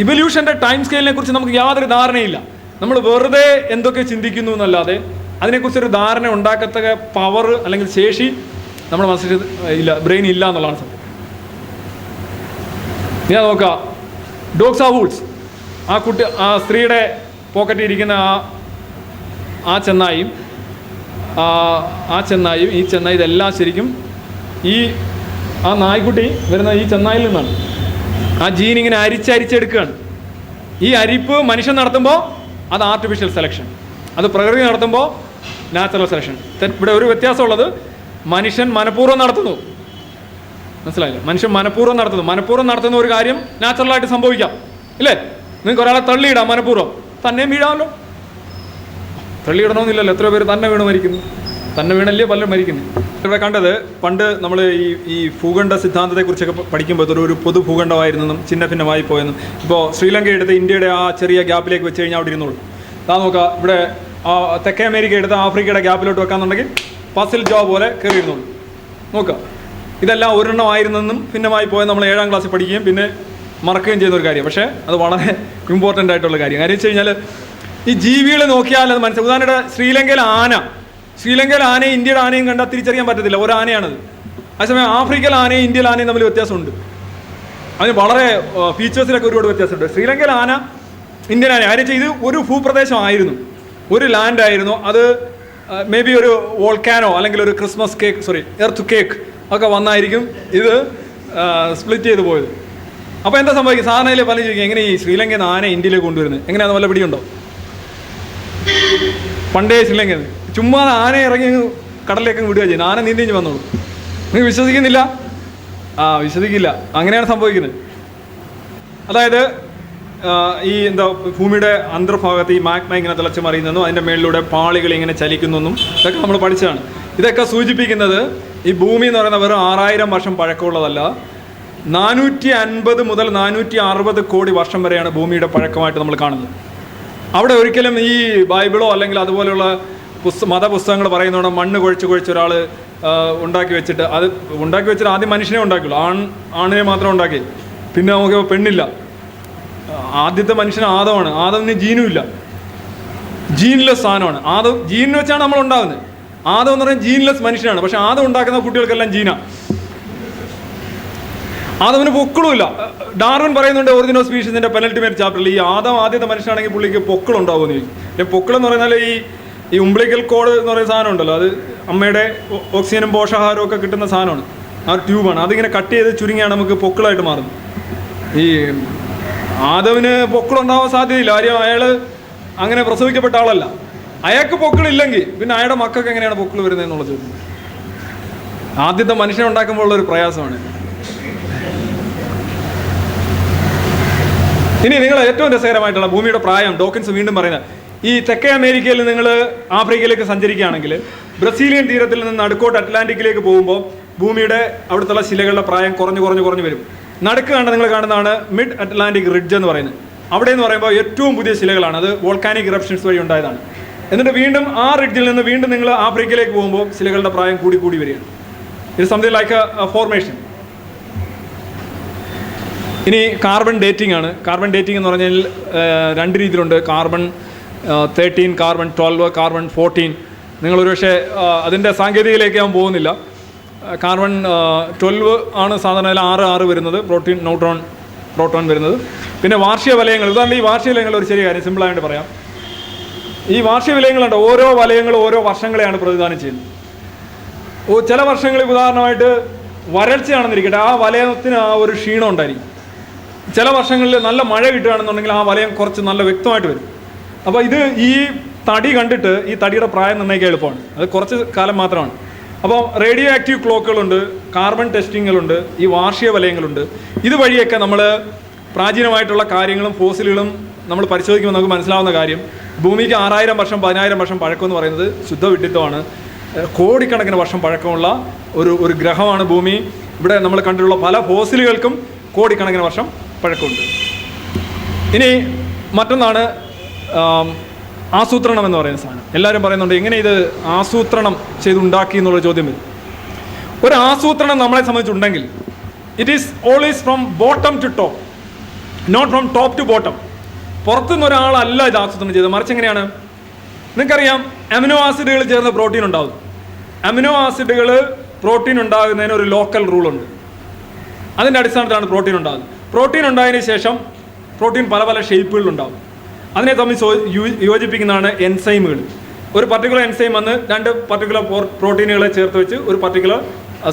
ഇവല്യൂഷൻ്റെ ടൈം സ്കെയിലിനെ കുറിച്ച് നമുക്ക് യാതൊരു ധാരണയില്ല. നമ്മൾ വെറുതെ എന്തൊക്കെ ചിന്തിക്കുന്നു എന്നല്ലാതെ അതിനെക്കുറിച്ചൊരു ധാരണ ഉണ്ടാക്കത്തക്ക പവർ അല്ലെങ്കിൽ ശേഷി നമ്മുടെ മനസ്സിൽ ഇല്ല, ബ്രെയിൻ ഇല്ല എന്നുള്ളതാണ് സത്യം. ഞാൻ നോക്കാം, ഡോഗ്സ് ആർ വൂൾസ്. ആ സ്ത്രീയുടെ പോക്കറ്റിൽ ഇരിക്കുന്ന ആ ചെന്നായും ഈ ചെന്നായി ഇതെല്ലാം ശരിക്കും ആ നായ്ക്കുട്ടി വരുന്ന ഈ ചെന്നായിൽ നിന്നാണ്. ആ ജീൻ ഇങ്ങനെ അരിച്ചെടുക്കുകയാണ്. ഈ അരിപ്പ് മനുഷ്യൻ നടത്തുമ്പോൾ അത് ആർട്ടിഫിഷ്യൽ സെലക്ഷൻ, അത് പ്രകൃതി നടത്തുമ്പോൾ നാച്ചുറൽ സെലക്ഷൻ. ഇവിടെ ഒരു വ്യത്യാസമുള്ളത്, മനുഷ്യൻ മനഃപൂർവ്വം നടത്തുന്നു. മനസ്സിലായില്ല? മനുഷ്യൻ മനഃപൂർവ്വം നടത്തുന്ന ഒരു കാര്യം നാച്ചുറലായിട്ട് സംഭവിക്കാം, ഇല്ലേ? നിങ്ങൾക്ക് ഒരാളെ തള്ളിയിടാം മനഃപൂർവ്വം, തന്നെയും വീഴാമല്ലോ. തള്ളിയിടണമെന്നില്ലല്ലോ. എത്രയോ പേര് തന്നെ വീണ് മരിക്കുന്നു, തന്നെ വീണല്ലേ പലരും മരിക്കുന്നു. ഇവിടെ കണ്ടത്, പണ്ട് നമ്മൾ ഈ ഭൂഖണ്ഡ സിദ്ധാന്തത്തെക്കുറിച്ചൊക്കെ പഠിക്കുമ്പോൾ ഒരു പൊതു ഭൂഖണ്ഡമായിരുന്നെന്നും ചിന്ന ഭിന്നമായി പോയെന്നും. ഇപ്പോൾ ശ്രീലങ്ക എടുത്ത് ഇന്ത്യയുടെ ആ ചെറിയ ഗ്യാപ്പിലേക്ക് വെച്ച് കഴിഞ്ഞാൽ അവിടെ ഇരുന്നുള്ളൂ. നോക്കുക, ഇവിടെ തെക്കേ അമേരിക്ക എടുത്ത് ആഫ്രിക്കയുടെ ഗ്യാപ്പിലോട്ട് വെക്കാന്നുണ്ടെങ്കിൽ പസിൽ ജോ പോലെ കയറി ഇരുന്നുള്ളൂ. നോക്കുക, ഇതെല്ലാം ഒരെണ്ണമായിരുന്നെന്നും ഭിന്നമായി പോയെന്ന് നമ്മൾ 7ാം ക്ലാസ്സിൽ പഠിക്കുകയും പിന്നെ മറക്കുകയും ചെയ്യുന്ന ഒരു കാര്യം. പക്ഷേ അത് വളരെ ഇമ്പോർട്ടൻ്റ് ആയിട്ടുള്ള കാര്യം വെച്ച് കഴിഞ്ഞാൽ ഈ ജീവികളെ നോക്കിയാൽ അത് മനസ്സിലാവും. ഉദാഹരണമായിട്ട് ശ്രീലങ്കയിലെ ആനയും ഇന്ത്യയുടെ ആനയും കണ്ടാൽ തിരിച്ചറിയാൻ പറ്റത്തില്ല, ഒരു ആനയാണത്. അതേസമയം ആഫ്രിക്കയിലെ ആനയും ഇന്ത്യയിലെ ആനയും തമ്മിൽ വ്യത്യാസമുണ്ട്. അതിന് വളരെ ഫീച്ചേഴ്സിലൊക്കെ ഒരുപാട് വ്യത്യാസമുണ്ട്. ശ്രീലങ്കയിലെ ആന, ഇന്ത്യൻ ആന ആരും ചെയ്ത് ഒരു ഭൂപ്രദേശമായിരുന്നു, ഒരു ലാൻഡായിരുന്നു. അത് മേ ബി ഒരു വോൾക്കാനോ അല്ലെങ്കിൽ ഒരു എർത്ത് കേക്ക് ഒക്കെ വന്നായിരിക്കും ഇത് സ്പ്ലിറ്റ് ചെയ്ത് പോയത്. അപ്പോൾ എന്താ സംഭവിക്കും? സാധാരണയിൽ പല ചോദിക്കും, എങ്ങനെ ഈ ശ്രീലങ്കയിൽ നിന്ന് ആന ഇന്ത്യയിലേക്ക് കൊണ്ടുവരുന്നത്, എങ്ങനെയാണെന്ന് വല്ല പിടിയുണ്ടോ? പണ്ടേ ശ്രീലങ്കയിൽ ചുമ്മാ ആന ഇറങ്ങി കടലിലേക്ക് വിടുക ചെയ്യുന്നത്, ആന നീന്തി വന്നോളൂ. നിങ്ങൾ വിശ്വസിക്കുന്നില്ല? വിശ്വസിക്കില്ല. അങ്ങനെയാണ് സംഭവിക്കുന്നത്. അതായത് ഭൂമിയുടെ അന്തർഭാഗത്ത് ഈ മാഗ്മ ഇങ്ങനെ തിളച്ച് മറിയുന്നെന്നും അതിൻ്റെ മേളിലൂടെ പാളികൾ ഇങ്ങനെ ചലിക്കുന്നെന്നും ഇതൊക്കെ നമ്മൾ പഠിച്ചതാണ്. ഇതൊക്കെ സൂചിപ്പിക്കുന്നത് ഈ ഭൂമി എന്ന് പറയുന്ന വെറും 6000 വർഷം പഴക്കമുള്ളതല്ല, 450 മുതൽ 460 കോടി വർഷം വരെയാണ് ഭൂമിയുടെ പഴക്കമായിട്ട് നമ്മൾ കാണുന്നത്. അവിടെ ഒരിക്കലും ഈ ബൈബിളോ അല്ലെങ്കിൽ അതുപോലെയുള്ള മതപുസ്തകങ്ങൾ പറയുന്നതോടെ മണ്ണ് കുഴച്ച് ഒരാൾ ഉണ്ടാക്കി വെച്ചിട്ട് ആദ്യം മനുഷ്യനെ ഉണ്ടാക്കുള്ളൂ, ആണിനെ മാത്രം ഉണ്ടാക്കി, പിന്നെ നമുക്ക് പെണ്ണില്ല. ആദ്യത്തെ മനുഷ്യൻ ആദമാണ്. ആദമിന് ജീനും ഇല്ല, ജീൻലെസ് സാധനമാണ്. ജീനിൽ വെച്ചാണ് നമ്മൾ ഉണ്ടാകുന്നത്. ആദം എന്ന് പറയുന്നത് ജീൻലെസ് മനുഷ്യനാണ്. പക്ഷെ ആദം ഉണ്ടാക്കുന്ന കുട്ടികൾക്കെല്ലാം ജീനാണ്. ആദമിന് പൊക്കിളുമില്ല. ഡാർവിൻ പറയുന്നുണ്ട് ഒറിജിൻ ഓഫ് സ്പീഷീസിന്റെ പെനൽറ്റിമേറ്റ് ചാപ്റ്ററിൽ, ഈ ആദം ആദ്യത്തെ മനുഷ്യനാണെങ്കിൽ പുള്ളിക്ക് പൊക്കിളുണ്ടാവുമെന്ന് ചോദിക്കും. പൊക്കിളെന്ന് പറഞ്ഞാൽ ഈ ഉംബ്ലിക്കൽ കോഡ് എന്ന് പറയുന്ന സാധനം ഉണ്ടല്ലോ, അത് അമ്മയുടെ ഓക്സിജനും പോഷകാഹാരവും ഒക്കെ കിട്ടുന്ന സാധനമാണ്. ആ ട്യൂബാണ്. അതിങ്ങനെ കട്ട് ചെയ്ത് ചുരുങ്ങിയാണ് നമുക്ക് പൊക്കിളായിട്ട് മാറുന്നത്. ഈ ആദവിന് പൊക്കിളുണ്ടാവാൻ സാധ്യതയില്ല. കാര്യം അയാൾ അങ്ങനെ പ്രസവിക്കപ്പെട്ട ആളല്ല. അയാൾക്ക് പൊക്കിളില്ലെങ്കിൽ പിന്നെ അയാളുടെ മക്കൾക്ക് എങ്ങനെയാണ് പൊക്കിൾ വരുന്നത് എന്നുള്ള ചോദ്യം ആദ്യത്തെ മനുഷ്യനെ ഉണ്ടാക്കുമ്പോൾ ഉള്ളൊരു പ്രയാസമാണ്. ഇനി നിങ്ങൾ ഏറ്റവും രസകരമായിട്ടുള്ള ഭൂമിയുടെ പ്രായം ഡോക്കിൻസ് വീണ്ടും പറയുന്നത്, ഈ തെക്കേ അമേരിക്കയിൽ നിങ്ങൾ ആഫ്രിക്കയിലേക്ക് സഞ്ചരിക്കുകയാണെങ്കിൽ ബ്രസീലിയൻ തീരത്തിൽ നിന്ന് നടുക്കോട്ട് അറ്റ്ലാന്റിക്കിലേക്ക് പോകുമ്പോൾ ഭൂമിയുടെ അവിടുത്തെ ശിലകളുടെ പ്രായം കുറഞ്ഞു വരും. നടുക്ക് നിങ്ങൾ കാണുന്നതാണ് മിഡ് അറ്റ്ലാന്റിക് റിഡ്ജ് എന്ന് പറയുന്നത്. അവിടെ എന്ന് പറയുമ്പോൾ ഏറ്റവും പുതിയ ശിലകളാണ്, അത് വോൾക്കാനിക് ഇറപ്ഷൻസ് വഴി ഉണ്ടായതാണ്. എന്നിട്ട് വീണ്ടും ആ റിഡ്ജിൽ നിന്ന് വീണ്ടും നിങ്ങൾ ആഫ്രിക്കയിലേക്ക് പോകുമ്പോൾ ശിലകളുടെ പ്രായം കൂടി വരികയാണ്. ഇത് സംതിങ് ലൈക്ക് എ ഫോർമേഷൻ. ഇനി കാർബൺ ഡേറ്റിംഗ് ആണ്. കാർബൺ ഡേറ്റിംഗ് എന്ന് പറഞ്ഞാൽ 2 രീതിയിലുണ്ട്. Carbon 13, carbon 12, carbon 14. നിങ്ങളൊരു പക്ഷേ അതിൻ്റെ സാങ്കേതികയിലേക്ക് ഞാൻ പോകുന്നില്ല. കാർബൺ 12 ആണ് സാധാരണ 6 വരുന്നത്, പ്രോട്ടോൺ വരുന്നത്. പിന്നെ വാർഷിക വലയങ്ങൾ. ഉദാഹരണം ഈ വാർഷിക വലയങ്ങൾ ഒരു ചെറിയ കാര്യം സിമ്പിളായിട്ട് പറയാം. ഈ വാർഷിക വലയങ്ങളുണ്ട്, ഓരോ വലയങ്ങളും ഓരോ വർഷങ്ങളെയാണ് പ്രതിദാനം ചെയ്യുന്നത്. ചില വർഷങ്ങളിൽ ഉദാഹരണമായിട്ട് വരൾച്ചയാണെന്നിരിക്കട്ടെ, ആ വലയത്തിന് ആ ഒരു ക്ഷീണം ഉണ്ടായിരിക്കും. ചില വർഷങ്ങളിൽ നല്ല മഴ കിട്ടുകയാണെന്നുണ്ടെങ്കിൽ ആ വലയം കുറച്ച് നല്ല വ്യക്തമായിട്ട് വരും. അപ്പോൾ ഈ തടി കണ്ടിട്ട് ഈ തടിയുടെ പ്രായം നിർണ്ണയിക്കാൻ എളുപ്പമാണ്. അത് കുറച്ച് കാലം മാത്രമാണ്. അപ്പോൾ റേഡിയോ ആക്റ്റീവ് ക്ലോക്കുകളുണ്ട്, കാർബൺ ടെസ്റ്റിങ്ങുകളുണ്ട്, ഈ വാർഷിക വലയങ്ങളുണ്ട്. ഇതുവഴിയൊക്കെ നമ്മൾ പ്രാചീനമായിട്ടുള്ള കാര്യങ്ങളും ഫോസിലുകളും നമ്മൾ പരിശോധിക്കുമ്പോൾ നമുക്ക് മനസ്സിലാവുന്ന കാര്യം, ഭൂമിക്ക് 6000 വർഷം 10000 വർഷം പഴക്കം എന്ന് പറയുന്നത് ശുദ്ധ വിഡ്ഢിത്തമാണ്. കോടിക്കണക്കിന് വർഷം പഴക്കമുള്ള ഒരു ഗ്രഹമാണ് ഭൂമി. ഇവിടെ നമ്മൾ കണ്ടിട്ടുള്ള പല ഫോസിലുകൾക്കും കോടിക്കണക്കിന് വർഷം പഴക്കമുണ്ട്. ഇനി മറ്റൊന്നാണ് ആസൂത്രണം എന്ന് പറയുന്ന സാധനം. എല്ലാവരും പറയുന്നുണ്ട് എങ്ങനെ ഇത് ആസൂത്രണം ചെയ്തുണ്ടാക്കി എന്നുള്ള ചോദ്യം വരും. ഒരു ആസൂത്രണം നമ്മളെ സംബന്ധിച്ചുണ്ടെങ്കിൽ it is always from bottom to top, not from top to bottom. പുറത്തുനിന്ന് ഒരാളല്ല ഇത് ആസൂത്രണം ചെയ്തത്, മറിച്ച് എങ്ങനെയാണ്? നിങ്ങൾക്കറിയാം, അമിനോ ആസിഡുകൾ ചേർന്ന് പ്രോട്ടീൻ ഉണ്ടാകും. അമിനോ ആസിഡുകൾ പ്രോട്ടീൻ ഉണ്ടാകുന്നതിന് ഒരു ലോക്കൽ റൂളുണ്ട്. അതിൻ്റെ അടിസ്ഥാനത്തിലാണ് പ്രോട്ടീൻ ഉണ്ടാകുന്നത്. പ്രോട്ടീൻ ഉണ്ടായതിനു ശേഷം പ്രോട്ടീൻ പല പല ഷേപ്പുകളിലുണ്ടാകും. അതിനെ തമ്മിൽ യോജിപ്പിക്കുന്നതാണ് എൻസൈമുകൾ. ഒരു പർട്ടിക്കുലർ എൻസൈം വന്ന് രണ്ട് പർട്ടിക്കുലർ പ്രോട്ടീനുകളെ ചേർത്ത് വെച്ച് ഒരു പർട്ടിക്കുലർ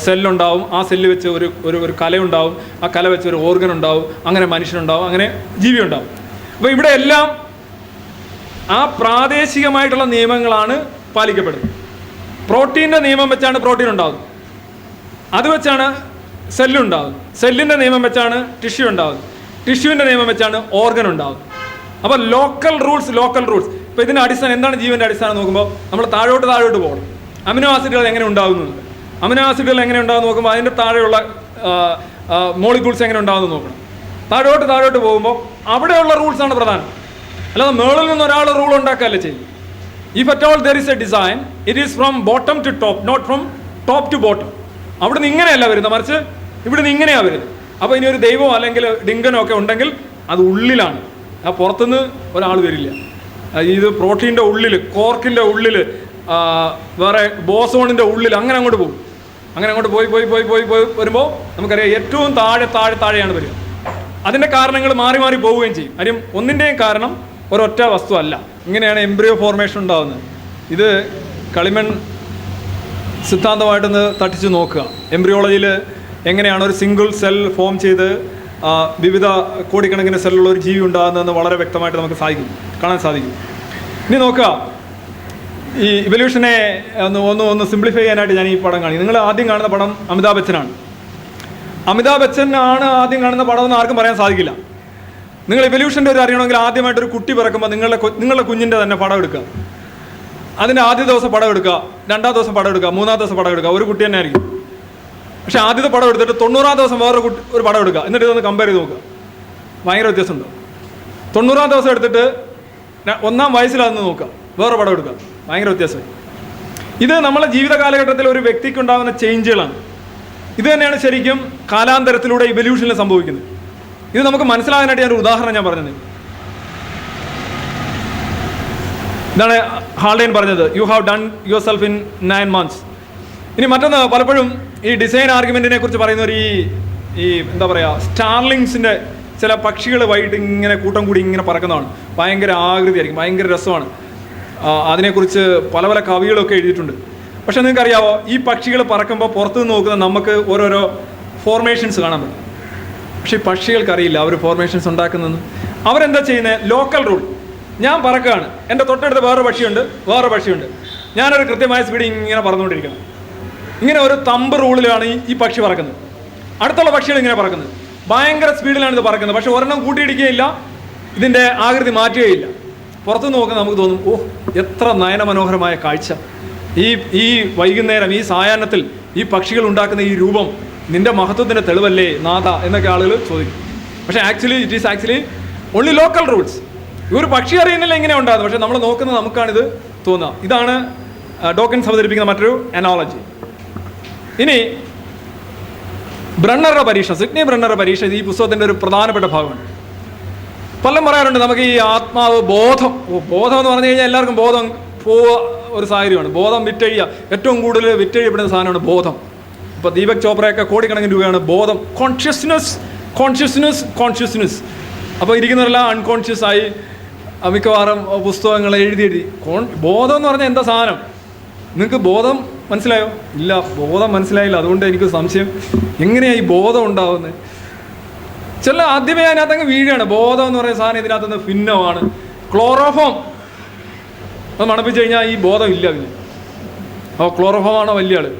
സെല്ലുണ്ടാവും. ആ സെല്ല് വെച്ച് ഒരു കലയുണ്ടാവും. ആ കല വെച്ച് ഒരു ഓർഗൻ ഉണ്ടാവും. അങ്ങനെ മനുഷ്യനുണ്ടാവും, അങ്ങനെ ജീവി ഉണ്ടാവും. അപ്പോൾ ഇവിടെ എല്ലാം ആ പ്രാദേശികമായിട്ടുള്ള നിയമങ്ങളാണ് പാലിക്കപ്പെടുന്നത്. പ്രോട്ടീൻ്റെ നിയമം വെച്ചാണ് പ്രോട്ടീൻ ഉണ്ടാകുന്നത്, അത് വെച്ചാണ് സെല്ലുണ്ടാകുന്നത്. സെല്ലിൻ്റെ നിയമം വെച്ചാണ് ടിഷ്യൂ ഉണ്ടാകുന്നത്, ടിഷ്യൂവിൻ്റെ നിയമം വെച്ചാണ് ഓർഗൻ ഉണ്ടാകുന്നത്. അപ്പോൾ ലോക്കൽ റൂൾസ്. ഇപ്പോൾ ഇതിൻ്റെ അടിസ്ഥാനം എന്താണ്? ജീവൻ്റെ അടിസ്ഥാനം നോക്കുമ്പോൾ നമ്മൾ താഴോട്ട് പോകണം. അമിനോ ആസിഡുകൾ എങ്ങനെ ഉണ്ടാകുന്നത്, അമിനോ ആസിഡുകൾ എങ്ങനെ ഉണ്ടാകുന്ന നോക്കുമ്പോൾ അതിൻ്റെ താഴെയുള്ള മോളിക്യൂൾസ് എങ്ങനെ ഉണ്ടാകുന്നത് നോക്കണം. താഴോട്ട് പോകുമ്പോൾ അവിടെയുള്ള റൂൾസാണ് പ്രധാനം. അല്ലാതെ മേളിൽ നിന്ന് ഒരാൾ റൂൾ ഉണ്ടാക്കുകയല്ല ചെയ്യും. If at all there is a design, it is from bottom to top, not from top to bottom. അവിടെ നിന്ന് ഇങ്ങനെയല്ല വരുന്നത്, മറിച്ച് ഇവിടെ നിന്ന് ഇങ്ങനെയാണ് വരുന്നത്. അപ്പോൾ ഇനി ഒരു ദൈവമോ അല്ലെങ്കിൽ ഡിങ്കനോ ഒക്കെ ഉണ്ടെങ്കിൽ അത് ഉള്ളിലാണ്, ആ പുറത്തുനിന്ന് ഒരാൾ വരില്ല. ഇത് പ്രോട്ടീൻ്റെ ഉള്ളിൽ, കോർക്കിൻ്റെ ഉള്ളിൽ, വേറെ ബോസോണിൻ്റെ ഉള്ളിൽ, അങ്ങനെ അങ്ങോട്ട് പോകും. അങ്ങനെ അങ്ങോട്ട് പോയി വരുമ്പോൾ നമുക്കറിയാം ഏറ്റവും താഴെയാണ് വരിക. അതിൻ്റെ കാരണങ്ങൾ മാറി പോവുകയും ചെയ്യും. കാര്യം ഒന്നിൻ്റെയും കാരണം ഒരൊറ്റ വസ്തു അല്ല. ഇങ്ങനെയാണ് എംബ്രിയോ ഫോർമേഷൻ ഉണ്ടാകുന്നത്. ഇത് കളിമൺ സിദ്ധാന്തമായിട്ടൊന്ന് തട്ടിച്ച് നോക്കുക. എംബ്രിയോളജിയിൽ എങ്ങനെയാണ് ഒരു സിംഗിൾ സെൽ ഫോം ചെയ്ത് വിവിധ കോടിക്കണക്കിന് സെല്ലുള്ള ഒരു ജീവി ഉണ്ടാകുന്നതെന്ന് വളരെ വ്യക്തമായിട്ട് നമുക്ക് കാണാൻ സാധിക്കും. ഇനി നോക്കുക, ഈ ഇവല്യൂഷനെ ഒന്ന് സിംപ്ലിഫൈ ചെയ്യാനായിട്ട് ഞാൻ ഈ പടം കാണിക്കും. നിങ്ങൾ ആദ്യം കാണുന്ന പടം അമിതാഭ് ബച്ചനാണ്. അമിതാഭ് ബച്ചനാണ് ആദ്യം കാണുന്ന പടം എന്ന് ആർക്കും പറയാൻ സാധിക്കില്ല. നിങ്ങൾ ഇവല്യൂഷൻ്റെ ഒരു അറിയണമെങ്കിൽ ആദ്യമായിട്ടൊരു കുട്ടി പിറക്കുമ്പോൾ നിങ്ങളുടെ കുഞ്ഞിൻ്റെ തന്നെ പടം എടുക്കുക. അതിൻ്റെ ആദ്യ ദിവസം പടം എടുക്കുക, രണ്ടാം ദിവസം പടം എടുക്കുക, മൂന്നാം ദിവസം പടം എടുക്കുക. ഒരു കുട്ടി തന്നെ ആയിരിക്കും. പക്ഷേ ആദ്യത്തെ പടം എടുത്തിട്ട് 90-ാം ദിവസം ഒരു പടം എടുക്കുക. എന്നിട്ട് ഇതൊന്ന് കമ്പയർ ചെയ്ത് നോക്കുക, ഭയങ്കര വ്യത്യാസമുണ്ട്. 90-ാം ദിവസം എടുത്തിട്ട് 1-ാം വയസ്സിലാണെന്ന് നോക്കുക, വേറെ പടം എടുക്കുക, ഭയങ്കര വ്യത്യാസം. ഇത് നമ്മളെ ജീവിത കാലഘട്ടത്തിൽ ഒരു വ്യക്തിക്കുണ്ടാകുന്ന ചേഞ്ചുകളാണ്. ഇത് തന്നെയാണ് ശരിക്കും കാലാന്തരത്തിലൂടെ ഇവല്യൂഷനിൽ സംഭവിക്കുന്നത്. ഇത് നമുക്ക് മനസ്സിലാകാനായിട്ട് ഞാനൊരു ഉദാഹരണം ഞാൻ പറഞ്ഞത്. ഇതാണ് ഹാൾഡെയ്ൻ പറഞ്ഞത്, U have done your self in 9 months. ഇനി മറ്റൊന്ന്, പലപ്പോഴും ഈ ഡിസൈൻ ആർഗ്യുമെൻറ്റിനെ കുറിച്ച് പറയുന്നവർ ഈ എന്താ പറയുക, സ്റ്റാർലിങ്സിൻ്റെ ചില പക്ഷികൾ വൈകിട്ട് ഇങ്ങനെ കൂട്ടം കൂടി ഇങ്ങനെ പറക്കുന്നതാണ്. ഭയങ്കര ആകൃതിയായിരിക്കും, ഭയങ്കര രസമാണ്. അതിനെക്കുറിച്ച് പല പല കവികളൊക്കെ എഴുതിയിട്ടുണ്ട്. പക്ഷേ നിങ്ങൾക്കറിയാവോ, ഈ പക്ഷികൾ പറക്കുമ്പോൾ പുറത്തുനിന്ന് നോക്കുന്ന നമുക്ക് ഓരോരോ ഫോർമേഷൻസ് കാണാൻ പറ്റും. പക്ഷേ ഈ പക്ഷികൾക്കറിയില്ല അവർ ഫോർമേഷൻസ് ഉണ്ടാക്കുന്നതെന്ന്. അവരെന്താ ചെയ്യുന്നത്? Local rule. ഞാൻ പറക്കുകയാണ്, എൻ്റെ തൊട്ടടുത്ത് വേറെ പക്ഷിയുണ്ട്, ഞാനൊരു കൃത്യമായ സ്പീഡിൽ ഇങ്ങനെ പറന്നുകൊണ്ടിരിക്കണം. ഇങ്ങനെ ഒരു തമ്പ് റൂളിലാണ് ഈ പക്ഷി പറക്കുന്നത്. അടുത്തുള്ള പക്ഷികൾ ഇങ്ങനെ പറക്കുന്നത്, ഭയങ്കര സ്പീഡിലാണ് ഇത് പറക്കുന്നത്. പക്ഷെ ഒരെണ്ണം കൂട്ടിയിടിക്കുകയില്ല, ഇതിൻ്റെ ആകൃതി മാറ്റുകയില്ല. പുറത്തുനിന്ന് നോക്കുന്ന നമുക്ക് തോന്നും, ഓ എത്ര നയനമനോഹരമായ കാഴ്ച, ഈ വൈകുന്നേരം ഈ സായാഹ്നത്തിൽ ഈ പക്ഷികൾ ഉണ്ടാക്കുന്ന ഈ രൂപം നിന്റെ മഹത്വത്തിൻ്റെ തെളിവല്ലേ നാഥ എന്നൊക്കെ ആളുകൾ ചോദിക്കും. പക്ഷേ it is actually only local rules. ഇവർ പക്ഷി അറിയുന്നില്ല ഇങ്ങനെ ഉണ്ടാകുന്നത്, പക്ഷേ നമ്മൾ നോക്കുന്നത് നമുക്കാണിത് തോന്നുക. ഇതാണ് ഡോക്കിൻസ് അവതരിപ്പിക്കുന്ന മറ്റൊരു അനോളജി. ഇനി ബ്രണ്ണറുടെ പരീക്ഷ, സിഡ്നി ബ്രണ്ണറുടെ പരീക്ഷ ഈ പുസ്തകത്തിൻ്റെ ഒരു പ്രധാനപ്പെട്ട ഭാഗമാണ്. പലരും പറയാറുണ്ട് നമുക്ക് ഈ ആത്മാവ്, ബോധം എന്ന് പറഞ്ഞു കഴിഞ്ഞാൽ എല്ലാവർക്കും ബോധം പോവുക ഒരു സാഹചര്യമാണ്. ബോധം വിറ്റഴിയുക, ഏറ്റവും കൂടുതൽ വിറ്റഴിയപ്പെടുന്ന സാധനമാണ് ബോധം. ഇപ്പോൾ ദീപക് ചോപ്രയൊക്കെ കോടിക്കണക്കിന് രൂപയാണ് ബോധം, കോൺഷ്യസ്നെസ്. അപ്പോൾ ഇരിക്കുന്നവരെല്ലാം അൺകോൺഷ്യസ് ആയി മിക്കവാറും പുസ്തകങ്ങൾ എഴുതി. ബോധം എന്ന് പറഞ്ഞാൽ എന്താ സാധനം? നിങ്ങൾക്ക് ബോധം മനസ്സിലായോ? ഇല്ല, ബോധം മനസ്സിലായില്ല. അതുകൊണ്ട് എനിക്ക് സംശയം, എങ്ങനെയാണ് ഈ ബോധം ഉണ്ടാവുന്നത്? ചില ആദ്യമേ അതിനകത്തങ്ങ് വീഴാണ്. ബോധം എന്ന് പറയുന്ന സാധനം ഇതിനകത്തുനിന്ന് ഭിന്നമാണ്. ക്ലോറോഫോം അത് മണപ്പിച്ച് കഴിഞ്ഞാൽ ഈ ബോധം ഇല്ല. പിന്നെ അപ്പോൾ ക്ലോറോഫോമാണോ വലിയ ആള്?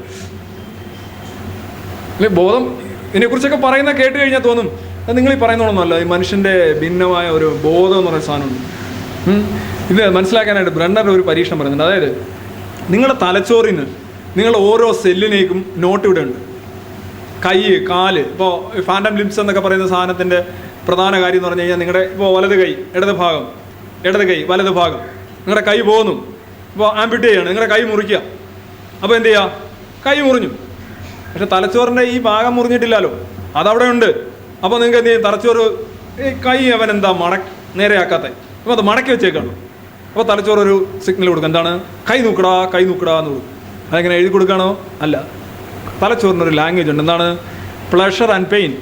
അല്ലെ, ബോധം ഇതിനെക്കുറിച്ചൊക്കെ പറയുന്ന കേട്ട് കഴിഞ്ഞാൽ തോന്നും അത് നിങ്ങൾ ഈ പറയുന്നതൊന്നുമല്ല, ഈ മനുഷ്യൻ്റെ ഭിന്നമായ ഒരു ബോധം എന്ന് പറയുന്ന സാധനമുണ്ട്. ഇത് മനസ്സിലാക്കാനായിട്ട് ബ്രണ്ണർ ഒരു പരീക്ഷണം പറയുന്നുണ്ട്. അതായത് നിങ്ങളുടെ തലച്ചോറിന് നിങ്ങളുടെ ഓരോ സെല്ലിനേക്കും നോട്ട് ഇവിടെ ഉണ്ട്. കൈ, കാല്. ഇപ്പോൾ ഫാൻറ്റം ലിംസ് എന്നൊക്കെ പറയുന്ന സാധനത്തിൻ്റെ പ്രധാന കാര്യം എന്ന് പറഞ്ഞു കഴിഞ്ഞാൽ നിങ്ങളുടെ ഇപ്പോൾ വലത് കൈ, ഇടത് കൈ, വലത് ഭാഗം. നിങ്ങളുടെ കൈ പോകുന്നു, ഇപ്പോൾ ആംപ്യൂട്ട് ചെയ്യാണ്, നിങ്ങളുടെ കൈ മുറിക്കുക. അപ്പോൾ എന്ത് ചെയ്യുക? കൈ മുറിഞ്ഞു. പക്ഷെ തലച്ചോറിൻ്റെ ഈ ഭാഗം മുറിഞ്ഞിട്ടില്ലല്ലോ, അതവിടെ ഉണ്ട്. അപ്പോൾ നിങ്ങൾക്ക് എന്ത് ചെയ്യും? തലച്ചോറ് കൈ അവൻ എന്താ നേരെയാക്കാത്ത, അപ്പോൾ അത് മടക്കി വെച്ചേക്കാണ്. അപ്പോൾ തലച്ചോറ് ഒരു സിഗ്നൽ കൊടുക്കും, എന്താണ്? കൈ നോക്കടാ എന്ന് കൊടുക്കും. അതെങ്ങനെ എഴുതി കൊടുക്കുകയാണോ? അല്ല, തലച്ചോറിനൊരു ലാംഗ്വേജ് ഉണ്ട്, എന്താണ്? Pleasure and pain.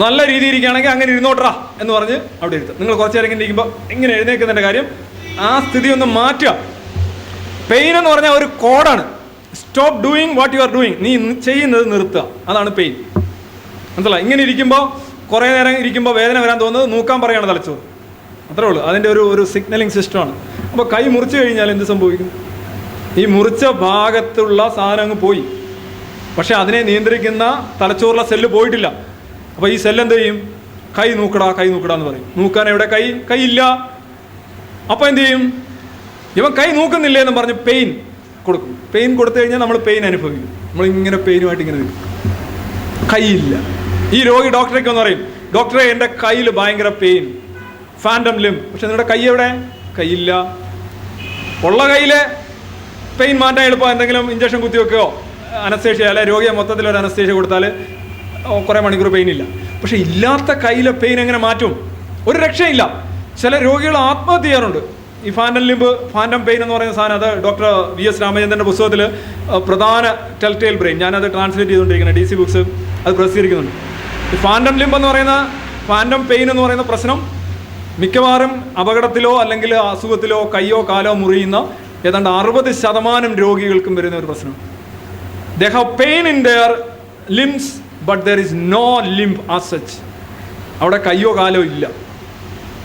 നല്ല രീതിയിൽ ഇരിക്കുകയാണെങ്കിൽ അങ്ങനെ ഇരുന്നോട്ടാ എന്ന് പറഞ്ഞ് അവിടെ ഇരുത്തും. നിങ്ങൾ കുറച്ച് നേരം ഇങ്ങനെ ഇരിക്കുമ്പോൾ ഇങ്ങനെ എഴുന്നേൽക്കുന്നതിൻ്റെ കാര്യം ആ സ്ഥിതി ഒന്ന് മാറ്റുക. പെയിൻ എന്ന് പറഞ്ഞാൽ ഒരു കോഡാണ്. Stop doing what you are doing. നീ ചെയ്യുന്നത് നിർത്തുക, അതാണ് പെയിൻ. മനസ്സിലായി? ഇങ്ങനെ ഇരിക്കുമ്പോൾ കുറേ നേരം ഇരിക്കുമ്പോൾ വേദന വരാൻ തോന്നുന്നത് നോക്കാൻ പറയുകയാണ് തലച്ചോറ്. അത്രേ ഉള്ളൂ. അതിൻ്റെ ഒരു സിഗ്നലിംഗ് സിസ്റ്റമാണ്. അപ്പോൾ കൈ മുറിച്ച് കഴിഞ്ഞാൽ എന്ത് സംഭവിക്കും? ഈ മുറിച്ച ഭാഗത്തുള്ള സാധനം അങ്ങ് പോയി, പക്ഷെ അതിനെ നിയന്ത്രിക്കുന്ന തലച്ചോറിലെ സെല്ല് പോയിട്ടില്ല. അപ്പോൾ ഈ സെല്ല് എന്ത് ചെയ്യും? കൈ നോക്കടാ എന്ന് പറയും. നോക്കാൻ എവിടെ? കൈയില്ല. അപ്പോൾ എന്ത് ചെയ്യും? ഇവൻ കൈ നോക്കുന്നില്ലേ എന്ന് പറഞ്ഞ് പെയിൻ കൊടുക്കും. പെയിൻ കൊടുത്തു കഴിഞ്ഞാൽ നമ്മൾ പെയിൻ അനുഭവിക്കും. നമ്മളിങ്ങനെ പെയിനുമായിട്ട് ഇങ്ങനെ നിൽക്കും. കൈയില്ല. ഈ രോഗി ഡോക്ടറേക്ക് ഒന്ന് പറയും, ഡോക്ടറെ എൻ്റെ കയ്യിൽ ഭയങ്കര പെയിൻ, ഫാൻഡം ലിംബ്. പക്ഷെ നിങ്ങളുടെ കൈ എവിടെ? കൈയില്ല. ഉള്ള കയ്യിലെ പെയിൻ മാറ്റാൻ എളുപ്പം എന്തെങ്കിലും ഇഞ്ചക്ഷൻ കുത്തി വെക്കുകയോ അനസ്തേഷ്യ, അല്ലെ രോഗിയെ മൊത്തത്തിൽ ഒരു അനസ്തേഷ്യ കൊടുത്താൽ കുറേ മണിക്കൂർ പെയിൻ ഇല്ല. പക്ഷെ ഇല്ലാത്ത കയ്യിലെ പെയിൻ എങ്ങനെ മാറ്റും? ഒരു രക്ഷയില്ല. ചില രോഗികൾ ആത്മഹത്യ ചെയ്യാറുണ്ട്. ഈ ഫാൻഡം പെയിൻ എന്ന് പറയുന്ന സാധനം, അത് ഡോക്ടർ V.S. രാമചന്ദ്രൻ്റെ പുസ്തകത്തിൽ പ്രധാന ടെൽറ്റെയിൽ ബ്രെയിൻ, ഞാനത് ട്രാൻസ്ലേറ്റ് ചെയ്തുകൊണ്ടിരിക്കുന്നത്, DC ബുക്സ് അത് പ്രസിദ്ധീകരിക്കുന്നുണ്ട്. ഈ ഫാൻഡം പെയിൻ എന്ന് പറയുന്ന പ്രശ്നം മിക്കവാറും അപകടത്തിലോ അല്ലെങ്കിൽ അസുഖത്തിലോ കയ്യോ കാലോ മുറിയുന്ന ഏതാണ്ട് 60% രോഗികൾക്കും വരുന്ന ഒരു പ്രശ്നം. They have pain in their limbs, but there is no limb as such. അവിടെ കയ്യോ കാലോ ഇല്ല.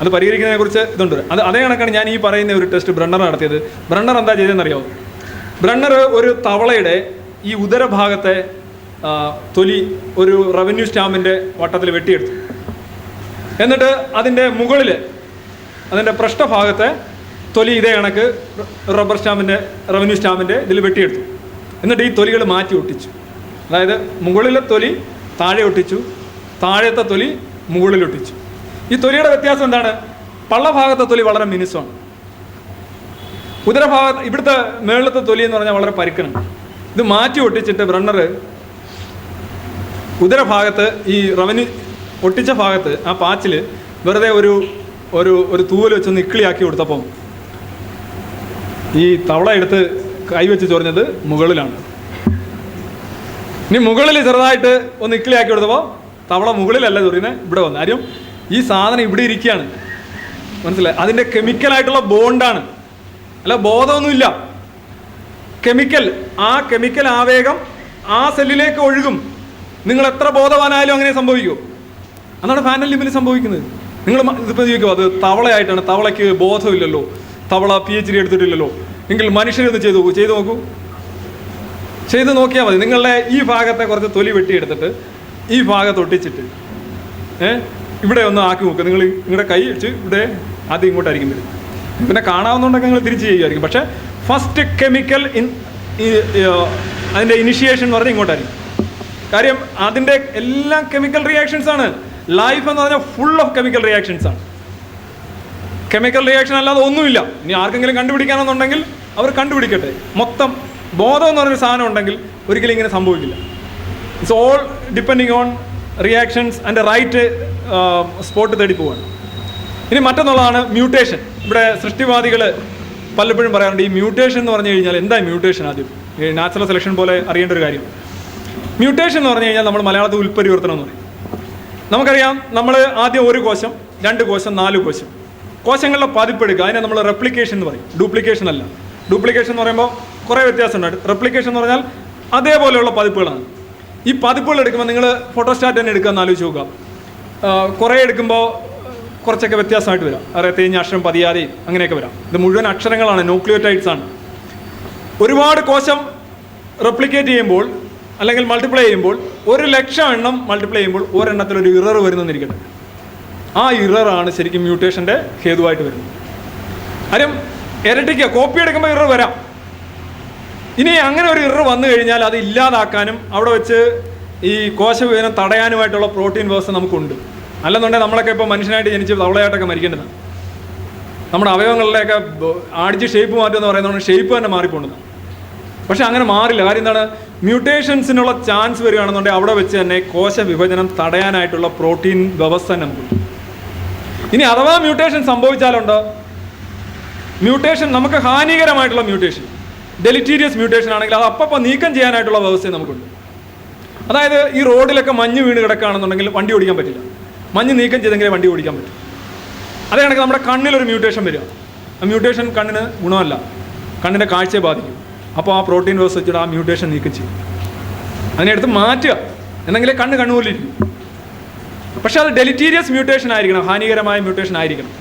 അത് പരിഹരിക്കുന്നതിനെ കുറിച്ച് ഇതുണ്ട്. അതേ കണക്കാണ് ഞാൻ ഈ പറയുന്ന ഒരു ടെസ്റ്റ് ബ്രണ്ണർ നടത്തിയത്. ബ്രണ്ണർ എന്താ ചെയ്തതെന്നറിയാമോ? ബ്രണ്ണർ ഒരു തവളയുടെ ഈ ഉദരഭാഗത്തെ തൊലി ഒരു റവന്യൂ സ്റ്റാമ്പിൻ്റെ വട്ടത്തിൽ വെട്ടിയെടുത്തു. എന്നിട്ട് അതിൻ്റെ മുകളിൽ അതിൻ്റെ പൃഷ്ഠഭാഗത്തെ തൊലി ഇതേ കണക്ക് റവന്യൂ സ്റ്റാമ്പിൻ്റെ ഇതിൽ വെട്ടിയെടുത്തു. എന്നിട്ട് ഈ തൊലികൾ മാറ്റി ഒട്ടിച്ചു. അതായത് മുകളിലെ തൊലി താഴെ ഒട്ടിച്ചു, താഴത്തെ തൊലി മുകളിൽ ഒട്ടിച്ചു. ഈ തൊലിയുടെ വ്യത്യാസം എന്താണ്? പള്ളഭാഗത്തെ തൊലി വളരെ മിനുസമാണ്. ഉദരഭാഗത്ത് ഇവിടുത്തെ മേളത്തെ തൊലി എന്ന് പറഞ്ഞാൽ വളരെ പരുക്കനാണ്. ഇത് മാറ്റി ഒട്ടിച്ചിട്ട് ബ്രണ്ണർ ഉദരഭാഗത്ത് ഈ റവന്യൂ ഒട്ടിച്ച ഭാഗത്ത് ആ പാച്ചിൽ വെറുതെ ഒരു തൂവൽ വെച്ചൊന്ന് ഇക്കിളിയാക്കി കൊടുത്തപ്പം ഈ തവള എടുത്ത് കൈവച്ച് ചൊറിഞ്ഞത് മുകളിലാണ്. ഇനി മുകളിൽ ചെറുതായിട്ട് ഒന്ന് ഇക്കിളിയാക്കി കൊടുത്തപ്പോൾ തവള മുകളിലല്ല ചൊറിയുന്നത്, ഇവിടെ വന്നു. ആരും ഈ സാധനം ഇവിടെ ഇരിക്കുകയാണ്. മനസ്സിലായി? അതിൻ്റെ കെമിക്കലായിട്ടുള്ള ബോണ്ടാണ്, അല്ല ബോധമൊന്നുമില്ല. കെമിക്കൽ ആവേഗം ആ സെല്ലിലേക്ക് ഒഴുകും. നിങ്ങൾ എത്ര ബോധവാനായാലും അങ്ങനെ സംഭവിക്കുമോ? അതാണ് ഫാൻഡം ലിംബിൽ സംഭവിക്കുന്നത്. നിങ്ങൾ ഇതിപ്പോൾ ചോദിക്കുമോ അത് തവളയായിട്ടാണ്, തവളയ്ക്ക് ബോധമില്ലല്ലോ, തവള PhD എടുത്തിട്ടില്ലല്ലോ, എങ്കിൽ മനുഷ്യരൊന്ന് ചെയ്തു നോക്കൂ. ചെയ്ത് നോക്കിയാൽ മതി. നിങ്ങളുടെ ഈ ഭാഗത്തെ കുറച്ച് തൊലി വെട്ടിയെടുത്തിട്ട് ഈ ഭാഗത്ത് ഒട്ടിച്ചിട്ട് ഇവിടെ ഒന്ന് ആക്കി നോക്കുക. നിങ്ങളുടെ കൈ വെച്ച് ഇവിടെ ആദ്യം ഇങ്ങോട്ടായിരിക്കും വരും. പിന്നെ കാണാവുന്നതുകൊണ്ടൊക്കെ നിങ്ങൾ തിരിച്ച് ചെയ്യുമായിരിക്കും. പക്ഷേ ഫസ്റ്റ് കെമിക്കൽ അതിൻ്റെ ഇനിഷ്യേഷൻ എന്ന് പറഞ്ഞാൽ ഇങ്ങോട്ടായിരിക്കും. കാര്യം അതിൻ്റെ എല്ലാം കെമിക്കൽ റിയാക്ഷൻസ് ആണ്. ലൈഫ് എന്ന് പറഞ്ഞാൽ ഫുൾ ഓഫ് കെമിക്കൽ റിയാക്ഷൻസ് ആണ്. കെമിക്കൽ റിയാക്ഷൻ അല്ലാതെ ഒന്നുമില്ല. ഇനി ആർക്കെങ്കിലും കണ്ടുപിടിക്കാനെന്നുണ്ടെങ്കിൽ അവർ കണ്ടുപിടിക്കട്ടെ. മൊത്തം ബോധം എന്ന് പറഞ്ഞൊരു സാധനം ഉണ്ടെങ്കിൽ ഒരിക്കലും ഇങ്ങനെ സംഭവിക്കില്ല. It's all depending on reactions and right spot തേടി പോവാണ്. ഇനി മറ്റൊന്നുള്ളതാണ് മ്യൂട്ടേഷൻ. ഇവിടെ സൃഷ്ടിവാദികൾ പലപ്പോഴും പറയാറുണ്ട് ഈ മ്യൂട്ടേഷൻ എന്ന് പറഞ്ഞു കഴിഞ്ഞാൽ എന്താ മ്യൂട്ടേഷൻ? ആദ്യം ഈ നാച്ചുറൽ സെലക്ഷൻ പോലെ അറിയേണ്ട ഒരു കാര്യം. മ്യൂട്ടേഷൻ എന്ന് പറഞ്ഞു കഴിഞ്ഞാൽ നമ്മൾ മലയാളത്തിൽ ഉൽപ്പരിവർത്തനം എന്ന് പറയും. നമുക്കറിയാം, നമ്മൾ ആദ്യം 1 കോശം, 2 കോശം, 4 കോശം, കോശങ്ങളുടെ പതിപ്പെടുക്കുക. അതിനെ നമ്മൾ റെപ്ലിക്കേഷൻ എന്ന് പറയും, ഡ്യൂപ്ലിക്കേഷൻ അല്ല. ഡ്യൂപ്ലിക്കേഷൻ എന്ന് പറയുമ്പോൾ കുറേ വ്യത്യാസമുണ്ട്. റെപ്ലിക്കേഷൻ എന്ന് പറഞ്ഞാൽ അതേപോലെയുള്ള പതിപ്പുകളാണ്. ഈ പതിപ്പുകൾ എടുക്കുമ്പോൾ നിങ്ങൾ ഫോട്ടോസ്റ്റാറ്റ് തന്നെ എടുക്കാമെന്ന് ആലോചിച്ച് നോക്കുക. കുറേ എടുക്കുമ്പോൾ കുറച്ചൊക്കെ വ്യത്യാസമായിട്ട് വരാം. അറിയാം, തേഞ്ഞ അക്ഷരം പതിയാതെയും അങ്ങനെയൊക്കെ വരാം. ഇത് മുഴുവൻ അക്ഷരങ്ങളാണ്, ന്യൂക്ലിയോടൈഡ്സ് ആണ്. ഒരുപാട് കോശം റെപ്ലിക്കേറ്റ് ചെയ്യുമ്പോൾ അല്ലെങ്കിൽ മൾട്ടിപ്ലൈ ചെയ്യുമ്പോൾ 1,00,000 എണ്ണം മൾട്ടിപ്ലൈ ചെയ്യുമ്പോൾ ഒരെണ്ണത്തിലൊരു ഇറർ വരുന്നെന്നിരിക്കട്ടെ. ആ ഇററാണ് ശരിക്കും മ്യൂട്ടേഷൻ്റെ ഹേതുവായിട്ട് വരുന്നത്. കാര്യം ഇരട്ടിക്കുക, കോപ്പി എടുക്കുമ്പോൾ ഇറർ വരാം. ഇനി അങ്ങനെ ഒരു ഇറർ വന്നു കഴിഞ്ഞാൽ അത് ഇല്ലാതാക്കാനും അവിടെ വെച്ച് ഈ കോശവിഭജനം തടയാനുമായിട്ടുള്ള പ്രോട്ടീൻ വ്യവസ്ഥ നമുക്കുണ്ട്. അല്ലെന്നുണ്ടെങ്കിൽ നമ്മളൊക്കെ ഇപ്പോൾ മനുഷ്യനായിട്ട് ജനിച്ച് തവളയായിട്ടൊക്കെ മരിക്കേണ്ടതാണ്. നമ്മുടെ അവയവങ്ങളിലെയൊക്കെ അടിച്ച് ഷേപ്പ് മാറ്റുമെന്ന് പറയുന്നതുകൊണ്ട് ഷേപ്പ് തന്നെ മാറിപ്പോണ്ടതാണ്. പക്ഷെ അങ്ങനെ മാറില്ല. കാര്യം എന്താണ്? മ്യൂട്ടേഷൻസിനുള്ള ചാൻസ് വരികയാണെന്നുണ്ടെങ്കിൽ അവിടെ വെച്ച് തന്നെ കോശ വിഭജനം തടയാനായിട്ടുള്ള പ്രോട്ടീൻ വ്യവസ്ഥ നമുക്ക്. ഇനി അഥവാ മ്യൂട്ടേഷൻ സംഭവിച്ചാലുണ്ടോ, മ്യൂട്ടേഷൻ നമുക്ക് ഹാനികരമായിട്ടുള്ള മ്യൂട്ടേഷൻ, ഡെലിറ്റീരിയസ് മ്യൂട്ടേഷൻ ആണെങ്കിൽ അത് അപ്പം നീക്കം ചെയ്യാനായിട്ടുള്ള വ്യവസ്ഥയും നമുക്കുണ്ട്. അതായത് ഈ റോഡിലൊക്കെ മഞ്ഞ് വീണ് കിടക്കുകയാണെന്നുണ്ടെങ്കിൽ വണ്ടി ഓടിക്കാൻ പറ്റില്ല, മഞ്ഞ് നീക്കം ചെയ്തെങ്കിലേ വണ്ടി ഓടിക്കാൻ പറ്റും. അതേ കണക്ക് നമ്മുടെ കണ്ണിലൊരു മ്യൂട്ടേഷൻ വരിക, ആ മ്യൂട്ടേഷൻ കണ്ണിന് ഗുണമല്ല, കണ്ണിൻ്റെ കാഴ്ചയെ ബാധിക്കും. അപ്പോൾ ആ പ്രോട്ടീൻ വ്യവസ്ഥ വെച്ചിട്ട് ആ മ്യൂട്ടേഷൻ നീക്കം ചെയ്യും, അതിനെടുത്ത് മാറ്റുക, എന്നെങ്കിലേ കണ്ണുപോലെ ഇരിക്കും. പക്ഷെ അത് ഡെലിറ്റീരിയസ് മ്യൂട്ടേഷൻ ആയിരിക്കണം, ഹാനികരമായ മ്യൂട്ടേഷൻ ആയിരിക്കണം.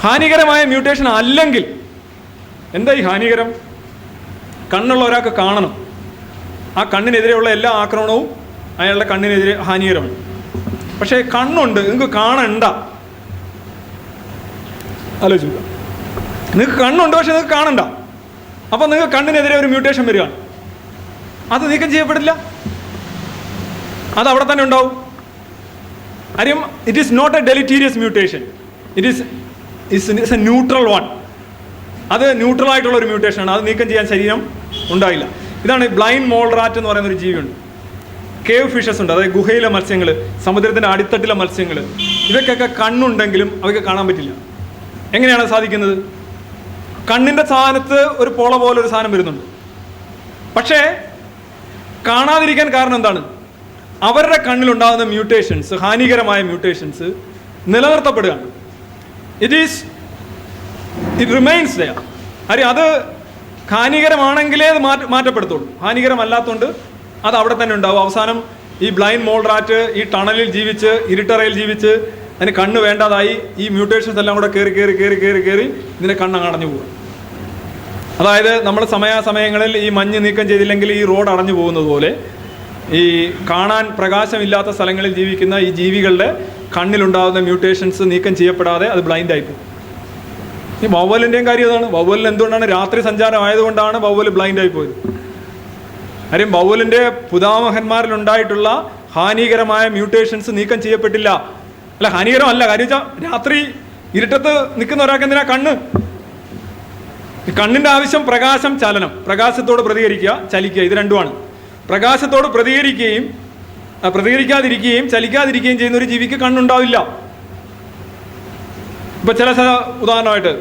ഹാനികരമായ മ്യൂട്ടേഷൻ അല്ലെങ്കിൽ എന്താ ഈ ഹാനികരം? കണ്ണുള്ള ഒരാൾക്ക് കാണണം, ആ കണ്ണിനെതിരെയുള്ള എല്ലാ ആക്രമണവും അയാളുടെ കണ്ണിനെതിരെ ഹാനികരമാണ്. പക്ഷേ കണ്ണുണ്ട്, നിങ്ങൾക്ക് കാണണ്ട. ആലോചിക്കുക, നിങ്ങൾക്ക് കണ്ണുണ്ട് പക്ഷെ നിങ്ങൾക്ക് കാണണ്ട. അപ്പം നിങ്ങൾക്ക് കണ്ണിനെതിരെ ഒരു മ്യൂട്ടേഷൻ വരികയാണ്, അത് നീക്കം ചെയ്യപ്പെടില്ല, അത് അവിടെ തന്നെ ഉണ്ടാവും. കാര്യം it is not a deleterious mutation, it's a neutral one. അത് ന്യൂട്രൽ ആയിട്ടുള്ള ഒരു മ്യൂട്ടേഷനാണ്, അത് നീക്കം ചെയ്യാൻ ശരീരം ഉണ്ടായില്ല. ഇതാണ് ബ്ലൈൻഡ് മോൾ റാറ്റ് എന്ന് പറയുന്ന ഒരു ജീവിയുണ്ട്. കേവ് ഫിഷസ് ഉണ്ട്, അതായത് ഗുഹയിലെ മത്സ്യങ്ങൾ, സമുദ്രത്തിൻ്റെ അടിത്തട്ടിലെ മത്സ്യങ്ങൾ, ഇവയ്ക്കൊക്കെ കണ്ണുണ്ടെങ്കിലും അവയ്ക്ക് കാണാൻ പറ്റില്ല. എങ്ങനെയാണ് സാധിക്കുന്നത്? കണ്ണിൻ്റെ സ്ഥാനത്ത് ഒരു പോള പോലെ ഒരു സാധനം വരുന്നുണ്ട്. പക്ഷേ കാണാതിരിക്കാൻ കാരണം എന്താണ്? അവരുടെ കണ്ണിലുണ്ടാകുന്ന മ്യൂട്ടേഷൻസ്, ഹാനികരമായ മ്യൂട്ടേഷൻസ് നിലനിർത്തപ്പെടുകയാണ്. It remains there. കാര്യം അത് ഹാനികരമാണെങ്കിലേ അത് മാറ്റപ്പെടുത്തുള്ളൂ, ഹാനികരമല്ലാത്തതുകൊണ്ട് അത് അവിടെ തന്നെ ഉണ്ടാവും. അവസാനം ഈ ബ്ലൈൻഡ് മോൾ റാറ്റ് ഈ ടണലിൽ ജീവിച്ച്, ഇരുട്ടറയിൽ ജീവിച്ച്, അതിന് കണ്ണ് വേണ്ടാതായി, ഈ മ്യൂട്ടേഷൻസ് എല്ലാം കൂടെ കയറി ഇതിൻ്റെ കണ്ണ് അടഞ്ഞു പോകും. അതായത് നമ്മൾ സമയാസമയങ്ങളിൽ ഈ മഞ്ഞ് നീക്കം ചെയ്തില്ലെങ്കിൽ ഈ റോഡ് അടഞ്ഞു പോകുന്നത് പോലെ ഈ കാണാൻ പ്രകാശമില്ലാത്ത സ്ഥലങ്ങളിൽ ജീവിക്കുന്ന ഈ ജീവികളുടെ കണ്ണിലുണ്ടാകുന്ന മ്യൂട്ടേഷൻസ് നീക്കം ചെയ്യപ്പെടാതെ അത് ബ്ലൈൻഡായി പോകും. ഈ വവ്വലിൻ്റെയും കാര്യം അതാണ്. വവ്വലിന് എന്തുകൊണ്ടാണ്? രാത്രി സഞ്ചാരം ആയതുകൊണ്ടാണ് വവ്വൽ ബ്ലൈൻഡായി പോയത്. കാര്യം വവ്വലിൻ്റെ പിതാമഹന്മാരിലുണ്ടായിട്ടുള്ള ഹാനികരമായ മ്യൂട്ടേഷൻസ് നീക്കം ചെയ്യപ്പെട്ടില്ല. അല്ല, ഹാനികരമല്ല. കാര്യം വെച്ചാൽ രാത്രി ഇരുട്ടത്ത് നിൽക്കുന്ന ഒരാൾക്ക് എന്തിനാ കണ്ണ്? കണ്ണിൻ്റെ ആവശ്യം പ്രകാശം, ചലനം. പ്രകാശത്തോട് പ്രതികരിക്കുക, ചലിക്കുക, ഇത് രണ്ടുമാണ്. പ്രകാശത്തോട് പ്രതികരിക്കാതിരിക്കുകയും ചലിക്കാതിരിക്കുകയും ചെയ്യുന്ന ഒരു ജീവിക്ക് കണ്ണുണ്ടാവില്ല. ഇപ്പോൾ ചില ഉദാഹരണമായിട്ട്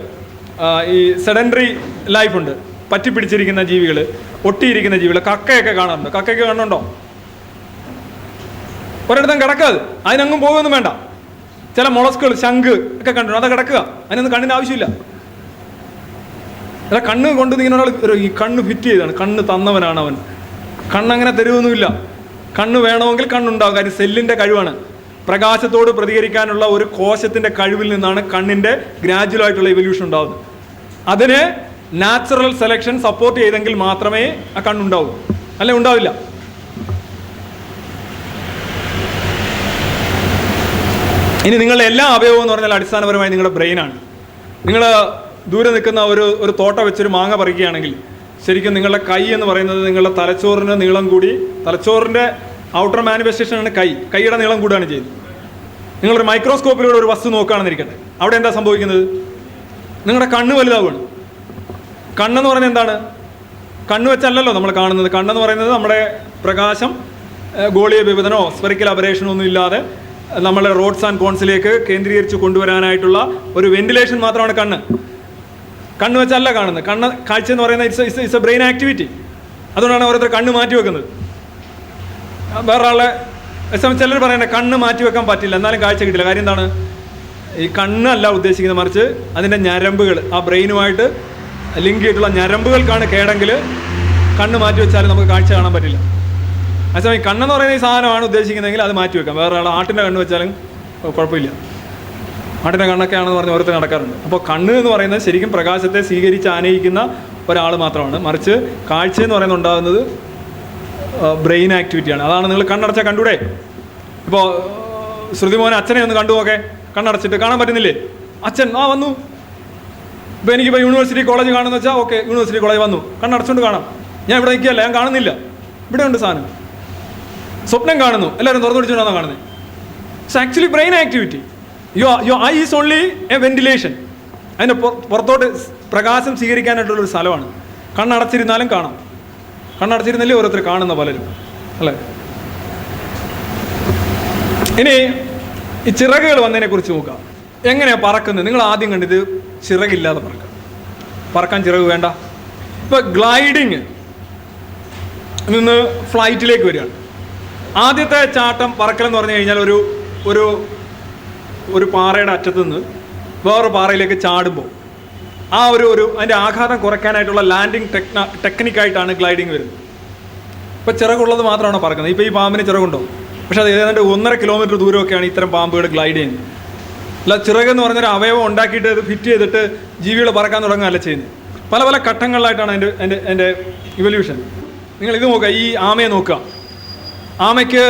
ഈ സെഡൻഡറി ലൈഫുണ്ട്, പറ്റിപ്പിടിച്ചിരിക്കുന്ന ജീവികൾ, ഒട്ടിയിരിക്കുന്ന ജീവികൾ, കക്കയൊക്കെ കാണാറുണ്ട്. കക്കയ്ക്ക് കണ്ണുണ്ടോ? ഒരിടത്തും കിടക്കാതെ, അതിനങ്ങും പോകുമൊന്നും വേണ്ട. ചില മൊളസ്കുകൾ, ശംഖ് ഒക്കെ കണ്ടിട്ടുണ്ട്, അത് കിടക്കുക, അതിനൊന്നും കണ്ണിന് ആവശ്യമില്ല. അല്ല, കണ്ണ് കൊണ്ട് ഇങ്ങനെ ഒരാൾ ഈ കണ്ണ് ഫിറ്റ് ചെയ്താണ്, കണ്ണ് തന്നവനാണ് അവൻ. കണ്ണങ്ങനെ തരുമൊന്നുമില്ല. കണ്ണ് വേണമെങ്കിൽ കണ്ണുണ്ടാവും, കാര്യം സെല്ലിൻ്റെ കഴിവാണ്. പ്രകാശത്തോട് പ്രതികരിക്കാനുള്ള ഒരു കോശത്തിൻ്റെ കഴിവിൽ നിന്നാണ് കണ്ണിൻ്റെ ഗ്രാജുവലായിട്ടുള്ള ഇവല്യൂഷൻ ഉണ്ടാവുന്നത്. അതിന് നാച്ചുറൽ സെലക്ഷൻ സപ്പോർട്ട് ചെയ്തെങ്കിൽ മാത്രമേ ആ കണ്ണുണ്ടാവൂ, അല്ലെ ഉണ്ടാവില്ല. ഇനി നിങ്ങളുടെ എല്ലാ അവയവം എന്ന് പറഞ്ഞാൽ അടിസ്ഥാനപരമായി നിങ്ങളുടെ ബ്രെയിനാണ്. നിങ്ങൾ ദൂരെ നിൽക്കുന്ന ഒരു തോട്ട വെച്ചൊരു മാങ്ങ പറിക്കുകയാണെങ്കിൽ ശരിക്കും നിങ്ങളുടെ കൈ എന്ന് പറയുന്നത് നിങ്ങളുടെ തലച്ചോറിന് നീളം കൂടി, തലച്ചോറിൻ്റെ ഔട്ടർ മാനിഫെസ്റ്റേഷനാണ് കൈയുടെ നീളം കൂടുകയാണ് ചെയ്യുന്നത്. നിങ്ങളൊരു മൈക്രോസ്കോപ്പിലൂടെ ഒരു വസ്തു നോക്കുകയാണെന്നിരിക്കട്ടെ, അവിടെ എന്താ സംഭവിക്കുന്നത്? നിങ്ങളുടെ കണ്ണ് വലുതാവുകയാണ്. കണ്ണെന്ന് പറയുന്നത് എന്താണ്? കണ്ണ് വെച്ചല്ലല്ലോ നമ്മൾ കാണുന്നത്. കണ്ണെന്ന് പറയുന്നത് നമ്മുടെ പ്രകാശം ഗോളീയ വിഭജനമോ സ്ഫെറിക്കൽ അബറേഷനോ ഒന്നും ഇല്ലാതെ നമ്മളെ റോഡ്സ് ആൻഡ് കോൺസിലേക്ക് കേന്ദ്രീകരിച്ച് കൊണ്ടുവരാനായിട്ടുള്ള ഒരു വെന്റിലേഷൻ മാത്രമാണ് കണ്ണ്. കണ്ണ് വെച്ചല്ല കാണുന്നത്. കാഴ്ച എന്ന് പറയുന്നത് ഇറ്റ്സ് എ ബ്രെയിൻ ആക്ടിവിറ്റി. അതുകൊണ്ടാണ് ഓരോരുത്തർ കണ്ണ് മാറ്റി വെക്കുന്നത്. വേറൊരാളെ ചിലർ പറയണേ കണ്ണ് മാറ്റി വെക്കാൻ പറ്റില്ല, എന്നാലും കാഴ്ച കിട്ടില്ല. കാര്യം എന്താണ്? ഈ കണ്ണല്ല ഉദ്ദേശിക്കുന്നത്, മറിച്ച് അതിൻ്റെ ഞരമ്പുകൾ, ആ ബ്രെയിനുമായിട്ട് ലിങ്ക് ചെയ്തിട്ടുള്ള ഞരമ്പുകൾക്കാണ് കേടെങ്കിൽ കണ്ണ് മാറ്റി വെച്ചാലും നമുക്ക് കാഴ്ച കാണാൻ പറ്റില്ല. അതേസമയം കണ്ണെന്ന് പറയുന്ന ഈ സാധനമാണ് ഉദ്ദേശിക്കുന്നതെങ്കിൽ അത് മാറ്റി വെക്കാം. വേറെ ആൾ ആട്ടിൻ്റെ കണ്ണ് വെച്ചാലും കുഴപ്പമില്ല. ആട്ടിൻ്റെ കണ്ണൊക്കെ ആണെന്ന് പറഞ്ഞ് ഓരോരുത്തർ നടക്കാറുണ്ട്. അപ്പോൾ കണ്ണ് എന്ന് പറയുന്നത് ശരിക്കും പ്രകാശത്തെ സ്വീകരിച്ച് ആനയിക്കുന്ന ഒരാൾ മാത്രമാണ്, മറിച്ച് കാഴ്ച എന്ന് പറയുന്നത് ഉണ്ടാകുന്നത് ബ്രെയിൻ ആക്ടിവിറ്റിയാണ്. അതാണ് നിങ്ങൾ കണ്ണടച്ചാൽ കണ്ടൂടെ. ഇപ്പോൾ ശ്രുതിമോനെ അച്ഛനെ ഒന്ന് കണ്ടു നോക്കെ, കണ്ണടച്ചിട്ട് കാണാൻ പറ്റുന്നില്ലേ? അച്ഛൻ വന്നു. ഇപ്പോൾ എനിക്കിപ്പോൾ യൂണിവേഴ്സിറ്റി കോളേജ് കാണുമെന്ന് വെച്ചാൽ ഓക്കെ, യൂണിവേഴ്സിറ്റി കോളേജ് വന്നു, കണ്ണടച്ചുകൊണ്ട് കാണാം. ഞാൻ ഇവിടെ നിൽക്കുകയല്ല, ഞാൻ കാണുന്നില്ല, ഇവിടെ ഉണ്ട് സാധനം. സ്വപ്നം കാണുന്നു, എല്ലാവരും തുറന്നു പിടിച്ചുകൊണ്ടാണ് കാണുന്നത്. It's actually brain activity. Your I is only A ventilation. അതിൻ്റെ പുറത്തോട്ട് പ്രകാശം സ്വീകരിക്കാനായിട്ടുള്ളൊരു സ്ഥലമാണ്. കണ്ണടച്ചിരുന്നാലും കാണാം. കണ്ണടച്ചിരുന്നല്ലേ ഓരോരുത്തർ കാണുന്ന പലരും, അല്ലേ? ഇനി ഈ ചിറകുകൾ വന്നതിനെ കുറിച്ച് നോക്കാം. എങ്ങനെയാണ് പറക്കുന്നത്? നിങ്ങൾ ആദ്യം കണ്ടിത് ചിറകില്ലാതെ പറക്കാൻ ചിറക് വേണ്ട. ഇപ്പൊ ഗ്ലൈഡിങ് നിന്ന് ഫ്ലൈറ്റിലേക്ക് വരികയാണ്. ആദ്യത്തെ ചാട്ടം പറക്കലെന്ന് പറഞ്ഞു കഴിഞ്ഞാൽ ഒരു ഒരു പാറയുടെ അറ്റത്ത് നിന്ന് വേറൊരു പാറയിലേക്ക് ചാടുമ്പോൾ ആ അതിൻ്റെ ആഘാതം കുറയ്ക്കാനായിട്ടുള്ള ലാൻഡിങ് ടെക്നിക്കായിട്ടാണ് ഗ്ലൈഡിങ് വരുന്നത്. ഇപ്പോൾ ചിറകുള്ളത് മാത്രമാണ് പറക്കുന്നത്. ഇപ്പോൾ ഈ പാമ്പിന് ചിറകുണ്ടോ? പക്ഷെ അത് ഏതാണ്ട് 1.5 കിലോമീറ്റർ ദൂരമൊക്കെയാണ് ഇത്തരം പാമ്പുകൾ ഗ്ലൈഡ് ചെയ്യുന്നത്. അല്ല, ചിറകെന്ന് പറഞ്ഞൊരു അവയവം ഉണ്ടാക്കിയിട്ട് അത് ഫിറ്റ് ചെയ്തിട്ട് ജീവികൾ പറക്കാൻ തുടങ്ങുകയല്ല ചെയ്യുന്നത്. പല പല ഘട്ടങ്ങളിലായിട്ടാണ് എൻ്റെ ഇവല്യൂഷൻ. നിങ്ങൾ ഇത് നോക്കുക, ഈ ആമയെ നോക്കുക. ആമയ്ക്ക്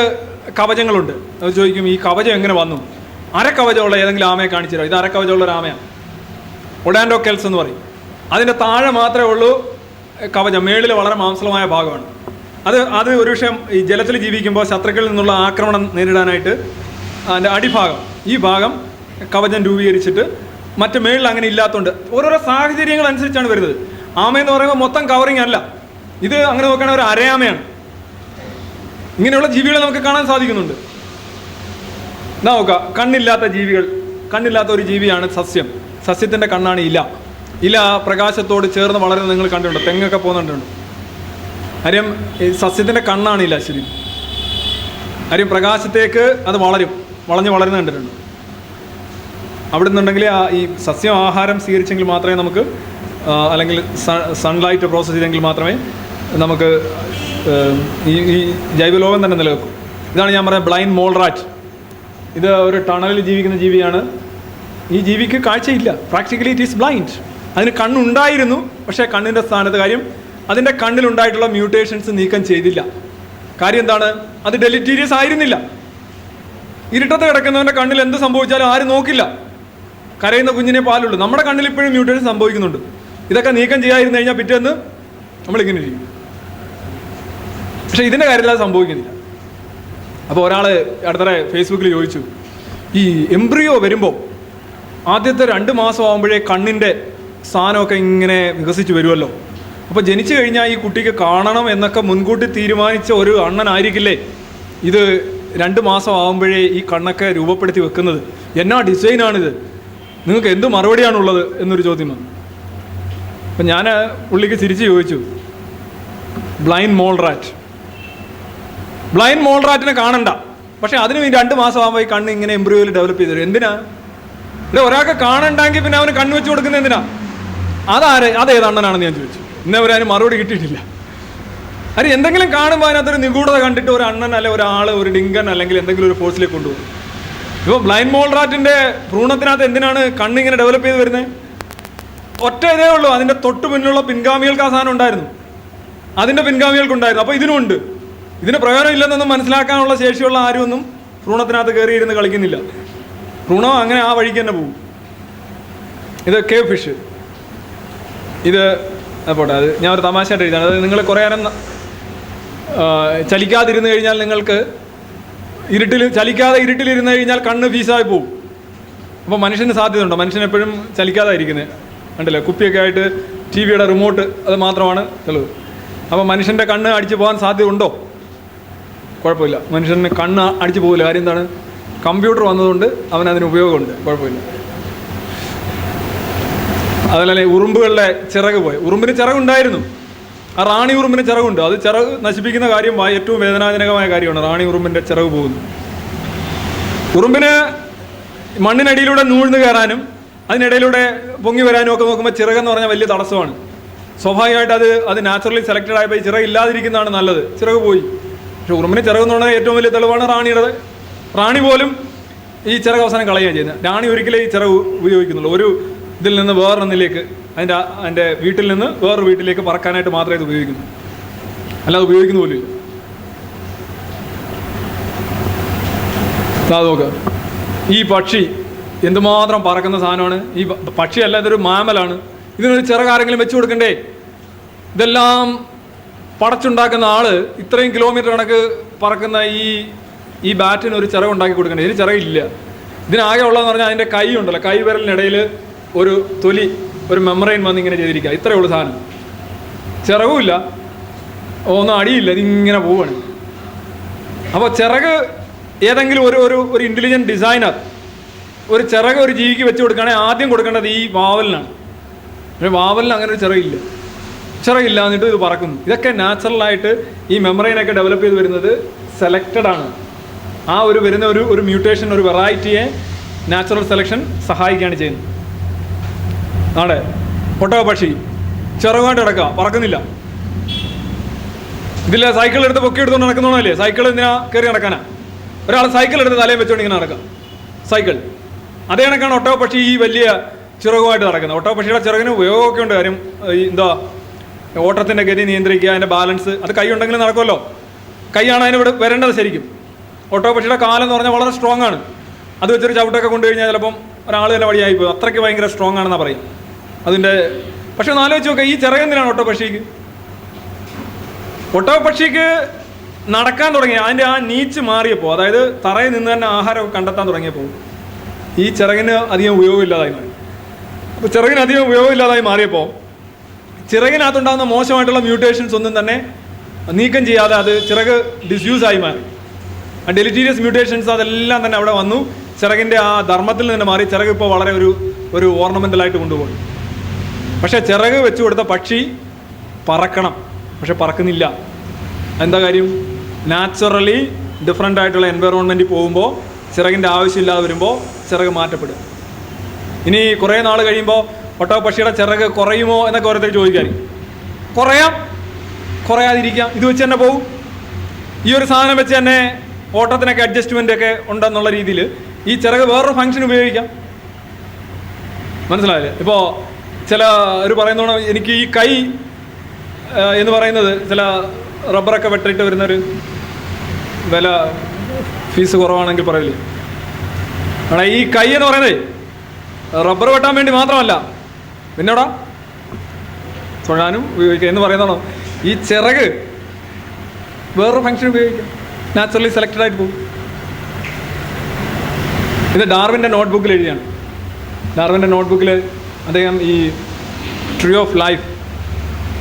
കവചങ്ങളുണ്ട്. അത് ചോദിക്കും, ഈ കവചം എങ്ങനെ വന്നു? അരക്കവചമുള്ള ഏതെങ്കിലും ആമയെ കാണിച്ചു തരാം. ഇത് അരക്കവചമുള്ള ഒരു ആമയാണ്, ഒഡാൻഡോക്കെൽസ് എന്ന് പറയും. അതിൻ്റെ താഴെ മാത്രമേ ഉള്ളൂ കവചം, മേളിൽ വളരെ മാംസളമായ ഭാഗമാണ്. അത് ഒരു വിഷയം ഈ ജലത്തിൽ ജീവിക്കുമ്പോൾ ശത്രുക്കളിൽ നിന്നുള്ള ആക്രമണം നേരിടാനായിട്ട് അതിൻ്റെ അടിഭാഗം, ഈ ഭാഗം കവചം രൂപീകരിച്ചിട്ട് മറ്റ് മേളിൽ അങ്ങനെ ഇല്ലാത്തതുകൊണ്ട് ഓരോരോ സാഹചര്യങ്ങൾ അനുസരിച്ചാണ് വരുന്നത്. ആമയെന്ന് പറയുമ്പോൾ മൊത്തം കവറിങ് അല്ല. ഇത് അങ്ങനെ നോക്കുകയാണെങ്കിൽ ഒരു അരയാമയാണ്. ഇങ്ങനെയുള്ള ജീവികളെ നമുക്ക് കാണാൻ സാധിക്കുന്നുണ്ട്. നോക്കുക, കണ്ണില്ലാത്ത ജീവികൾ. കണ്ണില്ലാത്ത ഒരു ജീവിയാണ് സസ്യം. സസ്യത്തിൻ്റെ കണ്ണാണ് ഇല പ്രകാശത്തോട് ചേർന്ന് വളരുന്നത് നിങ്ങൾ കണ്ടിട്ടുണ്ട്. തെങ്ങൊക്കെ പോകുന്നുണ്ട്. കാര്യം ഈ സസ്യത്തിൻ്റെ കണ്ണാണ് ഇല. ശരി, കാര്യം പ്രകാശത്തേക്ക് അത് വളഞ്ഞ് വളരുന്ന കണ്ടിട്ടുണ്ട്. അവിടെ നിന്നുണ്ടെങ്കിൽ ഈ സസ്യം ആഹാരം സ്വീകരിച്ചെങ്കിൽ മാത്രമേ നമുക്ക്, അല്ലെങ്കിൽ സൺലൈറ്റ് പ്രോസസ്സ് ചെയ്തെങ്കിൽ മാത്രമേ നമുക്ക് ഈ ജൈവലോകം തന്നെ നിലനിൽക്കും. ഇതാണ് ഞാൻ പറയുന്നത് ബ്ലൈൻഡ് മോൾ റാറ്റ്. ഇത് ഒരു ടണലിൽ ജീവിക്കുന്ന ജീവിയാണ്. ഈ ജീവിക്ക് കാഴ്ചയില്ല. Practically it is blind. അതിന് കണ്ണുണ്ടായിരുന്നു, പക്ഷേ കണ്ണിൻ്റെ സ്ഥാനത്ത്, കാര്യം അതിൻ്റെ കണ്ണിലുണ്ടായിട്ടുള്ള മ്യൂട്ടേഷൻസ് നീക്കം ചെയ്തില്ല. കാര്യം എന്താണ്? അത് ഡെലിറ്റീരിയസ് ആയിരുന്നില്ല. ഇരുട്ടത്ത് കിടക്കുന്നവൻ്റെ കണ്ണിൽ എന്ത് സംഭവിച്ചാലും ആരും നോക്കില്ല. കരയുന്ന കുഞ്ഞിനെ പാലുള്ളൂ. നമ്മുടെ കണ്ണിൽ ഇപ്പോഴും മ്യൂട്ടേഷൻ സംഭവിക്കുന്നുണ്ട്. ഇതൊക്കെ നീക്കം ചെയ്യാതിരുന്നു കഴിഞ്ഞാൽ പിറ്റേന്ന് നമ്മളിങ്ങനെ ചെയ്യും. പക്ഷേ ഇതിൻ്റെ കാര്യത്തിൽ അത് സംഭവിക്കുന്നില്ല. അപ്പോൾ ഒരാൾ അടുത്തിടെ ഫേസ്ബുക്കിൽ ചോദിച്ചു, ഈ എംബ്രിയോ വരുമ്പോൾ ആദ്യത്തെ 2 മാസം ആകുമ്പോഴേ കണ്ണിൻ്റെ സ്ഥാനമൊക്കെ ഇങ്ങനെ വികസിച്ച് വരുമല്ലോ. അപ്പോൾ ജനിച്ചു കഴിഞ്ഞാൽ ഈ കുട്ടിക്ക് കാണണം എന്നൊക്കെ മുൻകൂട്ടി തീരുമാനിച്ച ഒരു അണ്ണനായിരിക്കില്ലേ ഇത് 2 മാസം ആകുമ്പോഴേ ഈ കണ്ണൊക്കെ രൂപപ്പെടുത്തി വെക്കുന്നത്? എന്നാ ഡിസൈനാണിത്? നിങ്ങൾക്ക് എന്ത് മറുപടിയാണുള്ളത് എന്നൊരു ചോദ്യം വന്നു. അപ്പം ഞാൻ പുള്ളിക്ക് തിരിച്ച് ചോദിച്ചു, ബ്ലൈൻഡ് മോൾ റാറ്റിനെ കാണണ്ട, പക്ഷേ അതിന് 2 മാസം ആകുമ്പോൾ ഈ കണ്ണ് ഇങ്ങനെ എംബ്രിയോയിൽ ഡെവലപ്പ് ചെയ്തു തരും. എന്തിനാ? ഇവിടെ ഒരാൾക്ക് കാണണ്ടെങ്കിൽ പിന്നെ അവന് കണ്ണ് വെച്ച് കൊടുക്കുന്നത് എന്തിനാ? അതേതണ്ണനാണെന്ന് ഞാൻ ചോദിച്ചു. ഇന്നവരെ അതിന് മറുപടി കിട്ടിയിട്ടില്ല. അത് എന്തെങ്കിലും കാണുമ്പോൾ അതിനകത്തൊരു നിഗൂഢത കണ്ടിട്ട് ഒരു അണ്ണൻ അല്ലെ ഒരാൾ, ഒരു ഡിങ്കൻ അല്ലെങ്കിൽ എന്തെങ്കിലും ഒരു ഫോഴ്സിലേക്ക് കൊണ്ടുപോകും. ഇപ്പോൾ ബ്ലൈൻഡ് മോൾ റാറ്റിൻ്റെ ഭ്രൂണത്തിനകത്ത് എന്തിനാണ് കണ്ണിങ്ങനെ ഡെവലപ്പ് ചെയ്ത് വരുന്നത്? ഒറ്റ ഇതേ ഉള്ളൂ, അതിൻ്റെ തൊട്ട് മുന്നിലുള്ള പിൻഗാമികൾക്ക് ആ സാധനം ഉണ്ടായിരുന്നു, അതിൻ്റെ പിൻഗാമികൾക്കുണ്ടായിരുന്നു. അപ്പോൾ ഇതിനുമുണ്ട്. ഇതിന് പ്രയോജനമില്ലെന്നൊന്നും മനസ്സിലാക്കാനുള്ള ശേഷിയുള്ള ആരുമൊന്നും ഭ്രൂണത്തിനകത്ത് കയറിയിരുന്ന് കളിക്കുന്നില്ല. ഭ്രൂണം അങ്ങനെ ആ വഴിക്ക് തന്നെ പോകും. ഇത് കേവ് ഫിഷ്. ഇത് പോട്ടെ, അത് ഞാൻ ഒരു തമാശയായിട്ട് എഴുതാണ്. അത് നിങ്ങൾ കുറേ നേരം ചലിക്കാതിരുന്ന് കഴിഞ്ഞാൽ, നിങ്ങൾക്ക് ഇരുട്ടിലിരുന്ന് കഴിഞ്ഞാൽ കണ്ണ് ഫീസായി പോകും. അപ്പോൾ മനുഷ്യന് സാധ്യതയുണ്ടോ? മനുഷ്യൻ എപ്പോഴും ചലിക്കാതെ ഇരിക്കുന്നത് കണ്ടില്ലേ? കുപ്പിയൊക്കെ ആയിട്ട് TV-യുടെ റിമോട്ട് അത് മാത്രമാണ് തെളിവ്. അപ്പോൾ മനുഷ്യൻ്റെ കണ്ണ് അടിച്ചു പോകാൻ സാധ്യത ഉണ്ടോ? കുഴപ്പമില്ല, മനുഷ്യന് കണ്ണ് അടിച്ചു പോകില്ല. കാര്യം എന്താണ്? കമ്പ്യൂട്ടർ വന്നതുകൊണ്ട് അവനതിന് ഉപയോഗമുണ്ട്, കുഴപ്പമില്ല. അതുപോലെ ഉറുമ്പുകളുടെ ചിറക് പോയി. ഉറുമ്പിന് ചിറകുണ്ടായിരുന്നു. ആ റാണി ഉറുമ്പിന് ചിറകുണ്ട്. അത് ചിറക് നശിപ്പിക്കുന്ന കാര്യം ഏറ്റവും വേദനാജനകമായ കാര്യമാണ്. റാണി ഉറുമ്പിൻ്റെ ചിറക് പോകുന്നു. ഉറുമ്പിന് മണ്ണിനടിയിലൂടെ നൂഴ്ന്നു കയറാനും അതിനിടയിലൂടെ പൊങ്ങി വരാനും ഒക്കെ നോക്കുമ്പോൾ ചിറകെന്ന് പറഞ്ഞാൽ വലിയ തടസ്സമാണ്. സ്വാഭാവികമായിട്ട് അത് നാച്ചുറലി സെലക്റ്റഡ് ആയപ്പോൾ ഈ ചിറക് ഇല്ലാതിരിക്കുന്നതാണ് നല്ലത്. ചിറക് പോയി. പക്ഷെ ഉറുമ്പിന് ചിറകെന്ന് പറഞ്ഞാൽ ഏറ്റവും വലിയ തെളിവാണ് റാണിയുടെ. റാണി പോലും ഈ ചിറക് അവസാനം കളയുകയാണ് ചെയ്യുന്നത്. റാണി ഒരിക്കലും ഈ ചിറക് ഉപയോഗിക്കുന്നുള്ളൂ. ഒരു ഇതിൽ നിന്ന് വേറൊന്നിലേക്ക്, അതിൻ്റെ വീട്ടിൽ നിന്ന് വേറൊരു വീട്ടിലേക്ക് പറക്കാനായിട്ട് മാത്രമേ ഇത് ഉപയോഗിക്കുന്നു, അല്ലാതെ ഉപയോഗിക്കുന്ന പോലും ഇല്ല. നോക്കുക, ഈ പക്ഷി എന്തുമാത്രം പറക്കുന്ന സാധനമാണ്. ഈ പക്ഷിയല്ല, ഇതൊരു മാമലാണ്. ഇതിനൊരു ചിറകാരെങ്കിലും വെച്ചു കൊടുക്കണ്ടേ? ഇതെല്ലാം പടച്ചുണ്ടാക്കുന്ന ആള് ഇത്രയും കിലോമീറ്റർ കണക്ക് പറക്കുന്ന ഈ ബാറ്റിന് ഒരു ചിറകുണ്ടാക്കി കൊടുക്കണ്ടേ? ഇതിന് ചിറകില്ല. ഇതിനാകെ ഉള്ളതെന്ന് പറഞ്ഞാൽ അതിൻ്റെ കൈ ഉണ്ടല്ലോ, കൈ വിരലിനിടയിൽ ഒരു തൊലി, ഒരു മെമ്മറൈൻ വന്ന് ഇങ്ങനെ ചെയ്തിരിക്കുക. ഇത്രയേ ഉള്ളൂ സാധനം. ചിറകുമില്ല. ഒന്നും അടിയില്ല, ഇതിങ്ങനെ പോവുകയാണ്. അപ്പോൾ ചിറക് ഏതെങ്കിലും ഒരു ഇൻ്റലിജൻറ്റ് ഡിസൈനർ ഒരു ചിറക് ഒരു ജീവിക്ക് വെച്ച് കൊടുക്കുകയാണെങ്കിൽ ആദ്യം കൊടുക്കേണ്ടത് ഈ വാവലിനാണ്. പക്ഷേ വാവലിന് അങ്ങനെ ഒരു ചിറകില്ല എന്നിട്ട് ഇത് പറക്കുന്നു. ഇതൊക്കെ നാച്ചുറലായിട്ട് ഈ മെമ്മറൈനൊക്കെ ഡെവലപ്പ് ചെയ്ത് വരുന്നത് സെലക്റ്റഡ് ആണ്. ആ വരുന്ന ഒരു മ്യൂട്ടേഷൻ, ഒരു വെറൈറ്റിയെ നാച്ചുറൽ സെലക്ഷൻ സഹായിക്കുകയാണ് ചെയ്യുന്നത്. ആടെ ഒട്ടകപ്പക്ഷി ചിറകുമായിട്ട് കിടക്കുക, പറക്കുന്നില്ല. ഇതില്ല സൈക്കിൾ എടുത്ത് പൊക്കി എടുത്തുകൊണ്ട് നടക്കുന്നോണല്ലേ? സൈക്കിൾ എന്തിനാ കയറി നടക്കാനാ? ഒരാൾ സൈക്കിൾ എടുത്ത് തലയും വെച്ചുകൊണ്ട് ഇങ്ങനെ നടക്കാം, സൈക്കിൾ. അതേ കണക്കാണ് ഒട്ടകപ്പക്ഷി ഈ വലിയ ചിറകുമായിട്ട് നടക്കുന്നത്. ഒട്ടകപ്പക്ഷിയുടെ ചിറകിന് ഉപയോഗമൊക്കെ ഉണ്ട്. കാര്യം എന്താ, ഓട്ടത്തിൻ്റെ ഗതി നിയന്ത്രിക്കുക, അതിൻ്റെ ബാലൻസ്, അത് കൈ ഉണ്ടെങ്കിലും നടക്കുമല്ലോ. കൈയാണ് അതിനിവിടെ വരേണ്ടത് ശരിക്കും. ഒട്ടകപ്പക്ഷിയുടെ കാലെന്ന് പറഞ്ഞാൽ വളരെ സ്ട്രോങ് ആണ്. അത് വെച്ചൊരു ചവിട്ടൊക്കെ കൊണ്ടു കഴിഞ്ഞാൽ ചിലപ്പം ഒരാൾ തന്നെ വഴിയായി പോകും. അത്രയ്ക്ക് ഭയങ്കര സ്ട്രോങ് ആണെന്നാണ് പറയും അതിൻ്റെ. പക്ഷെ ഒന്ന് ആലോചിച്ച് നോക്കുക, ഈ ചിറകെന്തിനാണ് ഒട്ടകപ്പക്ഷിക്ക് നടക്കാൻ തുടങ്ങി അതിൻ്റെ ആ നീച്ച് മാറിയപ്പോൾ, അതായത് തറയിൽ നിന്ന് തന്നെ ആഹാരമൊക്കെ കണ്ടെത്താൻ തുടങ്ങിയപ്പോൾ ഈ ചിറകിന് അധികം ഉപയോഗമില്ലാതായി മാറി. അപ്പോൾ ചിറകിന് അധികം ഉപയോഗമില്ലാതായി മാറിയപ്പോൾ ചിറകിനകത്തുണ്ടാകുന്ന മോശമായിട്ടുള്ള മ്യൂട്ടേഷൻസ് ഒന്നും തന്നെ നീക്കം ചെയ്യാതെ അത് ചിറക് ഡിസ്യൂസായി മാറി. ആ ഡെലിറ്റീരിയസ് മ്യൂട്ടേഷൻസ് അതെല്ലാം തന്നെ അവിടെ വന്നു. ചിറകിൻ്റെ ആ ധർമ്മത്തിൽ നിന്ന് മാറി ചിറക് ഇപ്പോൾ വളരെ ഒരു ഓർണമെൻ്റലായിട്ട് കൊണ്ടുപോകും. പക്ഷേ ചിറക് വെച്ച് കൊടുത്ത പക്ഷി പറക്കണം, പക്ഷെ പറക്കുന്നില്ല. എന്താ കാര്യം? നാച്ചുറലി ഡിഫറെൻ്റ് ആയിട്ടുള്ള എൻവയറോൺമെൻറ്റിൽ പോകുമ്പോൾ ചിറകിൻ്റെ ആവശ്യമില്ലാതെ വരുമ്പോൾ ചിറക് മാറ്റപ്പെടും. ഇനി കുറേ നാൾ കഴിയുമ്പോൾ ഒട്ടകപ്പക്ഷിയുടെ ചിറക് കുറയുമോ എന്നൊക്കെ ഓരോരുത്തർ ചോദിക്കാറുണ്ട്. കുറയാതിരിക്കാം, ഇത് വെച്ച് തന്നെ പോകും. ഈ ഒരു സാധനം വെച്ച് തന്നെ ഓട്ടത്തിനൊക്കെ അഡ്ജസ്റ്റ്മെൻ്റ് ഒക്കെ ഉണ്ടെന്നുള്ള രീതിയിൽ ഈ ചിറക് വേറൊരു ഫംഗ്ഷൻ ഉപയോഗിക്കാം. മനസ്സിലായില്ലേ? ഇപ്പോൾ ഒരു പറയുന്നോണം, എനിക്ക് ഈ കൈ എന്ന് പറയുന്നത് ചില റബ്ബറൊക്കെ വെട്ടിയിട്ട് വരുന്നൊരു വില ഫീസ് കുറവാണെങ്കിൽ പറയില്ലേ, അവിടെ ഈ കൈ എന്ന് പറയുന്നത് റബ്ബർ വെട്ടാൻ വേണ്ടി മാത്രമല്ല, പിന്നെടാ തൊഴാനും ഉപയോഗിക്കുക എന്ന് പറയുന്നതാണോ. ഈ ചിറക് വേറൊരു ഫംഗ്ഷൻ ഉപയോഗിക്കാം, നാച്ചുറലി സെലക്റ്റഡ് ആയിട്ട് പോകും. ഇത് ഡാർവിൻ്റെ നോട്ട്ബുക്കിൽ എഴുതിയാണ്. ഡാർവിൻ്റെ നോട്ട്ബുക്കിൽ അദ്ദേഹം ഈ ട്രീ ഓഫ് ലൈഫ്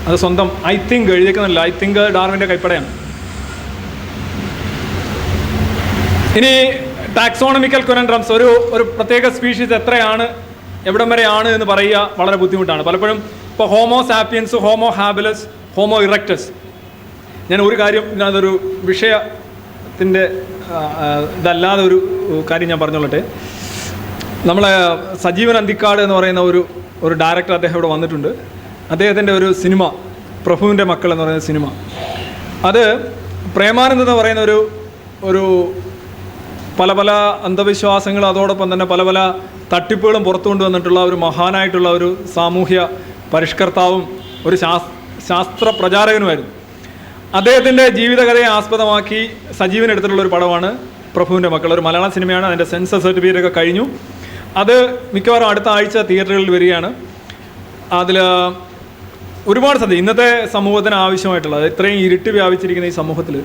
അത് സ്വന്തം ഐ തിങ്ക് എഴുതിയേക്കുന്നില്ല. ഐ തിങ്ക് ഡാർവിൻ്റെ കൈപ്പടയാണ്. ഇനി ടാക്സോണമിക്കൽ കൊനൻഡ്രംസ്, ഒരു പ്രത്യേക സ്പീഷീസ് എത്രയാണ്, എവിടം വരെയാണ് എന്ന് പറയുക വളരെ ബുദ്ധിമുട്ടാണ് പലപ്പോഴും. ഇപ്പോൾ homo sapiens, homo habilis, homo erectus. ഞാൻ ഒരു കാര്യം, അതൊരു വിഷയത്തിൻ്റെ ഇതല്ലാതെ ഒരു കാര്യം ഞാൻ പറഞ്ഞോളട്ടെ. നമ്മളെ സജീവൻ അന്തിക്കാട് എന്ന് പറയുന്ന ഒരു ഡയറക്ടർ, അദ്ദേഹം ഇവിടെ വന്നിട്ടുണ്ട്. അദ്ദേഹത്തിൻ്റെ ഒരു സിനിമ പ്രഭുവിൻ്റെ മക്കൾ എന്ന് പറയുന്ന സിനിമ, അത് പ്രേമാനന്ദ് എന്ന് പറയുന്ന ഒരു പല അന്ധവിശ്വാസങ്ങളും അതോടൊപ്പം തന്നെ പല തട്ടിപ്പുകളും പുറത്തു കൊണ്ടുവന്നിട്ടുള്ള ഒരു മഹാനായിട്ടുള്ള ഒരു സാമൂഹ്യ പരിഷ്കർത്താവും ഒരു ശാസ്ത്ര പ്രചാരകനുമായിരുന്നു. അദ്ദേഹത്തിൻ്റെ ജീവിതകഥയെ ആസ്പദമാക്കി സജീവൻ എടുത്തിട്ടുള്ളൊരു പടമാണ് പ്രഭുവിൻ്റെ മക്കൾ. ഒരു മലയാളം സിനിമയാണ്. അതിൻ്റെ സെൻസർ സർട്ടിഫിക്കറ്റ് ഒക്കെ കഴിഞ്ഞു. അത് മിക്കവാറും അടുത്ത ആഴ്ച തിയേറ്ററുകളിൽ വരികയാണ്. അതിൽ ഒരുപാട് സദ്യ ഇന്നത്തെ സമൂഹത്തിന് ആവശ്യമായിട്ടുള്ളത്, ഇത്രയും ഇരുട്ട് വ്യാപിച്ചിരിക്കുന്ന ഈ സമൂഹത്തിൽ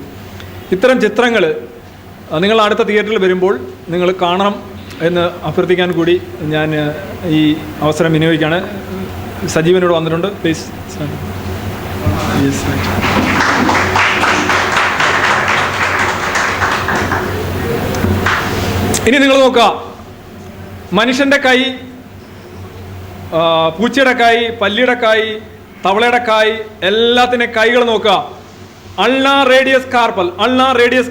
ഇത്തരം ചിത്രങ്ങൾ നിങ്ങൾ അടുത്ത തിയേറ്ററിൽ വരുമ്പോൾ നിങ്ങൾ കാണണം എന്ന് അഭ്യർത്ഥിക്കാൻ കൂടി ഞാൻ ഈ അവസരം വിനിയോഗിക്കുകയാണ്. സജീവനോട് വന്നിട്ടുണ്ട്, പ്ലീസ്. ഇനി നിങ്ങൾ നോക്കുക, മനുഷ്യൻ്റെ കൈ, പൂച്ചയുടെ കൈ, പല്ലിയുടെ കൈ, തവളയുടെ കൈ, എല്ലാത്തിൻ്റെ കൈകൾ നോക്കുക. അൾനാ റേഡിയസ്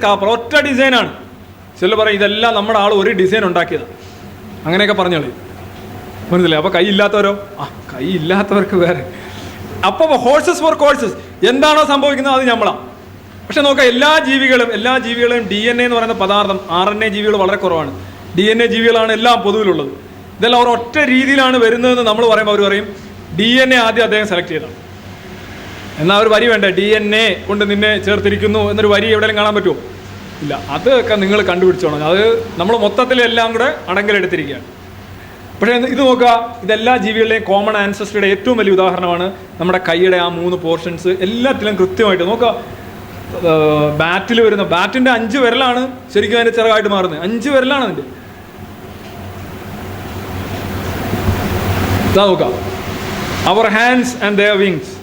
കാർപ്പൽ ഒറ്റ ഡിസൈനാണ്. ചില പറയും ഇതെല്ലാം നമ്മുടെ ആൾ ഒരു ഡിസൈൻ ഉണ്ടാക്കിയത്, അങ്ങനെയൊക്കെ പറഞ്ഞോളി. മനസ്സിലായി? അപ്പോൾ കൈ ഇല്ലാത്തവരോ? കൈ ഇല്ലാത്തവർക്ക് വേറെ. അപ്പോൾ ഹോഴ്സസ് ഫോർ കോഴ്സസ്, എന്താണോ സംഭവിക്കുന്നത് അത് നമ്മളാണ്. പക്ഷെ നോക്കാം, എല്ലാ ജീവികളും DNA എന്ന് പറയുന്ന പദാർത്ഥം, RNA ജീവികൾ വളരെ കുറവാണ്. DNA ജീവികളാണ് എല്ലാം പൊതുവിലുള്ളത്. ഇതെല്ലാം അവർ ഒറ്റ രീതിയിലാണ് വരുന്നതെന്ന് നമ്മൾ പറയുമ്പോൾ അവർ പറയും DNA ആദ്യം അദ്ദേഹം സെലക്ട് ചെയ്തതാണ്. എന്നാൽ ഒരു വരി വേണ്ടേ, DNA കൊണ്ട് നിന്നെ ചേർത്തിരിക്കുന്നു എന്നൊരു വരി എവിടെയെങ്കിലും കാണാൻ പറ്റുമോ? ഇല്ല. അതൊക്കെ നിങ്ങൾ കണ്ടുപിടിച്ചോണം. അത് നമ്മൾ മൊത്തത്തിലെല്ലാം കൂടെ അടങ്കലെടുത്തിരിക്കുകയാണ്. പക്ഷേ ഇത് നോക്കുക, ഇതെല്ലാ ജീവികളുടെയും കോമൺ ആൻസസ്ട്രിയുടെ ഏറ്റവും വലിയ ഉദാഹരണമാണ് നമ്മുടെ കൈയുടെ ആ 3 പോർഷൻസ്. എല്ലാത്തിലും കൃത്യമായിട്ട് നോക്കുക. ബാറ്റിൽ വരുന്ന ബാറ്റിൻ്റെ 5 വിരലാണ് ശരിക്കും അതിൻ്റെ ചിറകായിട്ട് മാറുന്നത്. 5 വിരലാണ് അതിൻ്റെ. ഇതാ നോക്കാം, അവർ ഹാൻഡ്സ് ആൻഡ് ദെയർ വിങ്സ്.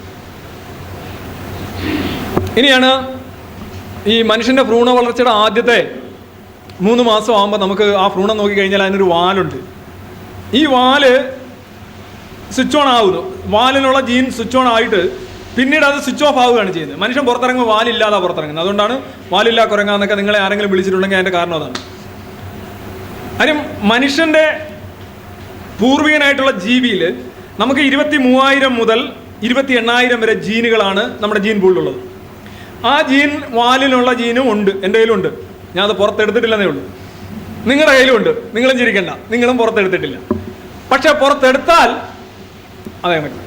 ഇനിയാണ് ഈ മനുഷ്യൻ്റെ ഭ്രൂണ വളർച്ചയുടെ ആദ്യത്തെ 3 മാസം ആകുമ്പോൾ നമുക്ക് ആ ഭ്രൂണം നോക്കിക്കഴിഞ്ഞാൽ അതിനൊരു വാലുണ്ട്. ഈ വാല് സ്വിച്ച് ഓൺ ആകുന്നു. വാലിനുള്ള ജീൻ സ്വിച്ച് ഓൺ ആയിട്ട് പിന്നീട് അത് സ്വിച്ച് ഓഫ് ആവുകയാണ് ചെയ്യുന്നത്. മനുഷ്യൻ പുറത്തിറങ്ങുമ്പോൾ വാലില്ലാതെ പുറത്തിറങ്ങുന്നത്. അതുകൊണ്ടാണ് വാലില്ലാ കുരങ്ങാന്നൊക്കെ നിങ്ങളെ ആരെങ്കിലും വിളിച്ചിട്ടുണ്ടെങ്കിൽ അതിൻ്റെ കാരണം അതാണ്. കാര്യം മനുഷ്യൻ്റെ പൂർവികനായിട്ടുള്ള ജീവിയിൽ നമുക്ക് 23,000 മുതൽ 28,000 വരെ ജീനുകളാണ് നമ്മുടെ ജീൻ പൂളിലുള്ളത്. ആ ജീൻ വാലിനുള്ള ജീനും ഉണ്ട്, എൻ്റെ കയ്യിലുണ്ട്. ഞാൻ അത് പുറത്തെടുത്തിട്ടില്ലെന്നേ ഉള്ളൂ. നിങ്ങളുടെ കയ്യിലുണ്ട്, നിങ്ങളും ചിരിക്കണ്ട, നിങ്ങളും പുറത്തെടുത്തിട്ടില്ല. പക്ഷെ പുറത്തെടുത്താൽ അതേ കണക്ക്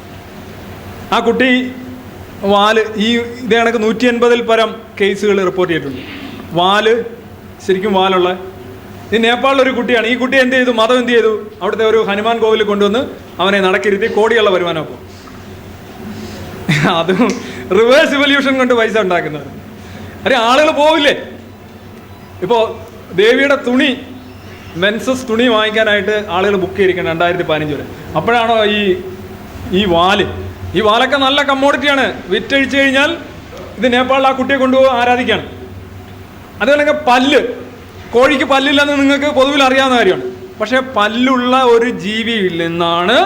ആ കുട്ടി വാല് ഇതേ കണക്ക് 180-ൽ പരം കേസുകൾ റിപ്പോർട്ട് ചെയ്തിട്ടുണ്ട്. വാല് ശരിക്കും വാലുള്ള ഈ നേപ്പാളിലൊരു കുട്ടിയാണ്. ഈ കുട്ടി എന്ത് ചെയ്തു? മതം എന്ത് ചെയ്തു? അവിടുത്തെ ഒരു ഹനുമാൻ കോവിലിൽ കൊണ്ടുവന്ന് അവനെ നടക്കിരുത്തി കോടിയുള്ള വരുമാനം. അപ്പോൾ അതും റിവേഴ്സ് ഇവല്യൂഷൻ കൊണ്ട് പൈസ ഉണ്ടാക്കുന്നത്. ആളുകൾ പോവില്ലേ? ഇപ്പോൾ ദേവിയുടെ തുണി, മെൻസസ് തുണി വാങ്ങിക്കാനായിട്ട് ആളുകൾ ബുക്ക് ചെയ്തിരിക്കണം 2015 വരെ. അപ്പോഴാണോ ഈ വാലൊക്കെ നല്ല കമ്മോഡിറ്റിയാണ്. വിറ്റഴിച്ചു കഴിഞ്ഞാൽ ഇത് നേപ്പാളിൽ ആ കുട്ടിയെ കൊണ്ടുപോയി ആരാധിക്കുകയാണ്. അതുപോലെ പല്ല്, കോഴിക്ക് പല്ലില്ലെന്ന് നിങ്ങൾക്ക് പൊതുവിൽ അറിയാവുന്ന കാര്യമാണ്. പക്ഷേ പല്ലുള്ള ഒരു ജീവിയിൽ നിന്നാണ്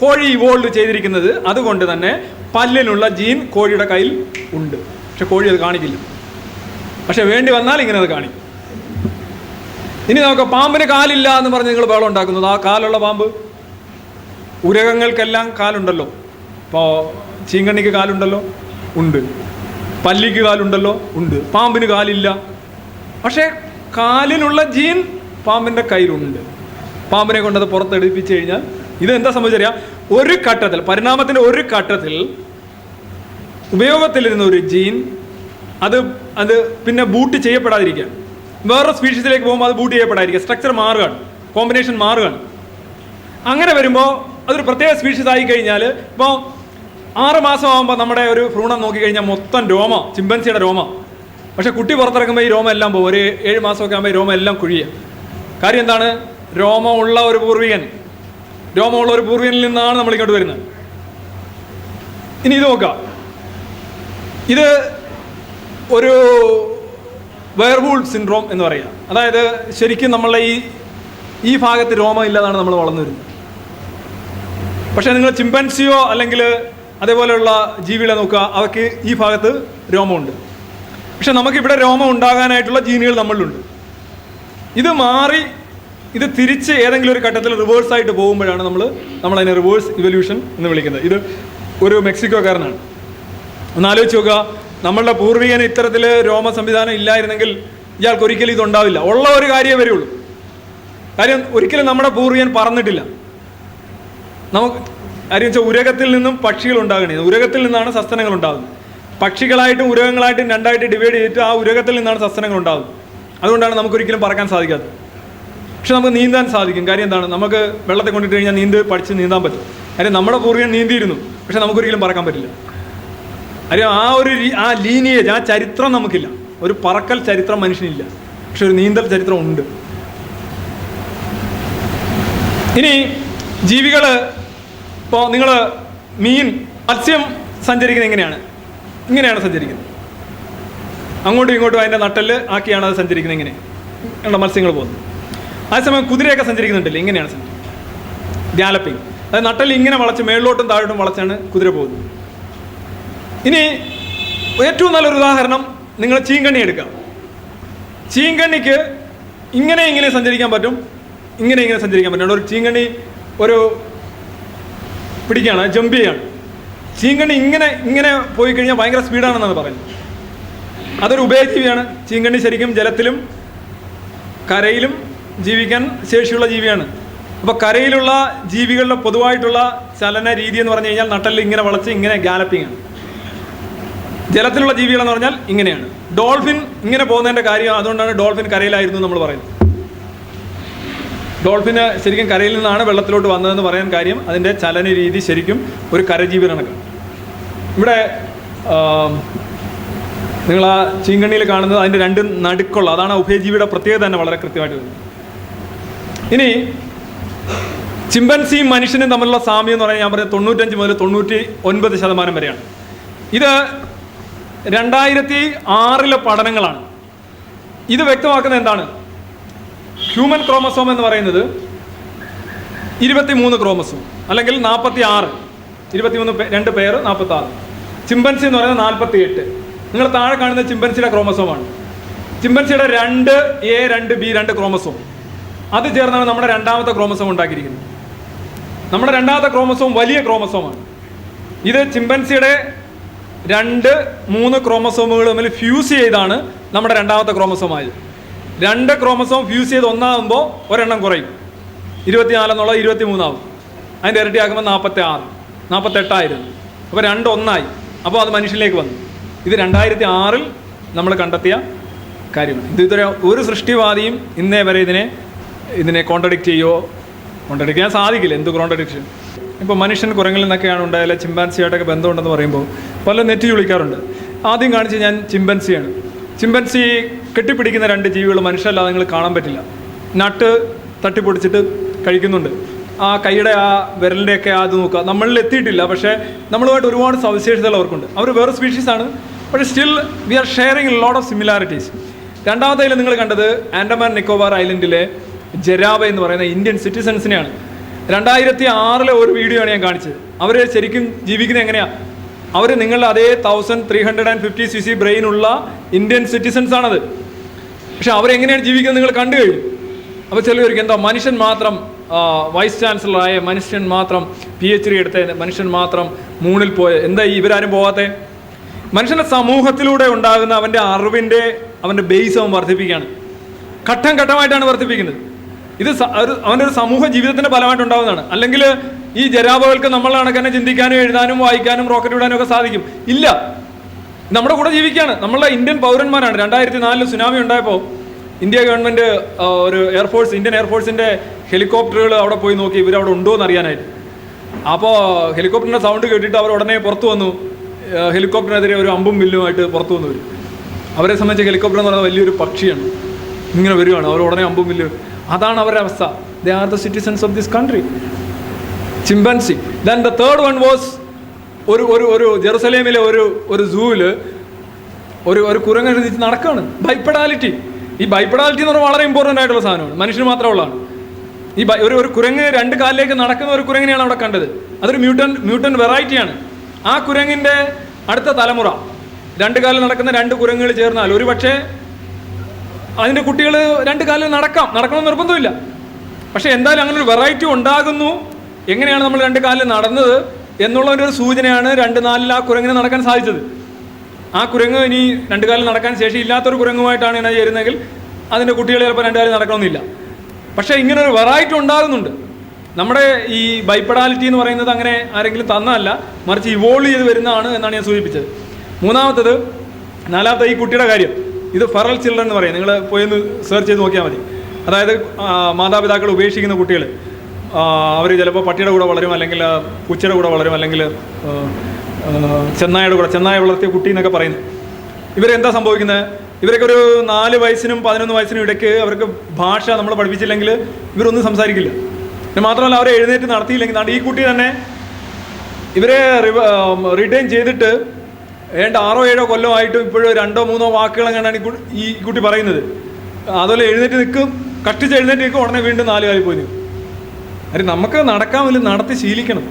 കോഴി ഇവോൾവ് ചെയ്തിരിക്കുന്നത്. അതുകൊണ്ട് തന്നെ പല്ലിനുള്ള ജീൻ കോഴിയുടെ കയ്യിൽ ഉണ്ട്. പക്ഷെ കോഴി അത് കാണിക്കില്ല. പക്ഷെ വേണ്ടി വന്നാൽ ഇങ്ങനെ അത് കാണിക്കും. ഇനി നമുക്ക് പാമ്പിന് കാലില്ല എന്ന് പറഞ്ഞ് നിങ്ങൾ ബഹളം ഉണ്ടാക്കുന്നത്. ആ കാലുള്ള പാമ്പ്, ഉരകങ്ങൾക്കെല്ലാം കാലുണ്ടല്ലോ. ഇപ്പോൾ ചീങ്കണ്ണിക്ക് കാലുണ്ടല്ലോ, ഉണ്ട്. പല്ലിക്ക് കാലുണ്ടല്ലോ, ഉണ്ട്. പാമ്പിന് കാലില്ല. പക്ഷേ കാലിനുള്ള ജീൻ പാമ്പിൻ്റെ കയ്യിലുണ്ട്. പാമ്പിനെ കൊണ്ടത് പുറത്തെടുപ്പിച്ച് കഴിഞ്ഞാൽ ഇതെന്താ സംഭവിച്ചറിയാം? ഒരു ഘട്ടത്തിൽ, പരിണാമത്തിൻ്റെ ഒരു ഘട്ടത്തിൽ ഉപയോഗത്തിലിരുന്ന ഒരു ജീൻ അത് പിന്നെ ബൂട്ട് ചെയ്യപ്പെടാതിരിക്കുക. വേറൊരു സ്പീഷീസിലേക്ക് പോകുമ്പോൾ അത് ബൂട്ട് ചെയ്യപ്പെടാതിരിക്കുക. സ്ട്രക്ചർ മാറുകയാണ്, കോമ്പിനേഷൻ മാറുകയാണ്. അങ്ങനെ വരുമ്പോൾ അതൊരു പ്രത്യേക സ്പീഷീസ് ആയി കഴിഞ്ഞാൽ, ഇപ്പോൾ 6 മാസം ആകുമ്പോൾ നമ്മുടെ ഒരു ഭ്രൂണം നോക്കിക്കഴിഞ്ഞാൽ മൊത്തം രോമ, ചിമ്പൻസിയുടെ രോമ. പക്ഷെ കുട്ടി പുറത്തിറങ്ങുമ്പോൾ ഈ രോമം എല്ലാം പോകും. ഒരു 7 മാസമൊക്കെ ആകുമ്പോൾ ഈ രോമം എല്ലാം കുഴിയുക. കാര്യം എന്താണ്? രോമമുള്ള ഒരു പൂർവികനിൽ നിന്നാണ് നമ്മൾ ഇങ്ങോട്ട് വരുന്നത്. ഇനി ഇത് നോക്കാം. ഇത് ഒരു വെയർവൂൾ സിൻഡ്രോം എന്ന് പറയുക. അതായത് ശരിക്കും നമ്മളെ ഈ ഭാഗത്ത് രോമം ഇല്ലാതാണ് നമ്മൾ വളർന്നു വരുന്നത്. പക്ഷേ നിങ്ങൾ ചിമ്പൻസിയോ അല്ലെങ്കിൽ അതേപോലെയുള്ള ജീവികളെ നോക്കുക, അവർക്ക് ഈ ഭാഗത്ത് രോമമുണ്ട്. പക്ഷെ നമുക്കിവിടെ രോമം ഉണ്ടാകാനായിട്ടുള്ള ജീനുകൾ നമ്മളിലുണ്ട്. ഇത് മാറി ഇത് തിരിച്ച് ഏതെങ്കിലും ഒരു ഘട്ടത്തിൽ റിവേഴ്സായിട്ട് പോകുമ്പോഴാണ് നമ്മളതിനെ റിവേഴ്സ് ഇവല്യൂഷൻ എന്ന് വിളിക്കുന്നത്. ഇത് ഒരു മെക്സിക്കോക്കാരനാണ്. ഒന്ന് ആലോചിച്ച് നോക്കുക. നമ്മളുടെ പൂർവികന് ഇത്തരത്തിൽ രോമ സംവിധാനം ഇല്ലായിരുന്നെങ്കിൽ ഇയാൾക്ക് ഒരിക്കലും ഇതുണ്ടാവില്ല. ഉള്ള ഒരു കാര്യമേ വരുള്ളൂ. കാര്യം ഒരിക്കലും നമ്മുടെ പൂർവികൻ പറന്നിട്ടില്ല. കാര്യം വെച്ചാൽ ഉരകത്തിൽ നിന്നും പക്ഷികൾ ഉണ്ടാകണേ. ഉരകത്തിൽ നിന്നാണ് സസ്തനങ്ങൾ ഉണ്ടാകുന്നത്. പക്ഷികളായിട്ടും ഉരകങ്ങളായിട്ടും രണ്ടായിട്ട് ഡിവൈഡ് ചെയ്തിട്ട് ആ ഉരകത്തിൽ നിന്നാണ് സസ്തനങ്ങൾ ഉണ്ടാകുന്നത്. അതുകൊണ്ടാണ് നമുക്കൊരിക്കലും പറക്കാൻ സാധിക്കാത്തത്. പക്ഷെ നമുക്ക് നീന്താൻ സാധിക്കും. കാര്യം എന്താണ്? നമുക്ക് വെള്ളത്തെ കൊണ്ടിട്ട് കഴിഞ്ഞാൽ പഠിച്ച് നീന്താൻ പറ്റും. കാര്യം നമ്മുടെ പൂർവികൻ നീന്തിയിരുന്നു. പക്ഷെ നമുക്കൊരിക്കലും പറക്കാൻ പറ്റില്ല. കാര്യം ആ ലീനിയേജ്, ആ ചരിത്രം നമുക്കില്ല. ഒരു പറക്കൽ ചരിത്രം മനുഷ്യനില്ല. പക്ഷെ ഒരു നീന്തൽ ചരിത്രം ഉണ്ട്. ഇനി ജീവികൾ, ഇപ്പോൾ നിങ്ങൾ മത്സ്യം സഞ്ചരിക്കുന്നത് ഇങ്ങനെയാണ് സഞ്ചരിക്കുന്നത്. അങ്ങോട്ടും ഇങ്ങോട്ടും അതിൻ്റെ നട്ടല് ആക്കിയാണ് അത് സഞ്ചരിക്കുന്നത്. ഇങ്ങനെ മത്സ്യങ്ങൾ പോകുന്നത്. അതേസമയം കുതിരയൊക്കെ സഞ്ചരിക്കുന്നുണ്ടല്ലോ, ഇങ്ങനെയാണ് സഞ്ചരിക്കുന്നത്. ഗാലപ്പിംഗ്. അതായത് നട്ടല് ഇങ്ങനെ വളച്ച് മേളിലോട്ടും താഴോട്ടും വളച്ചാണ് കുതിര പോകുന്നത്. ഇനി ഏറ്റവും നല്ലൊരു ഉദാഹരണം, നിങ്ങൾ ചീങ്കണ്ണി എടുക്കാം. ചീങ്കണ്ണിക്ക് ഇങ്ങനെ സഞ്ചരിക്കാൻ പറ്റും, ഇങ്ങനെ സഞ്ചരിക്കാൻ പറ്റും. ഒരു ചീങ്കണ്ണി പിടിക്കുകയാണ്, ജമ്പ് ചെയ്യാണ്. ചീങ്കണ്ണി ഇങ്ങനെ പോയി കഴിഞ്ഞാൽ ഭയങ്കര സ്പീഡാണെന്നാണ് പറയുന്നത്. അതൊരു ഉഭയജീവിയാണ്. ചീങ്കണ്ണി ശരിക്കും ജലത്തിലും കരയിലും ജീവിക്കാൻ ശേഷിയുള്ള ജീവിയാണ്. അപ്പോൾ കരയിലുള്ള ജീവികളുടെ പൊതുവായിട്ടുള്ള ചലന രീതി എന്ന് പറഞ്ഞു കഴിഞ്ഞാൽ നട്ടലിൽ ഇങ്ങനെ വളച്ച് ഇങ്ങനെ ഗാലപ്പിംഗ് ആണ്. ജലത്തിലുള്ള ജീവികളെന്ന് പറഞ്ഞാൽ ഇങ്ങനെയാണ്. ഡോൾഫിൻ ഇങ്ങനെ പോകുന്നതിൻ്റെ കാര്യം അതുകൊണ്ടാണ് ഡോൾഫിൻ കരയിലായിരുന്നു നമ്മൾ പറയുന്നത്. ഡോൾഫിന് ശരിക്കും കരയിൽ നിന്നാണ് വെള്ളത്തിലോട്ട് വന്നതെന്ന് പറയാൻ കാര്യം അതിൻ്റെ ചലന രീതി ശരിക്കും ഒരു കരജീവി കണക്കാണ്. ഇവിടെ നിങ്ങൾ ആ ചീങ്കണ്ണിയിൽ കാണുന്നത് അതിൻ്റെ 2 നടുക്കുള്ള, അതാണ് ഉഭയജീവിയുടെ പ്രത്യേകത തന്നെ വളരെ കൃത്യമായിട്ട് വരുന്നത്. ഇനി ചിമ്പൻസിയും മനുഷ്യനും തമ്മിലുള്ള സാമ്യം എന്ന് പറഞ്ഞാൽ ഞാൻ പറഞ്ഞത് 95 മുതൽ 99% വരെയാണ്. ഇത് 2006 പഠനങ്ങളാണ്. ഇത് വ്യക്തമാക്കുന്നത് എന്താണ്? ഹ്യൂമൻ ക്രോമസോം എന്ന് പറയുന്നത് 23 ക്രോമസോം, അല്ലെങ്കിൽ 46, 23 2 പേർ 46. ചിമ്പൻസി എന്ന് പറയുന്നത് 48. നിങ്ങൾ താഴെ കാണുന്ന ചിമ്പൻസിയുടെ ക്രോമസോമാണ്. ചിമ്പൻസിയുടെ 2A 2B 2 ക്രോമസോം, അത് ചേർന്നാണ് നമ്മുടെ രണ്ടാമത്തെ ക്രോമസോം ഉണ്ടാക്കിയിരിക്കുന്നത്. നമ്മുടെ രണ്ടാമത്തെ ക്രോമസോം വലിയ ക്രോമസോമാണ്. ഇത് ചിമ്പൻസിയുടെ 2, 3 ക്രോമസോമുകൾ തമ്മിൽ ഫ്യൂസ് ചെയ്താണ് നമ്മുടെ രണ്ടാമത്തെ ക്രോമസോം ആയത്. 2 ക്രോമസോം ഫ്യൂസ് ചെയ്ത് ഒന്നാകുമ്പോൾ ഒരെണ്ണം കുറയും. 24 എന്നുള്ളത് 23 ആവും. അതിൻ്റെ ഇരട്ടിയാക്കുമ്പോൾ 46, 48 ആയിരുന്നു. അപ്പോൾ 2 1 അപ്പോൾ അത് മനുഷ്യനിലേക്ക് വന്നു. ഇത് 2006 നമ്മൾ കണ്ടെത്തിയ കാര്യമാണ്. ഇതുവരെ ഒരു സൃഷ്ടിവാദിയും ഇന്നേ വരെ ഇതിനെ കോൺട്രഡിക്റ്റ് ചെയ്യാൻ സാധിക്കില്ല. എന്ത് കോൺട്രഡിക്ഷൻ? ഇപ്പോൾ മനുഷ്യൻ കുരങ്ങിൽ നിന്നൊക്കെയാണ് ഉണ്ടായാലും ചിമ്പാൻസിയായിട്ടൊക്കെ ബന്ധമുണ്ടെന്ന് പറയുമ്പോൾ പല നെറ്റ് ചുളിക്കാറുണ്ട്. ആദ്യം കാണിച്ച് ഞാൻ ചിമ്പൻസിയാണ്. ചിമ്പൻസി കെട്ടിപ്പിടിക്കുന്ന 2 ജീവികൾ മനുഷ്യരല്ലാതെ നിങ്ങൾ കാണാൻ പറ്റില്ല. നട്ട് തട്ടിപ്പൊടിച്ചിട്ട് കഴിക്കുന്നുണ്ട്. ആ കൈയുടെ ആ വിരലിൻ്റെയൊക്കെ അത് നോക്കുക, നമ്മളിൽ എത്തിയിട്ടില്ല, പക്ഷേ നമ്മളുമായിട്ട് ഒരുപാട് സവിശേഷതകൾ അവർക്കുണ്ട്. അവർ വേറെ സ്പീഷീസാണ്, പക്ഷേ still we are sharing lot of similarities. രണ്ടാമത്തേൽ നിങ്ങൾ കണ്ടത് ആൻഡമാൻ നിക്കോബാർ ഐലൻഡിലെ ജരാവ എന്ന് പറയുന്ന ഇന്ത്യൻ സിറ്റിസൺസിനെയാണ്. 2006 ഒരു വീഡിയോ ആണ് ഞാൻ കാണിച്ചത്. അവർ ശരിക്കും ജീവിക്കുന്നത് എങ്ങനെയാണ്? അവർ നിങ്ങളുടെ അതേ 1350cc ബ്രെയിനുള്ള ഇന്ത്യൻ സിറ്റിസൺസ് ആണത്. പക്ഷെ അവരെങ്ങനെയാണ് ജീവിക്കുന്നത് നിങ്ങൾ കണ്ടു കഴിഞ്ഞു. അപ്പോൾ ചിലവർക്ക് എന്താ മനുഷ്യൻ മാത്രം വൈസ് ചാൻസലറായ, മനുഷ്യൻ മാത്രം PhD എടുത്ത, മനുഷ്യൻ മാത്രം മൂണിൽ പോയ, എന്താ ഇവരാരും പോകാത്ത? മനുഷ്യൻ്റെ സമൂഹത്തിലൂടെ ഉണ്ടാകുന്ന അവൻ്റെ അറിവിൻ്റെ അവൻ്റെ ബേസ് അവൻ വർദ്ധിപ്പിക്കുകയാണ്. ഘട്ടം ഘട്ടമായിട്ടാണ് വർദ്ധിപ്പിക്കുന്നത്. ഇത് അവൻ്റെ ഒരു സമൂഹ ജീവിതത്തിൻ്റെ ഫലമായിട്ട് ഉണ്ടാകുന്നതാണ്. അല്ലെങ്കിൽ ഈ ജരാബകൾക്ക് നമ്മളെ കണക്കന്നെ ചിന്തിക്കാനും എഴുതാനും വായിക്കാനും റോക്കറ്റ് വിടാനും ഒക്കെ സാധിക്കും? ഇല്ല. നമ്മുടെ കൂടെ ജീവിക്കുകയാണ്. നമ്മളെ ഇന്ത്യൻ പൗരന്മാരാണ്. 2004 സുനാമി ഉണ്ടായപ്പോൾ ഇന്ത്യ ഗവൺമെൻറ് ഒരു ഇന്ത്യൻ എയർഫോഴ്സിൻ്റെ ഹെലികോപ്റ്ററുകൾ അവിടെ പോയി നോക്കി ഇവരവിടെ ഉണ്ടോ എന്ന് അറിയാനായിട്ട്. അപ്പോൾ ഹെലികോപ്റ്ററിൻ്റെ സൗണ്ട് കേട്ടിട്ട് അവർ ഉടനെ പുറത്തു വന്നു. ഹെലികോപ്റ്ററിനെതിരെ ഒരു അമ്പും വില്ലുമായിട്ട് പുറത്തു വന്നു വരും. അവരെ സംബന്ധിച്ച് ഹെലികോപ്റ്റർ എന്ന് പറയുന്നത് വലിയൊരു പക്ഷിയാണ്. ഇങ്ങനെ വരികയാണ്, അവർ ഉടനെ അമ്പും വില്ലും. അതാണ് അവരുടെ അവസ്ഥ. They are the citizens of this country. Chimpanzee. Then the third one was ഒരു ജെറുസലേമിലെ ഒരു സൂവിൽ ഒരു കുരങ്ങ് എഴുതിച്ച് നടക്കുകയാണ്. ബൈപ്പെഡാലിറ്റി. ഈ ബൈപ്പെഡാലിറ്റി എന്ന് പറഞ്ഞാൽ വളരെ ഇമ്പോർട്ടൻ്റ് ആയിട്ടുള്ള സാധനമാണ്. മനുഷ്യന് മാത്രമുള്ളതാണ്. ഈ ഒരു കുരങ്ങ് 2 കാലിലേക്ക് നടക്കുന്ന ഒരു കുരങ്ങിനെയാണ് അവിടെ കണ്ടത്. അതൊരു മ്യൂട്ടൻ വെറൈറ്റിയാണ്. ആ കുരങ്ങിൻ്റെ അടുത്ത തലമുറ 2 കാലിൽ നടക്കുന്ന 2 കുരങ്ങുകൾ ചേർന്നാൽ ഒരു പക്ഷേ അതിൻ്റെ കുട്ടികൾ 2 കാലിൽ നടക്കണമെന്ന് നിർബന്ധമില്ല. പക്ഷേ എന്തായാലും അങ്ങനെ ഒരു വെറൈറ്റി ഉണ്ടാകുന്നു. എങ്ങനെയാണ് നമ്മൾ 2 കാലിൽ നടന്നത് എന്നുള്ളൊരു സൂചനയാണ് 2-4 ആ കുരങ്ങിന് നടക്കാൻ സാധിച്ചത്. ആ കുരങ്ങ് ഇനി 2 കാലിൽ നടക്കാൻ ശേഷിയില്ലാത്തൊരു കുരങ്ങുമായിട്ടാണ് ഇങ്ങനെ ചേരുന്നതെങ്കിൽ അതിൻ്റെ കുട്ടികൾ ചിലപ്പോൾ 2 കാലിൽ നടക്കണമെന്നില്ല. പക്ഷേ ഇങ്ങനൊരു വെറൈറ്റി ഉണ്ടാകുന്നുണ്ട്. നമ്മുടെ ഈ ബൈപ്പെഡാലിറ്റി എന്ന് പറയുന്നത് അങ്ങനെ ആരെങ്കിലും തന്നതല്ല, മറിച്ച് ഇവോൾവ് ചെയ്ത് വരുന്നതാണ് എന്നാണ് ഞാൻ സൂചിപ്പിച്ചത്. നാലാമത്തെ ഈ കുട്ടിയുടെ കാര്യം. ഇത് ഫെറൽ ചിൽഡ്രൻ എന്ന് പറയും. നിങ്ങൾ പോയി ഒന്ന് സെർച്ച് ചെയ്ത് നോക്കിയാൽ മതി. അതായത് മാതാപിതാക്കൾ ഉപേക്ഷിക്കുന്ന കുട്ടികൾ. അവർ ചിലപ്പോൾ പട്ടിയുടെ കൂടെ വളരും, അല്ലെങ്കിൽ പൂച്ചയുടെ കൂടെ വളരും, അല്ലെങ്കിൽ ചെന്നായ വളർത്തിയ കുട്ടി എന്നൊക്കെ പറയുന്നു. ഇവരെന്താ സംഭവിക്കുന്നത്? ഇവരൊക്കെ ഒരു 4 വയസ്സിനും 11 വയസ്സിനും ഇടയ്ക്ക് അവർക്ക് ഭാഷ നമ്മൾ പഠിപ്പിച്ചില്ലെങ്കിൽ ഇവരൊന്നും സംസാരിക്കില്ല. പിന്നെ മാത്രമല്ല അവരെ എഴുന്നേറ്റ് നടത്തിയില്ലെങ്കിൽ ഈ കുട്ടി തന്നെ ഇവരെ റിട്ടേൺ ചെയ്തിട്ട് 6-7 കൊല്ലമായിട്ടും ഇപ്പോഴും 2-3 വാക്കുകൾ എങ്ങനെയാണ് ഈ കുട്ടി പറയുന്നത്. അതുപോലെ എഴുന്നേറ്റ് നിൽക്കും, കഷ്ടിച്ച് എഴുന്നേറ്റ് നിൽക്കും, ഉടനെ വീണ്ടും 4 കാലിൽ പോയി നിൽക്കും. അത് നമുക്ക് നടക്കാൻ വലിയ നടത്തി ശീലിക്കണം.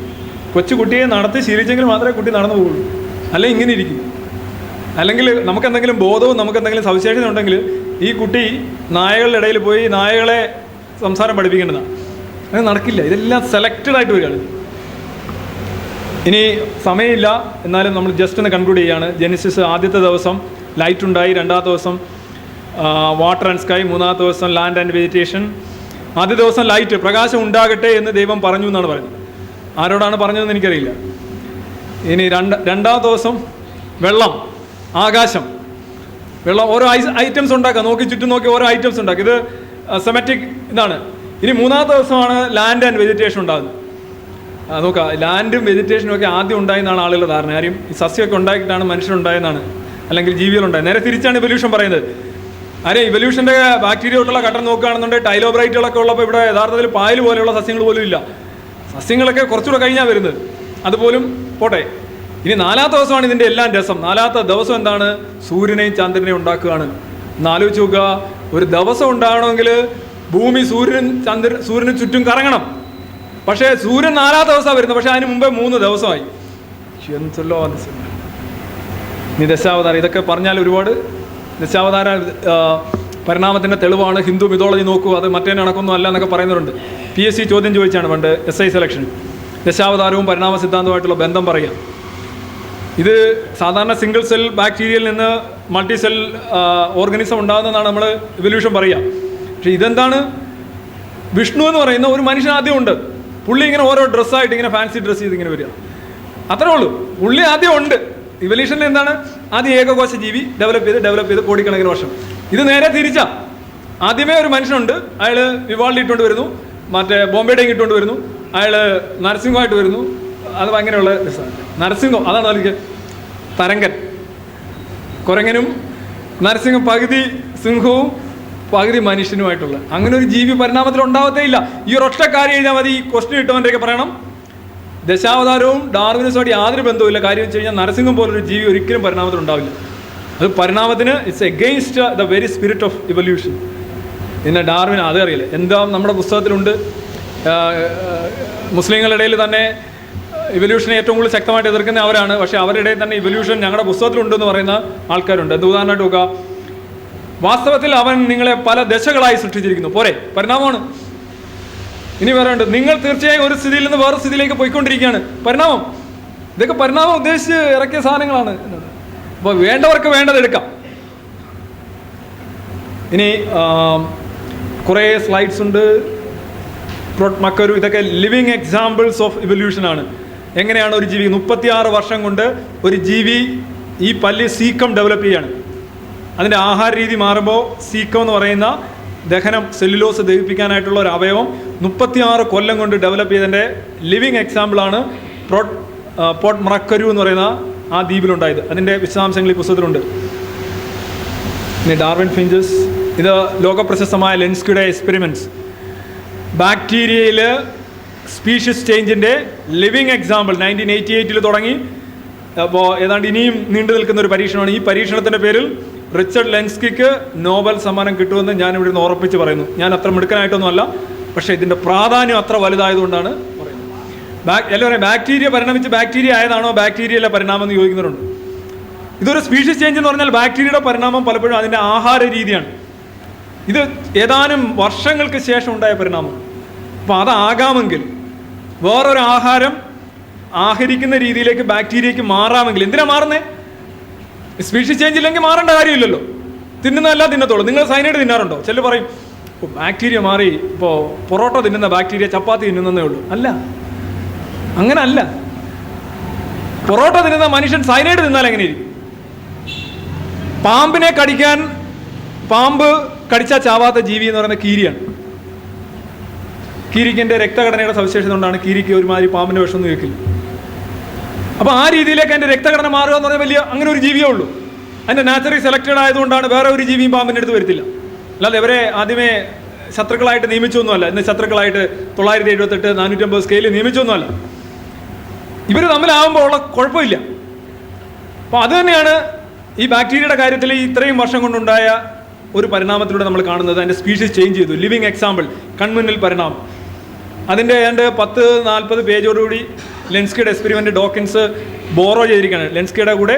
കൊച്ചു കുട്ടിയെ നടത്തി ശീലിച്ചെങ്കിൽ മാത്രമേ കുട്ടി നടന്നു പോകുള്ളൂ. അല്ലെങ്കിൽ ഇങ്ങനെ ഇരിക്കും. അല്ലെങ്കിൽ നമുക്കെന്തെങ്കിലും ബോധവും നമുക്കെന്തെങ്കിലും സവിശേഷത ഉണ്ടെങ്കിൽ ഈ കുട്ടി നായകളുടെ ഇടയിൽ പോയി നായകളെ സംസാരം പഠിപ്പിക്കേണ്ടതാണ്. അങ്ങനെ നടക്കില്ല. ഇതെല്ലാം സെലക്റ്റഡ് ആയിട്ട് വരികയാണ്. ഇനി സമയമില്ല, എന്നാലും നമ്മൾ ജസ്റ്റ് ഒന്ന് കൺക്ലൂഡ് ചെയ്യുകയാണ്. ജെനിസിസ് ആദ്യത്തെ ദിവസം ലൈറ്റ് ഉണ്ടായി, 2ാമത്തെ ദിവസം വാട്ടർ ആൻഡ് സ്കൈ, 3ാമത്തെ ദിവസം ലാൻഡ് ആൻഡ് വെജിറ്റേഷൻ. ആദ്യ ദിവസം ലൈറ്റ്, പ്രകാശം ഉണ്ടാകട്ടെ എന്ന് ദൈവം പറഞ്ഞു എന്നാണ് പറയുന്നത്. ആരോടാണ് പറഞ്ഞതെന്ന് എനിക്കറിയില്ല. ഇനി 2ാമത്തെ ദിവസം വെള്ളം, ആകാശം, വെള്ളം, ഓരോ ഐറ്റംസ് ഉണ്ടാക്കുക. ചുറ്റും നോക്കി ഓരോ ഐറ്റംസ് ഉണ്ടാക്കുക. ഇത് സെമറ്റിക് ഇതാണ്. ഇനി 3ാമത്തെ ദിവസമാണ് ലാൻഡ് ആൻഡ് വെജിറ്റേഷൻ ഉണ്ടാകുന്നത്. നോക്കുക, ലാൻഡും വെജിറ്റേഷനും ഒക്കെ ആദ്യം ഉണ്ടായെന്നാണ് ആളുകളുടെ ധാരണ. കാര്യം ഈ സസ്യമൊക്കെ ഉണ്ടാക്കിയിട്ടാണ് മനുഷ്യനുണ്ടായെന്നാണ്, അല്ലെങ്കിൽ ജീവികളുണ്ടായത്. നേരെ തിരിച്ചാണ് ഇവല്യൂഷൻ പറയുന്നത്. ആരെ ഇവല്യൂഷൻ്റെ ബാക്ടീരിയ തൊട്ടുള്ള ഘട്ടം നോക്കുകയാണെന്നുണ്ടെങ്കിൽ ടൈലോബ്രൈറ്റുകളൊക്കെ ഉള്ളപ്പോൾ ഇവിടെ യഥാർത്ഥത്തിൽ പായൽ പോലെയുള്ള സസ്യങ്ങൾ പോലും ഇല്ല. സസ്യങ്ങളൊക്കെ കുറച്ചുകൂടെ കഴിഞ്ഞാൽ വരുന്നത്. അതുപോലും പോട്ടെ. ഇനി 4ാമത്തെ ദിവസമാണ് ഇതിൻ്റെ എല്ലാം രസം. 4ാമത്തെ ദിവസം എന്താണ്? സൂര്യനെയും ചന്ദ്രനെയും ഉണ്ടാക്കുകയാണ്. എന്നാലോചിച്ച് നോക്കുക, ഒരു ദിവസം ഉണ്ടാകണമെങ്കിൽ ഭൂമി സൂര്യന് ചുറ്റും കറങ്ങണം. പക്ഷേ സൂര്യൻ 4ാമത്തെ ദിവസമാണ് വരുന്നത്. പക്ഷേ അതിന് മുമ്പേ 3 ദിവസമായി. എന്തല്ലോ നീ ദശാവതാരം, ഇതൊക്കെ പറഞ്ഞാൽ ഒരുപാട്. ദശാവതാര പരിണാമത്തിൻ്റെ തെളിവാണ്. ഹിന്ദു മിതോളജി നോക്കൂ, അത് മറ്റേ കണക്കൊന്നും അല്ല എന്നൊക്കെ പറയുന്നവരുണ്ട്. PSC ചോദ്യം ചോദിച്ചാണ് പണ്ട് SI സെലക്ഷൻ, ദശാവതാരവും പരിണാമ സിദ്ധാന്തമായിട്ടുള്ള ബന്ധം പറയുക. ഇത് സാധാരണ സിംഗിൾ സെൽ ബാക്ടീരിയയിൽ നിന്ന് മൾട്ടി സെൽ ഓർഗനിസം ഉണ്ടാകുന്നതാണ് നമ്മൾ ഇവല്യൂഷൻ പറയുക. പക്ഷേ ഇതെന്താണ്? വിഷ്ണു എന്ന് പറയുന്ന ഒരു മനുഷ്യൻ ആദ്യം ഉണ്ട്. പുള്ളി ഇങ്ങനെ ഓരോ ഡ്രസ്സായിട്ട് ഇങ്ങനെ ഫാൻസി ഡ്രസ്സ് ചെയ്ത് ഇങ്ങനെ വരിക, അത്രേ ഉള്ളൂ. പുള്ളി ആദ്യം ഉണ്ട്. ഇവല്യൂഷനിൽ എന്താണ്? ആദ്യം ഏകകോശ ജീവി ഡെവലപ്പ് ചെയ്ത് കോടിക്കണക്കിന് വർഷം. ഇത് നേരെ തിരിച്ചാ. ആദ്യമേ ഒരു മനുഷ്യനുണ്ട്, അയാൾ വിവാൾഡി ഇട്ടുകൊണ്ട് വരുന്നു, മറ്റേ ബോംബെ ഡേങ് ഇട്ടുകൊണ്ട് വരുന്നു, അയാൾ നരസിംഹമായിട്ട് വരുന്നു. അത് ഭയങ്കരമുള്ള രസമാണ്. നരസിംഹം അതാണ് അതിലേക്ക് തരങ്കൻ, കുരങ്ങനും നരസിംഹം പകുതി സിംഹവും പകുതി മനുഷ്യനുമായിട്ടുള്ള അങ്ങനെ ഒരു ജീവി പരിണാമത്തിൽ ഉണ്ടാവത്തേ ഇല്ല. ഈ ഒരൊറ്റ കാര്യം എഴുതിയാൽ മതി. ഈ ക്വസ്റ്റ്യൻ ഇട്ടവൻ്റെയൊക്കെ പറയണം ദശാവതാരവും ഡാർവിനിസമായിട്ട് യാതൊരു ബന്ധവുമില്ല. കാര്യം വെച്ച് കഴിഞ്ഞാൽ നരസിംഹം പോലൊരു ജീവി ഒരിക്കലും പരിണാമത്തിൽ ഉണ്ടാവില്ല. അത് പരിണാമത്തിന് it's against the very spirit of evolution. പിന്നെ ഡാർവിൻ അത് അറിയില്ല എന്താ നമ്മുടെ പുസ്തകത്തിലുണ്ട്. മുസ്ലിങ്ങളുടെ ഇടയിൽ തന്നെ ഇവല്യൂഷനെ ഏറ്റവും കൂടുതൽ ശക്തമായിട്ട് എതിർക്കുന്ന അവരാണ്. പക്ഷേ അവരുടെ ഇടയിൽ തന്നെ ഇവല്യൂഷൻ ഞങ്ങളുടെ പുസ്തകത്തിലുണ്ടെന്ന് പറയുന്ന ആൾക്കാരുണ്ട്. എന്ത് ഉദാഹരണമായിട്ട് നോക്കുക, വാസ്തവത്തിൽ അവൻ നിങ്ങളെ പല ദശകളായി സൃഷ്ടിച്ചിരിക്കുന്നു. പോരെ, പരിണാമമാണ്. ഇനി വേറെ നിങ്ങൾ തീർച്ചയായും ഒരു സ്ഥിതിയിൽ നിന്ന് വേറെ സ്ഥിതിയിലേക്ക് പോയിക്കൊണ്ടിരിക്കുകയാണ്. പരിണാമം, ഇതൊക്കെ പരിണാമം ഉദ്ദേശിച്ച് ഇറക്കിയ സാധനങ്ങളാണ്. അപ്പോൾ വേണ്ടവർക്ക് വേണ്ടത് എടുക്കാം. ഇനി കുറേ സ്ലൈഡ്സ് ഉണ്ട്. മക്കരു, ഇതൊക്കെ ലിവിങ് എക്സാമ്പിൾസ് ഓഫ് ഇവല്യൂഷനാണ്. എങ്ങനെയാണ് ഒരു ജീവി 36 വർഷം കൊണ്ട് ഒരു ജീവി ഈ പല്ല് സീക്കം ഡെവലപ്പ് ചെയ്യാണ്. അതിൻ്റെ ആഹാര രീതി മാറുമ്പോൾ സീക്കം എന്ന് പറയുന്ന ദഹനം, സെല്ലുലോസ് ദഹിപ്പിക്കാനായിട്ടുള്ള ഒരു അവയവം 36 കൊല്ലം കൊണ്ട് ഡെവലപ്പ് ചെയ്തതിൻ്റെ ലിവിങ് എക്സാമ്പിളാണ് പോർട്ട് മക്കരു എന്ന് പറയുന്ന ആ ദ്വീപിലുണ്ടായത്. അതിൻ്റെ വിശദാംശങ്ങൾ ഈ പുസ്തകത്തിലുണ്ട്. പിന്നെ ഡാർവിൻ ഫിഞ്ചസ്, ഇത് ലോകപ്രശസ്തമായ ലെൻസ്കിയുടെ എക്സ്പെരിമെൻറ്റ്സ്. ബാക്ടീരിയയിൽ സ്പീഷീസ് ചേഞ്ചിൻ്റെ ലിവിങ് എക്സാമ്പിൾ 1988 തുടങ്ങി. അപ്പോൾ ഏതാണ്ട് ഇനിയും നീണ്ടു നിൽക്കുന്ന ഒരു പരീക്ഷണമാണ്. ഈ പരീക്ഷണത്തിൻ്റെ പേരിൽ റിച്ചർഡ് ലെൻസ്കിക്ക് നോബൽ സമ്മാനം കിട്ടുമെന്ന് ഞാൻ ഇവിടെ നിന്ന് ഉറപ്പിച്ച് പറയുന്നു. ഞാൻ അത്ര മിടുക്കനായിട്ടൊന്നുമല്ല, പക്ഷേ ഇതിൻ്റെ പ്രാധാന്യം അത്ര വലുതായതുകൊണ്ടാണ് പറയുന്നത്. എല്ലാവരും ബാക്ടീരിയ പരിണമിച്ച് ബാക്ടീരിയ ആയതാണോ ബാക്ടീരിയയിലെ പരിണാമം എന്ന് ചോദിക്കുന്നവരുണ്ട്. ഇതൊരു സ്പീഷീസ് ചേഞ്ച് എന്ന് പറഞ്ഞാൽ ബാക്ടീരിയയുടെ പരിണാമം പലപ്പോഴും അതിൻ്റെ ആഹാര രീതിയാണ്. ഇത് ഏതാനും വർഷങ്ങൾക്ക് ശേഷം ഉണ്ടായ പരിണാമം. അപ്പോൾ അതാകാമെങ്കിൽ വേറൊരു ആഹാരം ആഹരിക്കുന്ന രീതിയിലേക്ക് ബാക്ടീരിയക്ക് മാറാമെങ്കിൽ, എന്തിനാ മാറുന്നേ? സ്പീഷീസ് ചേഞ്ച് ഇല്ലെങ്കിൽ മാറേണ്ട കാര്യമില്ലല്ലോ. തിന്നുന്നതല്ല തിന്നത്തോളൂ. നിങ്ങൾ സൈനൈഡ് തിന്നാറുണ്ടോ? ചിലർ പറയും ബാക്ടീരിയ മാറി, ഇപ്പോൾ പൊറോട്ട തിന്നുന്ന ബാക്ടീരിയ ചപ്പാത്തി തിന്നുന്നതേ ഉള്ളൂ. അല്ല, അങ്ങനെ അല്ല. പൊറോട്ട തിന്നുന്ന മനുഷ്യൻ സൈനൈഡ് തിന്നാൽ എങ്ങനെയിരിക്കും? പാമ്പിനെ കടിക്കാൻ, പാമ്പ് കടിച്ചാൽ ചാവാത്ത ജീവി എന്ന് പറയുന്ന കീരിയാണ്. കീരിക്കിൻ്റെ രക്തഘടനയുടെ സവിശേഷത കൊണ്ടാണ് കീരിക്ക് ഒരുമാതിരി പാമ്പിൻ്റെ വിഷം ഒന്നും കേൾക്കില്ല. അപ്പോൾ ആ രീതിയിലേക്ക് അതിൻ്റെ രക്തഘടന മാറുക എന്ന് പറഞ്ഞാൽ വലിയ അങ്ങനെ ഒരു ജീവിയേ ഉള്ളൂ. അതിൻ്റെ നാച്ചുറലി സെലക്റ്റഡ് ആയതുകൊണ്ടാണ് വേറെ ഒരു ജീവിയും പാമ്പിൻ്റെ അടുത്ത് വരത്തില്ല. അല്ലാതെ ഇവരെ ആദ്യമേ ശത്രുക്കളായിട്ട് നിയമിച്ചൊന്നുമല്ല. ഇന്ന് ശത്രുക്കളായിട്ട് 978, 450 സ്കെയിലിൽ നിയമിച്ചൊന്നുമല്ല. ഇവർ തമ്മിലാവുമ്പോൾ ഉള്ള കുഴപ്പമില്ല. അപ്പോൾ അത് തന്നെയാണ് ഈ ബാക്ടീരിയയുടെ കാര്യത്തിൽ ഇത്രയും വർഷം കൊണ്ടുണ്ടായ ഒരു പരിണാമത്തിലൂടെ നമ്മൾ കാണുന്നത്. അതിൻ്റെ സ്പീഷീസ് ചേഞ്ച് ചെയ്തു. ലിവിങ് എക്സാമ്പിൾ, കൺമുന്നിൽ പരിണാമം. അതിൻ്റെ ഏതാണ്ട് 10-40 പേജോടുകൂടി ലെൻസ്കിയുടെ എക്സ്പെരിമെൻറ്റ് ഡോക്കിൻസ് ബോറോ ചെയ്തിരിക്കുകയാണ്. ലെൻസ്കിയുടെ കൂടെ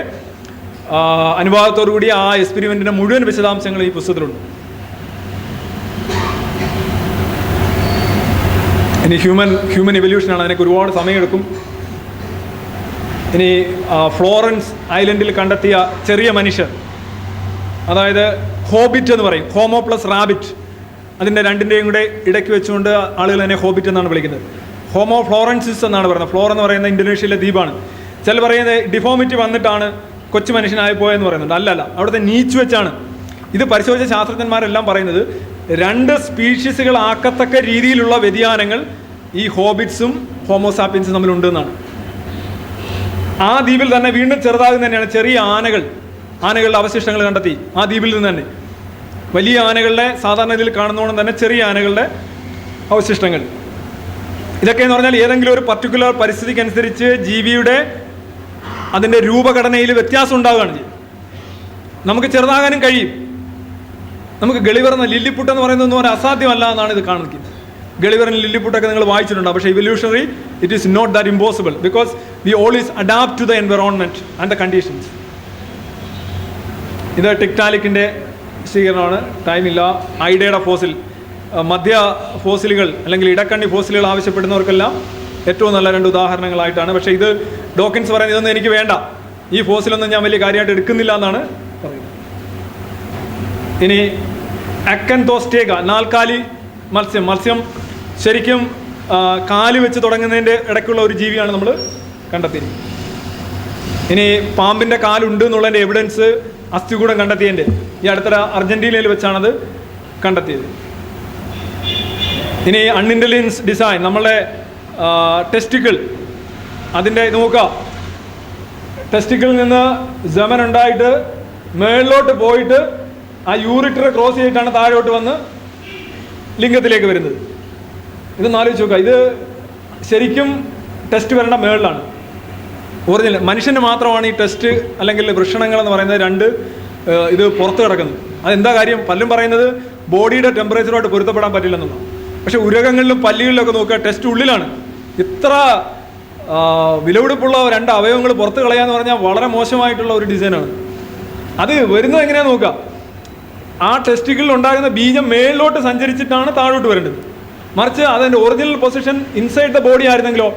അനുവാദത്തോടു കൂടി ആ എക്സ്പെരിമെൻറ്റിൻ്റെ മുഴുവൻ വിശദാംശങ്ങൾ ഈ പുസ്തകത്തിലുണ്ട്. ഇനി ഹ്യൂമൻ ഇവല്യൂഷനാണ്. അതിനൊക്കെ ഒരുപാട് സമയമെടുക്കും. ഇനി ഫ്ലോറൻസ് ഐലൻഡിൽ കണ്ടെത്തിയ ചെറിയ മനുഷ്യർ, അതായത് ഹോബിറ്റ് എന്ന് പറയും, ഹോമോ പ്ലസ് റാബിറ്റ്, അതിൻ്റെ രണ്ടിൻ്റെയും കൂടെ ഇടയ്ക്ക് വെച്ചുകൊണ്ട് ആളുകൾ തന്നെ ഹോബിറ്റ് എന്നാണ് വിളിക്കുന്നത്. ഹോമോ ഫ്ലോറൻസിസ് എന്നാണ് പറയുന്നത്. ഫ്ലോർ എന്ന് പറയുന്ന ഇന്തോനേഷ്യയിലെ ദ്വീപാണ്. ചില പറയുന്നത് ഡിഫോമിറ്റി വന്നിട്ടാണ് കൊച്ചു മനുഷ്യനായി പോയെന്ന് പറയുന്നുണ്ട്. അല്ലല്ല, അവിടുത്തെ നീച്ച് വെച്ചാണ്. ഇത് പരിശോധിച്ച ശാസ്ത്രജ്ഞന്മാരെല്ലാം പറയുന്നത് 2 സ്പീഷീസുകൾ ആക്കത്തക്ക രീതിയിലുള്ള വ്യതിയാനങ്ങൾ ഈ ഹോബിറ്റ്സും ഹോമോസാപ്പിയൻസും തമ്മിലുണ്ടെന്നാണ്. ആ ദ്വീപിൽ തന്നെ വീണ്ടും ചെറുതാകുന്ന തന്നെയാണ് ചെറിയ ആനകളുടെ അവശിഷ്ടങ്ങൾ കണ്ടെത്തി ആ ദ്വീപിൽ നിന്ന് തന്നെ. വലിയ ആനകളുടെ സാധാരണ ഇതിൽ കാണുന്നതുകൊണ്ട് തന്നെ ചെറിയ ആനകളുടെ അവശിഷ്ടങ്ങൾ. ഇതൊക്കെ എന്ന് പറഞ്ഞാൽ ഏതെങ്കിലും ഒരു പർട്ടിക്കുലർ പരിസ്ഥിതിക്കനുസരിച്ച് ജീവിയുടെ അതിൻ്റെ രൂപഘടനയിൽ വ്യത്യാസം ഉണ്ടാവുകയാണ് ചെയ്യുന്നത്. നമുക്ക് ചെറുതാകാനും കഴിയും. നമുക്ക് ഗളിവർ ലില്ലിപ്പുട്ട് എന്ന് പറയുന്നതെന്ന് പറയാൻ അസാധ്യമല്ല എന്നാണ് ഇത് കാണിക്കുന്നത്. ഗളിവറിന് ലില്ലിപ്പുട്ടൊക്കെ നിങ്ങൾ വായിച്ചിട്ടുണ്ടാവും. പക്ഷേ evolutionary it is not that impossible because we always adapt to the environment and the conditions. ഇത് ടിക്ടാലിക്കിൻ്റെ സ്വീകരണമാണ്. ടൈമില്ല. ഐഡയുടെ ഫോസിൽ, മധ്യ ഫോസിലുകൾ അല്ലെങ്കിൽ ഇടക്കണ്ണി ഫോസിലുകൾ ആവശ്യപ്പെടുന്നവർക്കെല്ലാം ഏറ്റവും നല്ല 2 ഉദാഹരണങ്ങളായിട്ടാണ്. പക്ഷേ ഇത് ഡോക്കിൻസ് പറയുന്നത് ഇതൊന്നും എനിക്ക് വേണ്ട, ഈ ഫോസിലൊന്നും ഞാൻ വലിയ കാര്യമായിട്ട് എടുക്കുന്നില്ല എന്നാണ് പറയുന്നത്. ഇനി അക്കൻതോസ്റ്റേഗ, നാൽക്കാലി മത്സ്യം ശരിക്കും കാല് വെച്ച് തുടങ്ങുന്നതിൻ്റെ ഇടയ്ക്കുള്ള ഒരു ജീവിയാണ് നമ്മൾ കണ്ടെത്തിയിരിക്കുന്നത്. ഇനി പാമ്പിൻ്റെ കാലുണ്ട് എന്നുള്ളതിൻ്റെ എവിഡൻസ് അസ്ഥികൂടം കണ്ടെത്തിയതിൻ്റെ ഈ അടുത്ത അർജൻറ്റീനയിൽ വെച്ചാണത് കണ്ടെത്തിയത്. ഇനി അൺഇൻ്റലിജൻസ് ഡിസൈൻ, നമ്മളെ ടെസ്റ്റിക്കിൾ, അതിൻ്റെ നോക്കുക, ടെസ്റ്റിക്കിളിൽ നിന്ന് ജമൻ ഉണ്ടായിട്ട് മേളിലോട്ട് പോയിട്ട് ആ യൂറിറ്റർ ക്രോസ് ചെയ്തിട്ടാണ് താഴോട്ട് വന്ന് ലിംഗത്തിലേക്ക് വരുന്നത്. ഇതൊന്ന് ആലോചിച്ച് നോക്കുക. ഇത് ശരിക്കും ടെസ്റ്റ് വരേണ്ട മേളിലാണ്. ഒറിജിനൽ മനുഷ്യന് മാത്രമാണ് ഈ ടെസ്റ്റ് അല്ലെങ്കിൽ വൃഷണങ്ങൾ എന്ന് പറയുന്നത് 2 ഇത് പുറത്ത് കിടക്കുന്നത്. അതെന്താ കാര്യം? പലരും പറയുന്നത് ബോഡിയുടെ ടെമ്പറേച്ചറുമായിട്ട് പൊരുത്തപ്പെടാൻ പറ്റില്ലെന്നുള്ളതാണ്. പക്ഷേ ഉരകങ്ങളിലും പല്ലികളിലൊക്കെ നോക്കുക, ടെസ്റ്റ് ഉള്ളിലാണ്. ഇത്ര വിലപിടിപ്പുള്ള 2 അവയവങ്ങൾ പുറത്ത് കളയാന്ന് പറഞ്ഞാൽ വളരെ മോശമായിട്ടുള്ള ഒരു ഡിസൈനാണ്. അത് വരുന്നത് എങ്ങനെയാണെന്ന് നോക്കുക. ആ ടെസ്റ്റുകളിൽ ഉണ്ടാകുന്ന ബീജം മേളിലോട്ട് സഞ്ചരിച്ചിട്ടാണ് താഴോട്ട് വരേണ്ടത്. മറിച്ച് അതിൻ്റെ original position inside the body ആയിരുന്നെങ്കിലോ,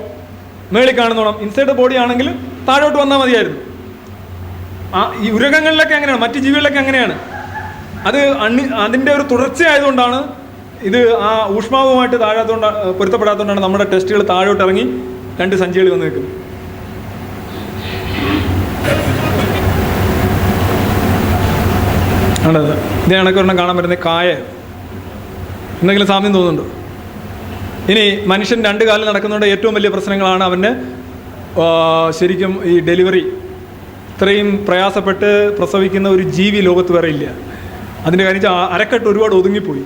മേളിൽ കാണുന്നോണം ഇൻസൈഡ് ദ ബോഡി ആണെങ്കിൽ താഴോട്ട് വന്നാൽ മതിയായിരുന്നു. ഈ ഉരകങ്ങളിലൊക്കെ അങ്ങനെയാണ്, മറ്റ് ജീവികളിലൊക്കെ അങ്ങനെയാണ്. അത് അതിൻ്റെ ഒരു തുടർച്ചയായതുകൊണ്ടാണ് ഇത് ആ ഊഷ്മാവുമായിട്ട് പൊരുത്തപ്പെടാത്തതുകൊണ്ടാണ് നമ്മുടെ ടെസ്റ്റുകൾ താഴോട്ട് ഇറങ്ങി 2 സഞ്ചികൾ വന്ന് നിൽക്കുന്നത്. ആണത് ഇതേ കണക്കൊരെണ്ണം കാണാൻ പറ്റുന്ന കായ. എന്തെങ്കിലും സാമ്യം തോന്നുന്നുണ്ടോ? ഇനി മനുഷ്യൻ 2 കാലിൽ നടക്കുന്നതുകൊണ്ട് ഏറ്റവും വലിയ പ്രശ്നങ്ങളാണ് അവന് ശരിക്കും ഈ ഡെലിവറി. ഇത്രയും പ്രയാസപ്പെട്ട് പ്രസവിക്കുന്ന ഒരു ജീവി ലോകത്ത് വേറെ ഇല്ല. അതിൻ്റെ കാര്യം അരക്കെട്ട് ഒരുപാട് ഒതുങ്ങിപ്പോയി.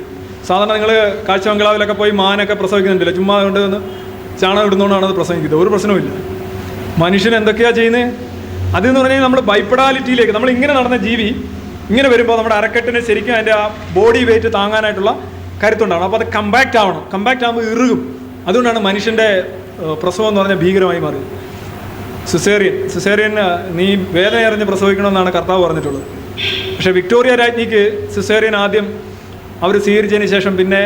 സാധാരണ നിങ്ങൾ കാഴ്ച ബംഗ്ലാവിലൊക്കെ പോയി മാനൊക്കെ പ്രസവിക്കുന്നുണ്ടല്ലോ, ചുമ്മാ കൊണ്ട് വന്ന് ചാണകം ഇടുന്നതുകൊണ്ടാണ് അത് പ്രസവിക്കുന്നത്. ഒരു പ്രശ്നവുമില്ല. മനുഷ്യൻ എന്തൊക്കെയാണ് ചെയ്യുന്നത്? അതെന്ന് പറഞ്ഞാൽ നമ്മൾ ബൈപ്പഡാലിറ്റിയിലേക്ക്, നമ്മൾ ഇങ്ങനെ നടന്ന ജീവി ഇങ്ങനെ വരുമ്പോൾ നമ്മുടെ അരക്കെട്ടിന് ശരിക്കും അതിൻ്റെ ആ ബോഡി വെയിറ്റ് താങ്ങാനായിട്ടുള്ള കരുത്തുണ്ടാവണം. അപ്പോൾ അത് കമ്പാക്റ്റ് ആവണം. കമ്പാക്റ്റ് ആകുമ്പോൾ ഇറുകും. അതുകൊണ്ടാണ് മനുഷ്യൻ്റെ പ്രസവം എന്ന് പറഞ്ഞാൽ ഭീകരമായി മാറിയത്. സിസേറിയൻ നീ വേദന അറിഞ്ഞ് പ്രസവിക്കണമെന്നാണ് കർത്താവ് പറഞ്ഞിട്ടുള്ളത്. പക്ഷേ വിക്ടോറിയ രാജ്ഞിക്ക് സിസേറിയൻ ആദ്യം അവർ സ്വീകരിച്ചതിന് ശേഷം പിന്നെ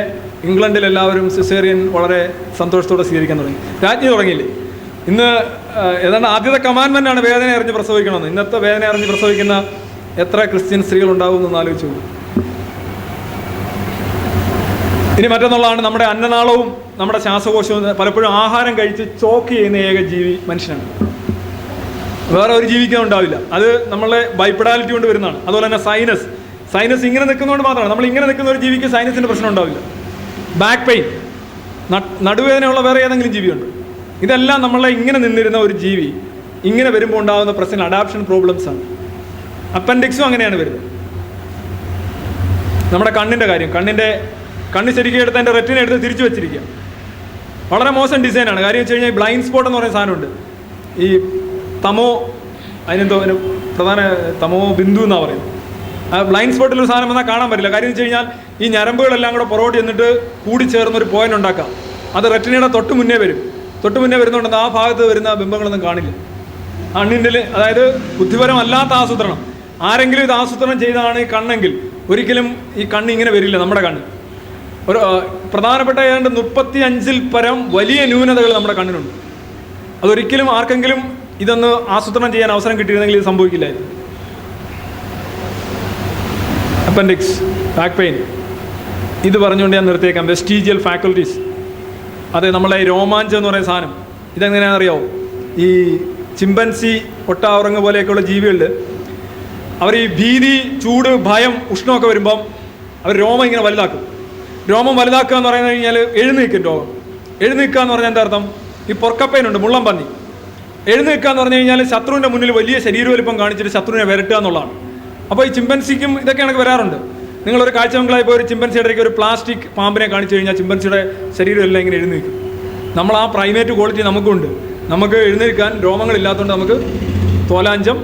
ഇംഗ്ലണ്ടിൽ എല്ലാവരും സിസേറിയൻ വളരെ സന്തോഷത്തോടെ സ്വീകരിക്കാൻ തുടങ്ങി. രാജ്ഞി തുടങ്ങിയില്ലേ? ഇന്ന് ഏതാണ്ട് ആദ്യത്തെ കമാൻഡ്മെൻ്റാണ് വേദന അറിഞ്ഞ് പ്രസവിക്കണമെന്ന്. ഇന്നത്തെ വേദന അറിഞ്ഞ് പ്രസവിക്കുന്ന എത്ര ക്രിസ്ത്യൻ സ്ത്രീകളുണ്ടാകുമെന്ന് ആലോചിച്ചു. ഇനി മറ്റൊന്നുള്ളതാണ് നമ്മുടെ അന്നനാളവും നമ്മുടെ ശ്വാസകോശവും. പലപ്പോഴും ആഹാരം കഴിച്ച് ചോക്ക് ചെയ്യുന്ന ഏക ജീവി മനുഷ്യനാണ്. വേറെ ഒരു ജീവിക്കാൻ ഉണ്ടാവില്ല. അത് നമ്മളെ ബൈപ്പഡാലിറ്റി കൊണ്ട് വരുന്നതാണ്. അതുപോലെ തന്നെ സൈനസ് ഇങ്ങനെ നിൽക്കുന്നതുകൊണ്ട് മാത്രമാണ്. നമ്മൾ ഇങ്ങനെ നിൽക്കുന്ന ഒരു ജീവിക്ക് സൈനസിൻ്റെ പ്രശ്നം ഉണ്ടാവില്ല. ബാക്ക് പെയിൻ, നടുവേദനയുള്ള വേറെ ഏതെങ്കിലും ജീവിയുണ്ട്? ഇതെല്ലാം നമ്മളെ ഇങ്ങനെ നിന്നിരുന്ന ഒരു ജീവി ഇങ്ങനെ വരുമ്പോൾ ഉണ്ടാകുന്ന പ്രശ്നം അഡാപ്ഷൻ പ്രോബ്ലംസ് ആണ്. അപ്പൻഡിക്സും അങ്ങനെയാണ് വരുന്നത്. നമ്മുടെ കണ്ണിൻ്റെ കാര്യം, കണ്ണ് ശരിക്കും എടുത്ത് അതിൻ്റെ റെറ്റിനെ എടുത്ത് തിരിച്ചു വെച്ചിരിക്കുക. വളരെ മോശം ഡിസൈനാണ്. കാര്യം വെച്ച് കഴിഞ്ഞാൽ ബ്ലൈൻഡ് സ്പോട്ട് എന്ന് പറയുന്ന സാധനമുണ്ട്. ഈ അതിനെന്തോ പ്രധാന തമോ ബിന്ദു എന്നാണ് പറയുന്നത്. ആ ബ്ലൈൻഡ് സ്പോട്ടിലൊരു സാധനം വന്നാൽ കാണാൻ പറ്റില്ല. കാര്യം വെച്ച് കഴിഞ്ഞാൽ ഈ ഞരമ്പുകളെല്ലാം കൂടെ പുറകോട്ട് ചെന്നിട്ട് കൂടി ചേർന്നൊരു പോയിന്റ് ഉണ്ടാക്കാം. അത് റെറ്റിനയുടെ തൊട്ട് മുന്നേ വരുന്നുണ്ടെന്ന് ആ ഭാഗത്ത് വരുന്ന ബിംബങ്ങളൊന്നും കാണില്ല. കണ്ണിൻ്റെ അതായത് ബുദ്ധിപരമല്ലാത്ത ആസൂത്രണം. ആരെങ്കിലും ഇത് ആസൂത്രണം ചെയ്താണ് ഈ കണ്ണെങ്കിൽ ഒരിക്കലും ഈ കണ്ണ് ഇങ്ങനെ വരില്ല. നമ്മുടെ കണ്ണ് ഒരു പ്രധാനപ്പെട്ട ഏതാണ്ട് 35 പരം വലിയ ന്യൂനതകൾ നമ്മുടെ കണ്ണിനുണ്ട്. അതൊരിക്കലും ആർക്കെങ്കിലും ഇതൊന്ന് ആസൂത്രണം ചെയ്യാൻ അവസരം കിട്ടിയിരുന്നെങ്കിൽ ഇത് സംഭവിക്കില്ലായിരുന്നു. അപ്പൻഡിക്സ്, ബാക്ക് പെയിൻ, ഇത് പറഞ്ഞുകൊണ്ട് ഞാൻ നിർത്തിയേക്കാം. വെസ്റ്റീജിയൽ ഫാക്കൽറ്റീസ്, അതെ നമ്മളെ രോമാഞ്ചം എന്ന് പറയുന്ന സാധനം. ഇതെങ്ങനെയാണെന്ന് അറിയാമോ? ഈ ചിമ്പൻസി, ഒട്ടാവുറങ്ങ് പോലെയൊക്കെയുള്ള ജീവികളിൽ അവർ ഈ ഭീതി, ചൂട്, ഭയം, ഉഷ്ണമൊക്കെ വരുമ്പം അവർ രോമം ഇങ്ങനെ വലുതാക്കും. രോമം വലുതാക്കുക എന്ന് പറയുന്നത് കഴിഞ്ഞാൽ എഴുന്നേൽക്കും രോഗം. എഴുന്നേൽക്കുക എന്ന് പറഞ്ഞാൽ എന്താ അർത്ഥം? ഈ പൊറക്കപ്പൈനുണ്ട്, മുള്ളം പന്നി. എഴുന്നേൽക്കുക എന്ന് പറഞ്ഞു കഴിഞ്ഞാൽ ശത്രുവിൻ്റെ മുന്നിൽ വലിയ ശരീരവലിപ്പം കാണിച്ചിട്ട് ശത്രുവിനെ വരട്ടുക എന്നുള്ളതാണ്. അപ്പോൾ ഈ ചിമ്പൻസിക്കും ഇതൊക്കെ കണക്ക് വരാറുണ്ട്. നിങ്ങളൊരു കാഴ്ച ബംഗ്ലാവിൽ പോയി ഒരു ചിമ്പൻസിയുടെ ഇടയ്ക്ക് ഒരു പ്ലാസ്റ്റിക് പാമ്പിനെ കാണിച്ചു കഴിഞ്ഞാൽ ചിമ്പൻസിയുടെ ശരീരം എല്ലാം ഇങ്ങനെ എഴുന്നേൽക്കും. നമ്മൾ ആ പ്രൈമേറ്റ് ക്വാളിറ്റി നമുക്കുണ്ട്. നമുക്ക് എഴുന്നേൽക്കാൻ രോമങ്ങളില്ലാത്തതുകൊണ്ട് നമുക്ക് തോലാഞ്ചം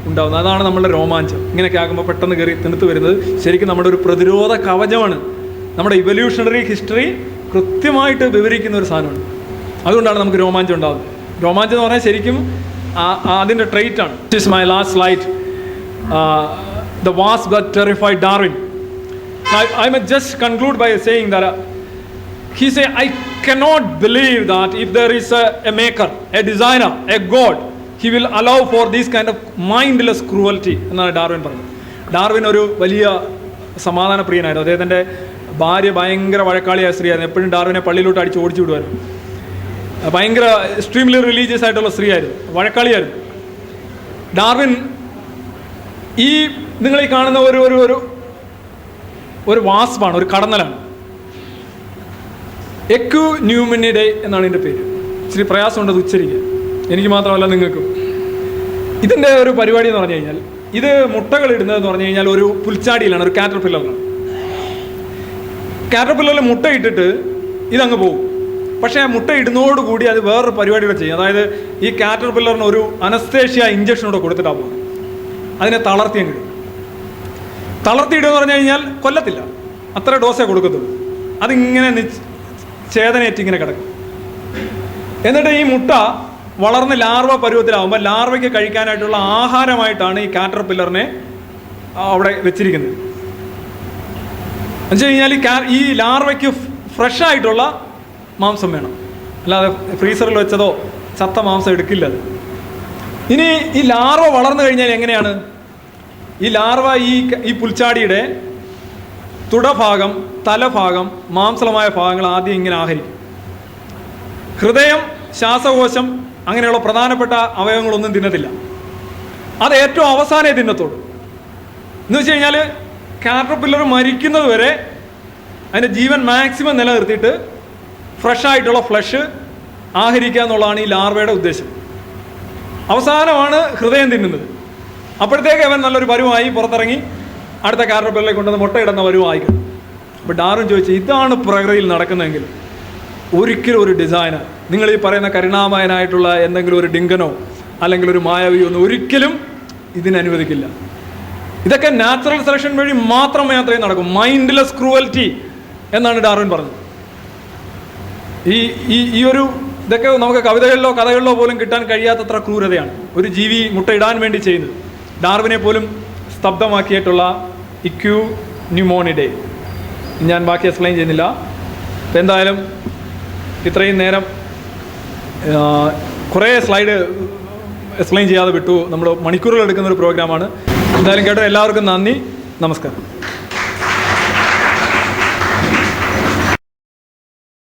ഉണ്ടാകുന്നത്. അതാണ് നമ്മളുടെ രോമാഞ്ചം. ഇങ്ങനെയൊക്കെ ആകുമ്പോൾ പെട്ടെന്ന് കയറി തിണുത്ത് വരുന്നത് ശരിക്കും നമ്മുടെ ഒരു പ്രതിരോധ കവചമാണ്. നമ്മുടെ ഇവല്യൂഷണറി ഹിസ്റ്ററി കൃത്യമായിട്ട് വിവരിക്കുന്ന ഒരു സാധനമാണ്. അതുകൊണ്ടാണ് നമുക്ക് രോമാഞ്ചം ഉണ്ടാകുന്നത്. രോമാഞ്ചം എന്ന് പറഞ്ഞാൽ ശരിക്കും അതിൻ്റെ ട്രെയിറ്റാണ്. This is my last slide. The vast but terrified Darwin. I may just conclude by saying that he say, I cannot believe that if there is a maker, a designer, a god, he will allow for this kind of mindless cruelty എന്നാണ് Darwin പറഞ്ഞത്. Darwin ഒരു വലിയ സമാധാന പ്രിയനായിരുന്നു. അദ്ദേഹത്തിൻ്റെ ഭാര്യ ഭയങ്കര വഴക്കാളിയായ സ്ത്രീയായിരുന്നു. എപ്പോഴും ഡാർവിനെ പള്ളിയിലോട്ട് അടിച്ച് ഓടിച്ചു വിടുമായിരുന്നു. ഭയങ്കര എക്സ്ട്രീംലി റിലീജിയസ് ആയിട്ടുള്ള സ്ത്രീയായിരുന്നു, വഴക്കാളിയായിരുന്നു. ഡാർവിൻ ഈ നിങ്ങൾ ഈ കാണുന്ന ഒരു വാസ്പാണ്, ഒരു കടന്നലാണ്. എക്കു ന്യൂമിനിഡേ എന്നാണ് ഇതിൻ്റെ പേര്. ഇച്ചിരി പ്രയാസമുണ്ട് അത് ഉച്ചരിക്കാൻ, എനിക്ക് മാത്രമല്ല നിങ്ങൾക്കും. ഇതിൻ്റെ ഒരു പരിപാടി എന്ന് പറഞ്ഞു കഴിഞ്ഞാൽ, ഇത് മുട്ടകൾ ഇടുന്നതെന്ന് പറഞ്ഞു കഴിഞ്ഞാൽ ഒരു പുൽച്ചാടിയിലാണ്, ഒരു കാറ്റർപില്ലറിലാണ്. കാറ്റർപില്ലറിൽ മുട്ട ഇട്ടിട്ട് ഇതങ്ങ് പോകും. പക്ഷേ മുട്ട ഇടുന്നതോടുകൂടി അത് വേറൊരു പരിപാടിയുടെ ചെയ്യും. അതായത് ഈ കാറ്റർപില്ലറിന് ഒരു അനസ്തേഷ്യ ഇഞ്ചക്ഷനോടെ കൊടുത്തിട്ടാണ് പോകുന്നത്. അതിനെ തളർത്തിയിടും. തളർത്തിയിടുക എന്ന് പറഞ്ഞു കഴിഞ്ഞാൽ കൊല്ലത്തില്ല, അത്ര ഡോസേ കൊടുക്കത്തുള്ളൂ. അതിങ്ങനെ ചേതനയേറ്റ് ഇങ്ങനെ കിടക്കും. എന്നിട്ട് ഈ മുട്ട വളർന്ന് ലാർവ പരുവത്തിലാവുമ്പോൾ ലാർവയ്ക്ക് കഴിക്കാനായിട്ടുള്ള ആഹാരമായിട്ടാണ് ഈ കാറ്റർപില്ലറിനെ അവിടെ വെച്ചിരിക്കുന്നത്. എന്ന് വെച്ച് കഴിഞ്ഞാൽ ഈ ലാർവയ്ക്ക് ഫ്രഷ് ആയിട്ടുള്ള മാംസം വേണം, അല്ലാതെ ഫ്രീസറിൽ വെച്ചതോ ചത്ത മാംസം എടുക്കില്ല അത്. ഇനി ഈ ലാർവ വളർന്നു കഴിഞ്ഞാൽ എങ്ങനെയാണ്? ഈ ലാർവ ഈ പുൽച്ചാടിയുടെ തുടഭാഗം, തലഭാഗം, മാംസളമായ ഭാഗങ്ങൾ ആദ്യം ഇങ്ങനെ ആഹരിക്കും. ഹൃദയം, ശ്വാസകോശം അങ്ങനെയുള്ള പ്രധാനപ്പെട്ട അവയവങ്ങളൊന്നും തിന്നത്തില്ല. അത് ഏറ്റവും അവസാനമേ തിന്നത്തുള്ളൂ. എന്ന് വെച്ച് കഴിഞ്ഞാൽ കാറ്റർപില്ലർ മരിക്കുന്നത് വരെ അതിൻ്റെ ജീവൻ മാക്സിമം നിലനിർത്തിയിട്ട് ഫ്രഷായിട്ടുള്ള ഫ്ലഷ് ആഹരിക്കുക എന്നുള്ളതാണ് ഈ ലാർവയുടെ ഉദ്ദേശം. അവസാനമാണ് ഹൃദയം തിന്നുന്നത്. അപ്പോഴത്തേക്ക് അവൻ നല്ലൊരു പരുവായി പുറത്തിറങ്ങി അടുത്ത കാറ്റർപില്ലറിൽ കൊണ്ടുവന്ന് മുട്ടയിടുന്ന പരുവായിക്കും. അപ്പോൾ ഡാർവിൻ ചോദിച്ചു, ഇതാണ് പ്രകൃതിയിൽ നടക്കുന്നതെങ്കിൽ ഒരിക്കലും ഒരു ഡിസൈനർ, നിങ്ങൾ ഈ പറയുന്ന കരുണാമയനായിട്ടുള്ള എന്തെങ്കിലും ഒരു ഡിങ്കനോ അല്ലെങ്കിൽ ഒരു മായാവിയോ ഒന്നും ഒരിക്കലും ഇതിനനുവദിക്കില്ല. ഇതൊക്കെ നാച്ചുറൽ സെലക്ഷൻ വഴി മാത്രമേ നടക്കും. മൈൻഡ്ലെസ് ക്രൂവൽറ്റി എന്നാണ് ഡാർവിൻ പറഞ്ഞത്. ഈ ഒരു ഇതൊക്കെ നമുക്ക് കവിതകളിലോ കഥകളിലോ പോലും കിട്ടാൻ കഴിയാത്തത്ര ക്രൂരതയാണ് ഒരു ജീവി മുട്ടയിടാൻ വേണ്ടി ചെയ്യുന്നത്. ഡാർവിനെ പോലും സ്തബ്ധമാക്കിയിട്ടുള്ള ഇക്യു ന്യൂമോണിഡേ. ഞാൻ ബാക്കി എക്സ്പ്ലെയിൻ ചെയ്യുന്നില്ല. അപ്പം എന്തായാലും ഇത്രയും നേരം കുറേ സ്ലൈഡ് എക്സ്പ്ലെയിൻ ചെയ്യാതെ വിട്ടു. നമ്മൾ മണിക്കൂറുകൾ എടുക്കുന്ന ഒരു പ്രോഗ്രാമാണ്. എന്തായാലും കേട്ടോ, എല്ലാവർക്കും നന്ദി, നമസ്കാരം.